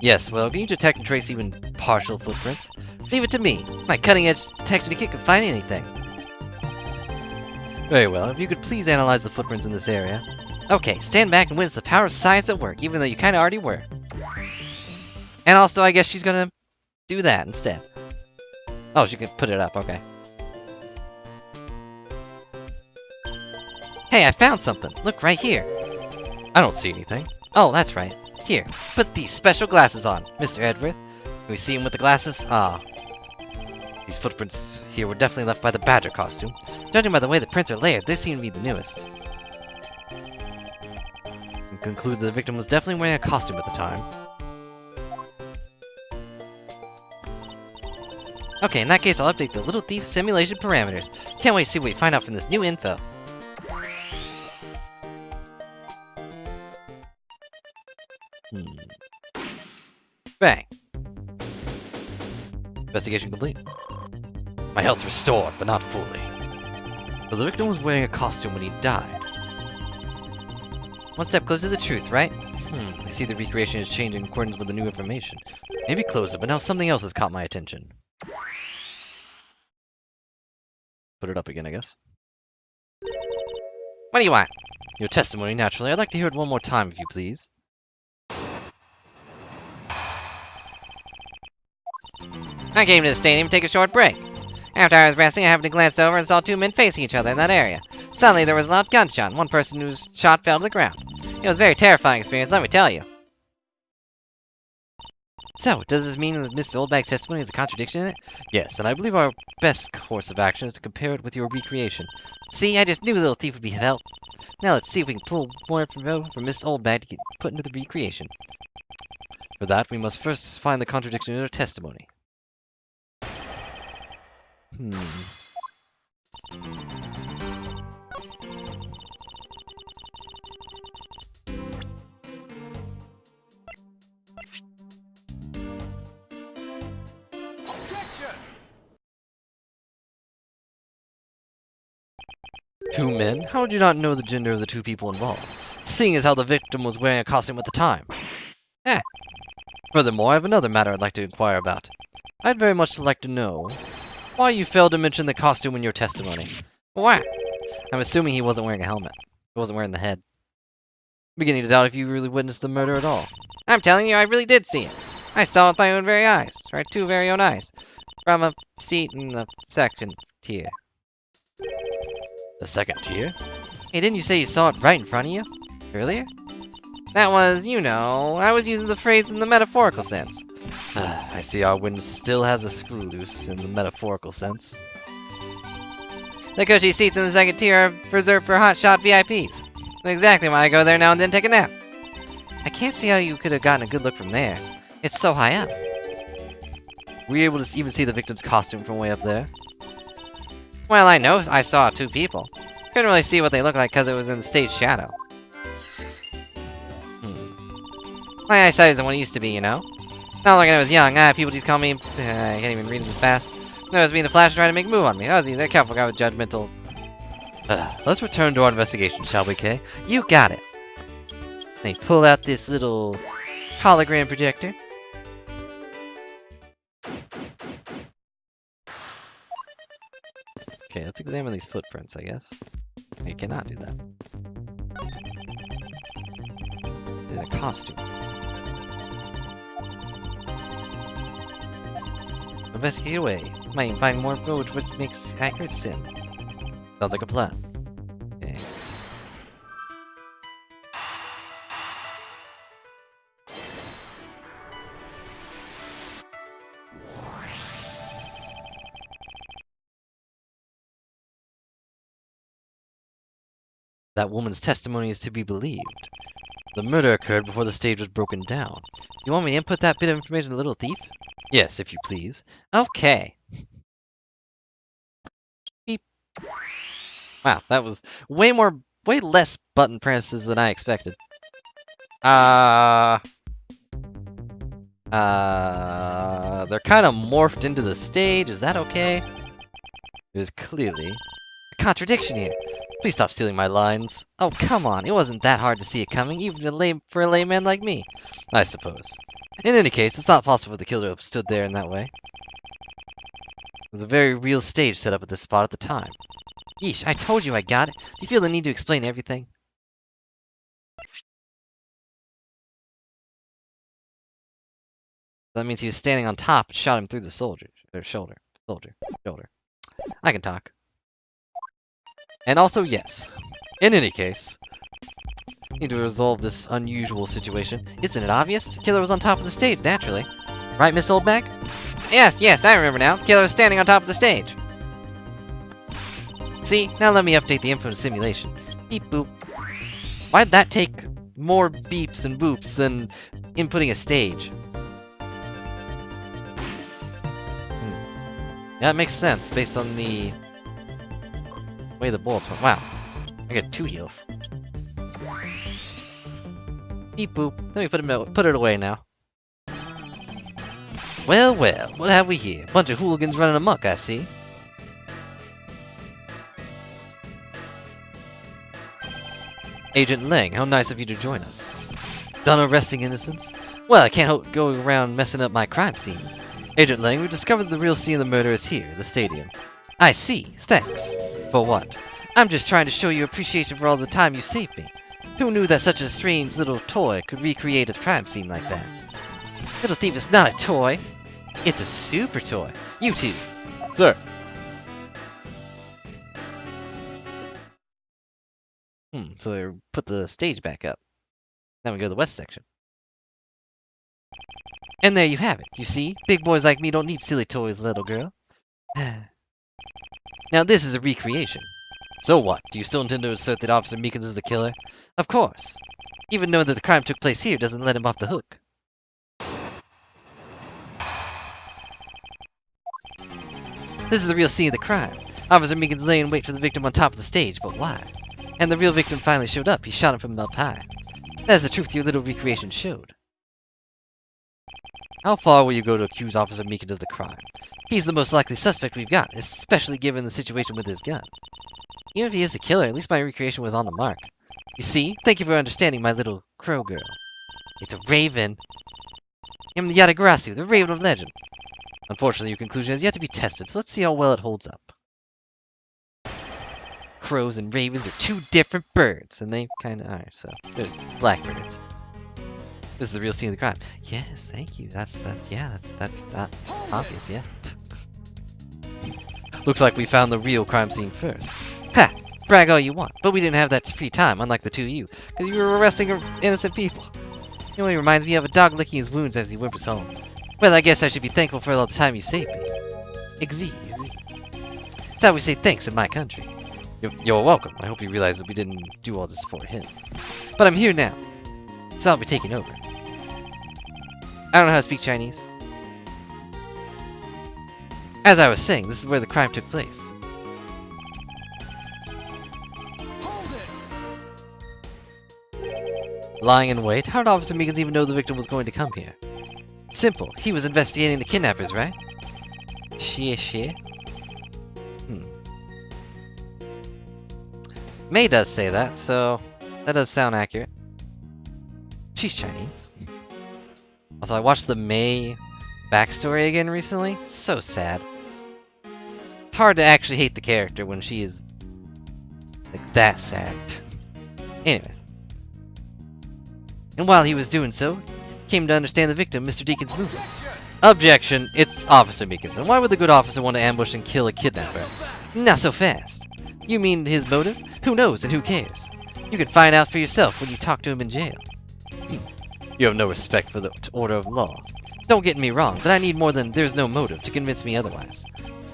S1: Yes, well, can you detect and trace even partial footprints? Leave it to me. My cutting-edge detector kit can find anything. Very well, if you could please analyze the footprints in this area. Okay, stand back and witness the power of science at work, even though you kinda already were. And also, I guess she's gonna do that instead. Oh, she can put it up, okay. Hey, I found something! Look, right here! I don't see anything. Oh, that's right. Here, put these special glasses on, Mr. Edward. Can we see him with the glasses? Ah. These footprints here were definitely left by the Badger costume. Judging by the way the prints are layered, they seem to be the newest. And conclude that the victim was definitely wearing a costume at the time. Okay, in that case, I'll update the Little Thief simulation parameters. Can't wait to see what we find out from this new info. Bang. Investigation complete. My health's restored, but not fully. But the victim was wearing a costume when he died. One step closer to the truth, right? I see the recreation is changed in accordance with the new information. Maybe closer, but now something else has caught my attention. Put it up again, I guess. What do you want? Your testimony, naturally. I'd like to hear it one more time, if you please. I came to the stadium to take a short break. After I was resting, I happened to glance over and saw two men facing each other in that area. Suddenly, there was a loud gunshot, and one person whose shot fell to the ground. It was a very terrifying experience, let me tell you. So, does this mean that Miss Oldbag's testimony is a contradiction in it? Yes, and I believe our best course of action is to compare it with your recreation. See, I just knew the Little Thief would be help. Now let's see if we can pull more information from Miss Oldbag to get put into the recreation. For that, we must first find the contradiction in her testimony.
S2: Objection!
S1: Two men? How would you not know the gender of the two people involved? Seeing as how the victim was wearing a costume at the time. Furthermore, I have another matter I'd like to inquire about. I'd very much like to know why you failed to mention the costume in your testimony. Why? I'm assuming he wasn't wearing a helmet. He wasn't wearing the head. I'm beginning to doubt if you really witnessed the murder at all. I'm telling you, I really did see it. I saw it with my own very eyes. Right, two very own eyes. From a seat in the second tier. The second tier? Hey, didn't you say you saw it right in front of you? Earlier? That was, you know, I was using the phrase in the metaphorical sense. I see our wind still has a screw loose in the metaphorical sense. The cushy seats in the second tier are reserved for hotshot VIPs. That's exactly why I go there now and then take a nap. I can't see how you could have gotten a good look from there. It's so high up. Were you able to even see the victim's costume from way up there? Well, I know I saw two people. Couldn't really see what they looked like because it was in the stage shadow. My eyesight isn't what it used to be, you know? Not like when I was young. People just call me... I can't even read this fast. No, it was me in the flash trying to make a move on me. Ozzy, they're careful, guy with judgmental... let's return to our investigation, shall we, Kay? You got it! They pull out this little hologram projector. Okay, let's examine these footprints, I guess. You cannot do that. In a costume. Investigate away. Might even find more info which makes accurate sim. Sounds like a plan. Okay. That woman's testimony is to be believed. The murder occurred before the stage was broken down. You want me to input that bit of information to Little Thief? Yes, if you please. Okay. Beep. Wow, that was way less button presses than I expected. They're kind of morphed into the stage. Is that okay? There's clearly a contradiction here. Please stop stealing my lines. Oh, come on. It wasn't that hard to see it coming, even for a layman like me, I suppose. In any case, it's not possible for the killer to have stood there in that way. It was a very real stage set up at this spot at the time. Yeesh, I told you I got it. Do you feel the need to explain everything? That means he was standing on top and shot him through the shoulder. I can talk. And also, yes. In any case, need to resolve this unusual situation. Isn't it obvious? The killer was on top of the stage, naturally. Right, Miss Oldbag? Yes, I remember now. The killer was standing on top of the stage. See, now let me update the info to simulation. Beep boop. Why'd that take more beeps and boops than inputting a stage? Yeah, that makes sense based on the way the bullets went. Wow, I got 2 heals. Beep boop. Let me put it away now. Well, what have we here? Bunch of hooligans running amok, I see. Agent Lang, how nice of you to join us. Done arresting innocents? Well, I can't go around messing up my crime scenes. Agent Lang, we've discovered the real scene of the murder is here, the stadium. I see, thanks. For what? I'm just trying to show you appreciation for all the time you saved me. Who knew that such a strange little toy could recreate a crime scene like that? Little Thief is not a toy. It's a super toy. You two. Sir. So they put the stage back up. Now we go to the west section. And there you have it. You see? Big boys like me don't need silly toys, little girl. Now this is a recreation. So what? Do you still intend to assert that Officer Meekins is the killer? Of course. Even knowing that the crime took place here doesn't let him off the hook. This is the real scene of the crime. Officer Meekins lay in wait for the victim on top of the stage, but why? And the real victim finally showed up. He shot him from up high. That is the truth your little recreation showed. How far will you go to accuse Officer Meekins of the crime? He's the most likely suspect we've got, especially given the situation with his gun. Even if he is the killer, at least my recreation was on the mark. You see? Thank you for understanding, my little crow girl. It's a raven. I'm the Yatagrasu, the Raven of Legend. Unfortunately, your conclusion has yet to be tested, so let's see how well it holds up. Crows and ravens are 2 different birds, and they kind of are, so there's blackbirds. This is the real scene of the crime. Yes, thank you. That's obvious, yeah. Looks like we found the real crime scene first. Ha! Brag all you want, but we didn't have that free time, unlike the 2 of you, because you were arresting innocent people. It only reminds me of a dog licking his wounds as he whimpers home. Well, I guess I should be thankful for all the time you saved me. Exee. That's how we say thanks in my country. You're welcome. I hope you realize that we didn't do all this for him. But I'm here now, so I'll be taking over. I don't know how to speak Chinese. As I was saying, this is where the crime took place.
S2: Hold it.
S1: Lying in wait? How did Officer Meekins even know the victim was going to come here? Simple. He was investigating the kidnappers, right? Shit. May does say that, so that does sound accurate. She's Chinese. Also, I watched the May backstory again recently. It's so sad. It's hard to actually hate the character when she is like that sad. Anyways. And while he was doing so, came to understand the victim, Mr. Deacon's movements. Objection, it's Officer Meekins. And why would the good officer want to ambush and kill a kidnapper? Not so fast. You mean his motive? Who knows and who cares? You can find out for yourself when you talk to him in jail. You have no respect for the order of law. Don't get me wrong, but I need more than there's no motive to convince me otherwise.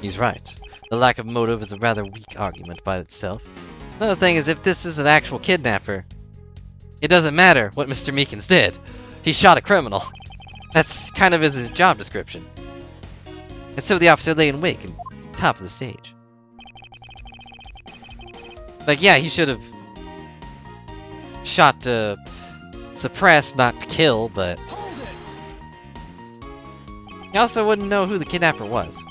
S1: He's right. The lack of motive is a rather weak argument by itself. Another thing is, if this is an actual kidnapper, it doesn't matter what Mr. Meekins did. He shot a criminal. That's kind of his job description. And so the officer lay in wait on top of the stage. Like, yeah, he should have shot to suppress, not to kill, but he also wouldn't know who the kidnapper was.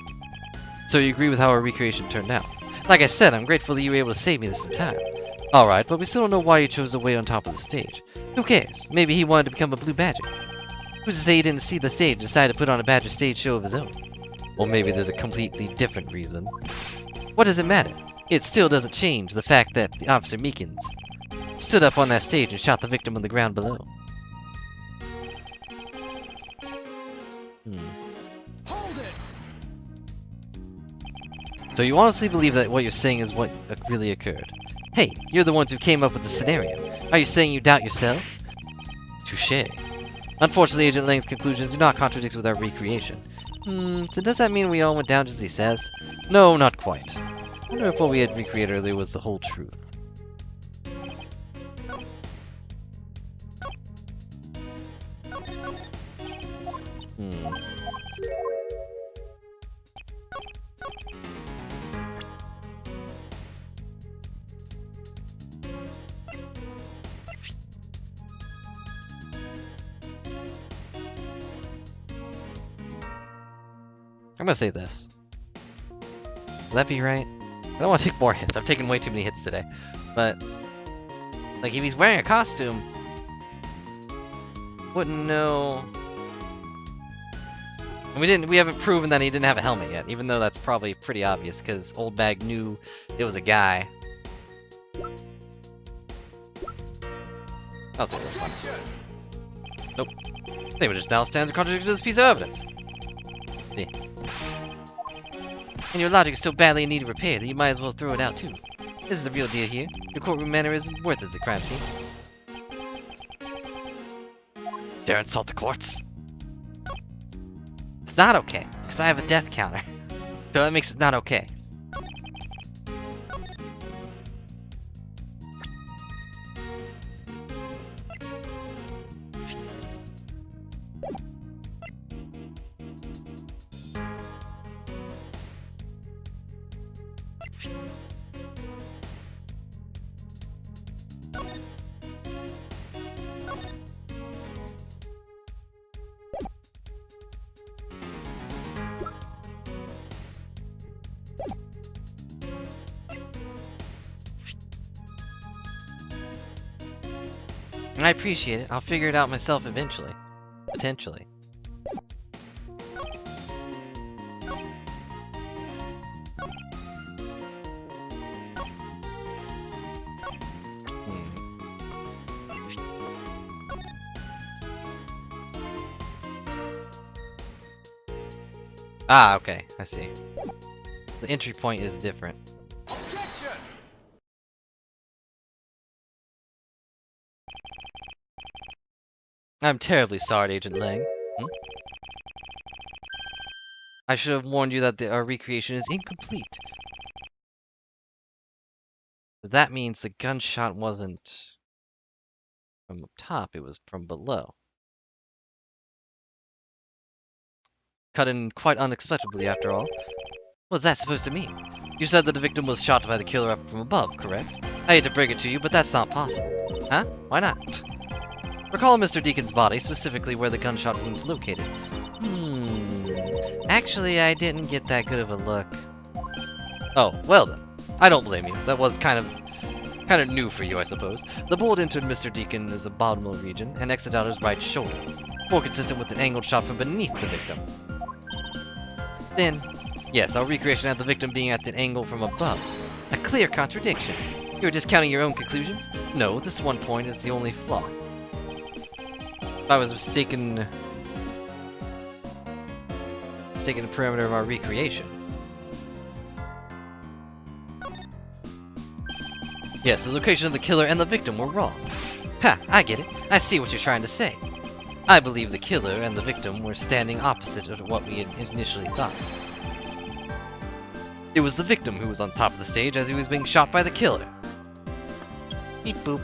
S1: So you agree with how our recreation turned out. Like I said, I'm grateful that you were able to save me this time. Alright, but we still don't know why you chose to wait on top of the stage. Who cares? Maybe he wanted to become a blue badger. Who's to say he didn't see the stage and decided to put on a badger stage show of his own? Or maybe there's a completely different reason. What does it matter? It still doesn't change the fact that the Officer Meekins stood up on that stage and shot the victim on the ground below.
S2: Hold it!
S1: So you honestly believe that what you're saying is what really occurred? Hey, you're the ones who came up with the scenario. Are you saying you doubt yourselves? Touché. Unfortunately, Agent Lang's conclusions do not contradict with our recreation. So does that mean we all went down just as he says? No, not quite. I wonder if what we had recreated earlier was the whole truth. I'm gonna say this. Will that be right? I don't want to take more hits. I've taken way too many hits today. But, like, if he's wearing a costume, wouldn't know. And we haven't proven that he didn't have a helmet yet, even though that's probably pretty obvious, because Old Bag knew it was a guy. I'll say this one. Nope. They were just now stands in contradiction to this piece of evidence. See. And your logic is so badly in need of repair that you might as well throw it out too. This is the real deal here. Your courtroom manner isn't worth as a crime scene. Dare insult the courts? It's not okay, because I have a death counter. So that makes it not okay. I appreciate it. I'll figure it out myself eventually. Potentially. Ah, okay. I see. The entry point is different.
S2: Objection!
S1: I'm terribly sorry, Agent Lang. I should have warned you that our recreation is incomplete. That means the gunshot wasn't from up top, it was from below. Cut in quite unexpectedly, after all. What's that supposed to mean? You said that the victim was shot by the killer up from above, correct? I hate to break it to you, but that's not possible. Huh? Why not? Recall Mr. Deacon's body, specifically where the gunshot wound's located. Actually, I didn't get that good of a look. Oh, well then. I don't blame you. That was kind of new for you, I suppose. The bullet entered Mr. Deacon's abdominal region and exited out his right shoulder, more consistent with an angled shot from beneath the victim. Then, yes, our recreation had the victim being at the angle from above. A clear contradiction. You're discounting your own conclusions? No, this one point is the only flaw. If I was mistaken the parameter of our recreation. Yes, the location of the killer and the victim were wrong. Ha, I get it. I see what you're trying to say. I believe the killer and the victim were standing opposite of what we had initially thought. It was the victim who was on top of the stage as he was being shot by the killer. Beep boop.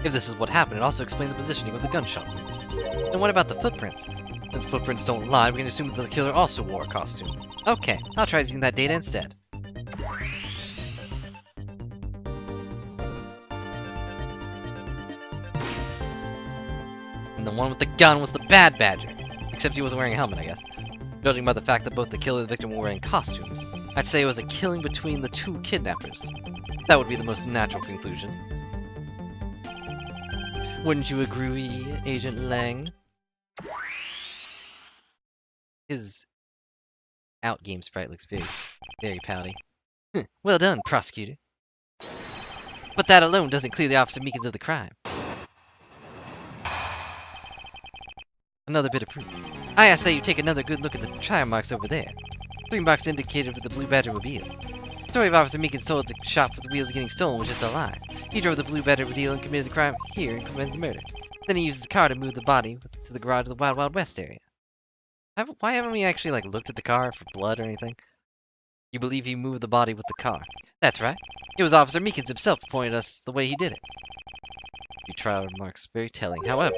S1: If this is what happened, it also explains the positioning of the gunshot wounds. And what about the footprints? Since footprints don't lie, we can assume that the killer also wore a costume. Okay, I'll try using that data instead. And the one with the gun was the Bad Badger. Except he wasn't wearing a helmet, I guess. Judging by the fact that both the killer and the victim were wearing costumes, I'd say it was a killing between the two kidnappers. That would be the most natural conclusion. Wouldn't you agree, Agent Lang? His out-game sprite looks very pouty. Well done, prosecutor. But that alone doesn't clear the Officer Meekins of the crime. Another bit of proof. I ask that you take another good look at the tire marks over there. 3 marks indicated with the Blue Badger mobile. The story of Officer Meekins told the shop with the wheels getting stolen was just a lie. He drove the Blue Badger mobile and committed the crime here and committed the murder. Then he used the car to move the body to the garage of the Wild Wild West area. Why haven't we actually looked at the car for blood or anything? You believe he moved the body with the car? That's right. It was Officer Meekins himself who pointed us the way he did it. The trial remarks very telling. However,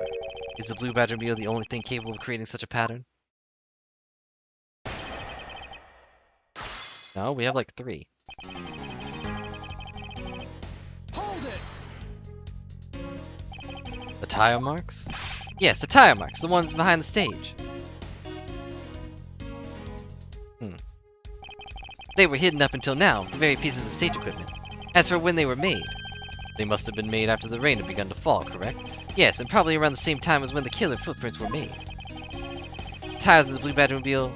S1: is the Blue Badger mobile the only thing capable of creating such a pattern? No, we have 3.
S2: Hold it!
S1: The tire marks? Yes, the tire marks, the ones behind the stage. They were hidden up until now, the very pieces of stage equipment. As for when they were made, they must have been made after the rain had begun to fall, correct? Yes, and probably around the same time as when the killer footprints were made. The tires of the Blue Badger-mobile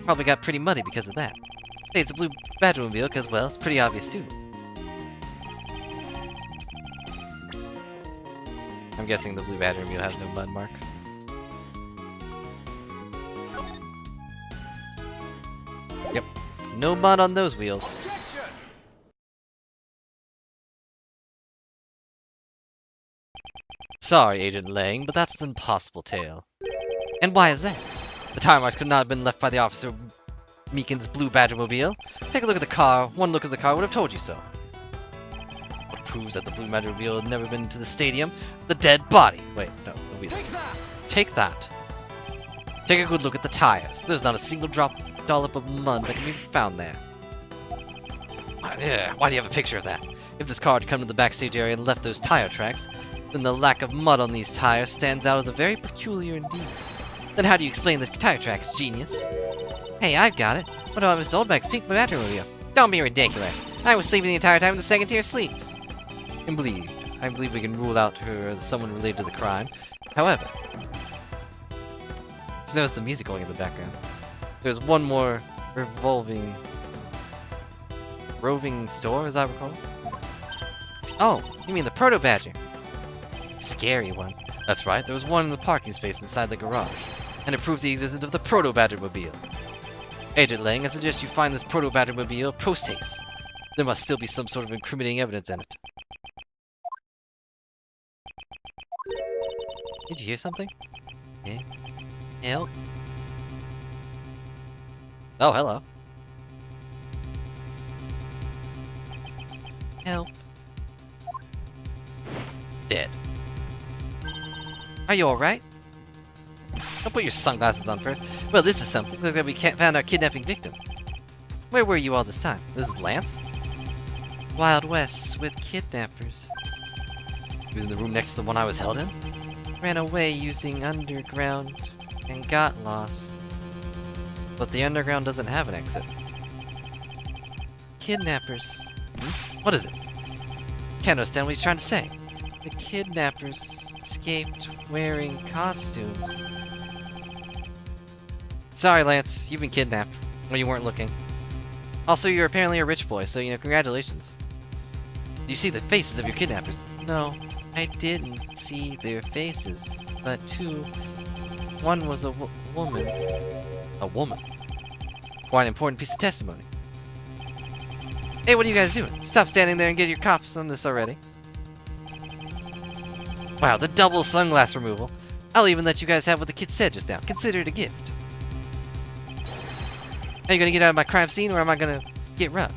S1: probably got pretty muddy because of that. Hey, it's a Blue Badger-mobile because, well, it's pretty obvious too. I'm guessing the Blue Badger-mobile has no mud marks. Yep, no mud on those wheels.
S2: Objection!
S1: Sorry, Agent Lang, but that's an impossible tale. And why is that? The tire marks could not have been left by the Officer Meekins' Blue Badger-mobile. Take a look at the car. One look at the car would have told you so. What proves that the Blue Badger-mobile had never been to the stadium? The dead body. Wait, no, the wheels.
S2: Take that!
S1: Take that. Take a good look at the tires. There's not a single dollop of mud that can be found there. Why do you have a picture of that? If this car had come to the backstage area and left those tire tracks, then the lack of mud on these tires stands out as a very peculiar indeed. Then how do you explain the tire tracks, genius? Hey, I've got it. What about Mr. Oldback's pink Batmobile? Don't be ridiculous. I was sleeping the entire time in the second tier sleeps. I believe we can rule out her as someone related to the crime. However, just notice the music going in the background. There's one more roving store, as I recall. Oh, you mean the Proto Badger? Scary one. That's right, there was one in the parking space inside the garage, and it proves the existence of the Proto Badger-mobile. Agent Lang, I suggest you find this Proto Badger-mobile post-haste. There must still be some sort of incriminating evidence in it. Did you hear something? Yeah. Help? Oh, hello. Help. Dead. Are you alright? Don't put your sunglasses on first. Well, this is something. Looks like we can't find our kidnapping victim. Where were you all this time? This is Lance? Wild West with kidnappers. He was in the room next to the one I was held in? Ran away using underground and got lost. But the underground doesn't have an exit. Kidnappers. What is it? Can't understand what he's trying to say. The kidnappers escaped wearing costumes. Sorry, Lance. You've been kidnapped. When you weren't looking. Also, you're apparently a rich boy, so, congratulations. Do you see the faces of your kidnappers? No, I didn't see their faces. But one was a woman. A woman? Quite an important piece of testimony. Hey, what are you guys doing? Stop standing there and get your cops on this already. Wow, the double sunglass removal. I'll even let you guys have what the kid said just now. Consider it a gift. Are you gonna get out of my crime scene, or am I gonna get robbed?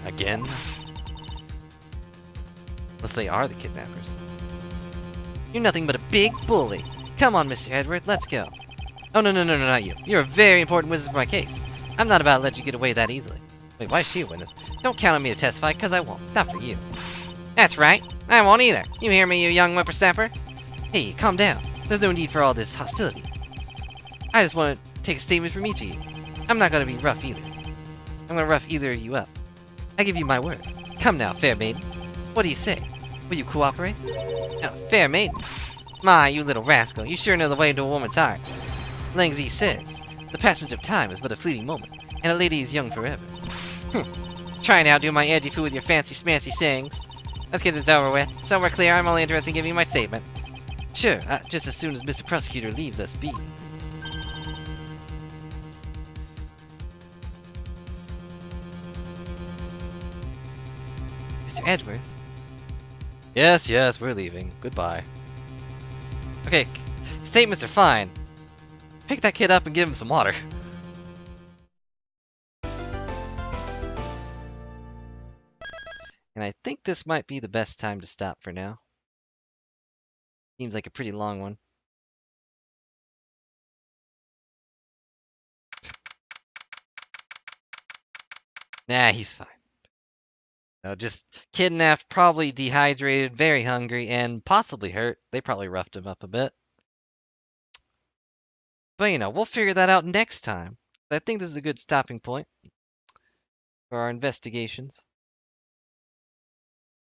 S1: Again? Unless they are the kidnappers. You're nothing but a big bully. Come on, Mr. Edward, let's go. Oh, no, not you. You're a very important witness for my case. I'm not about to let you get away that easily. Wait, why is she a witness? Don't count on me to testify, because I won't. Not for you. That's right. I won't either. You hear me, you young whippersnapper? Hey, calm down. There's no need for all this hostility. I just want to take a statement from each of you. I'm not going to be rough either. I'm going to rough either of you up. I give you my word. Come now, fair maidens. What do you say? Will you cooperate? Fair maidens? My, you little rascal, you sure know the way to a woman's heart. Lang Zi says, the passage of time is but a fleeting moment, and a lady is young forever. Try and outdo my edgy food with your fancy smancy sayings. Let's get this over with. So we're clear, I'm only interested in giving you my statement. Sure, just as soon as Mr. Prosecutor leaves us be. Mr. Edgeworth? Yes, yes, we're leaving. Goodbye. Okay, statements are fine. Pick that kid up and give him some water. And I think this might be the best time to stop for now. Seems like a pretty long one. Nah, he's fine. No, just kidnapped, probably dehydrated, very hungry, and possibly hurt. They probably roughed him up a bit. But we'll figure that out next time. I think this is a good stopping point for our investigations.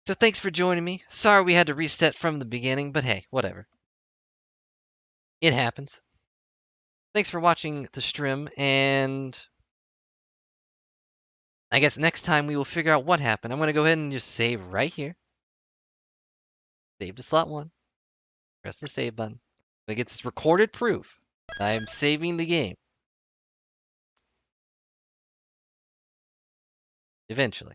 S1: So thanks for joining me. Sorry we had to reset from the beginning, but hey, whatever. It happens. Thanks for watching the stream, and I guess next time we will figure out what happened. I'm going to go ahead and just save right here. Save to slot 1. Press the save button. I'm going to get this recorded proof that I am saving the game. Eventually.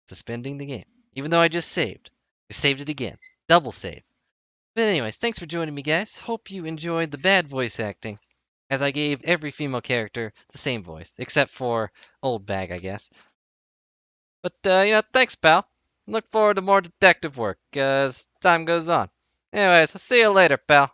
S1: Suspending the game. Even though I just saved. I saved it again. Double save. But anyways, thanks for joining me, guys. Hope you enjoyed the bad voice acting, as I gave every female character the same voice, except for Old Bag, I guess. But, thanks, pal. Look forward to more detective work as time goes on. Anyways, I'll see you later, pal.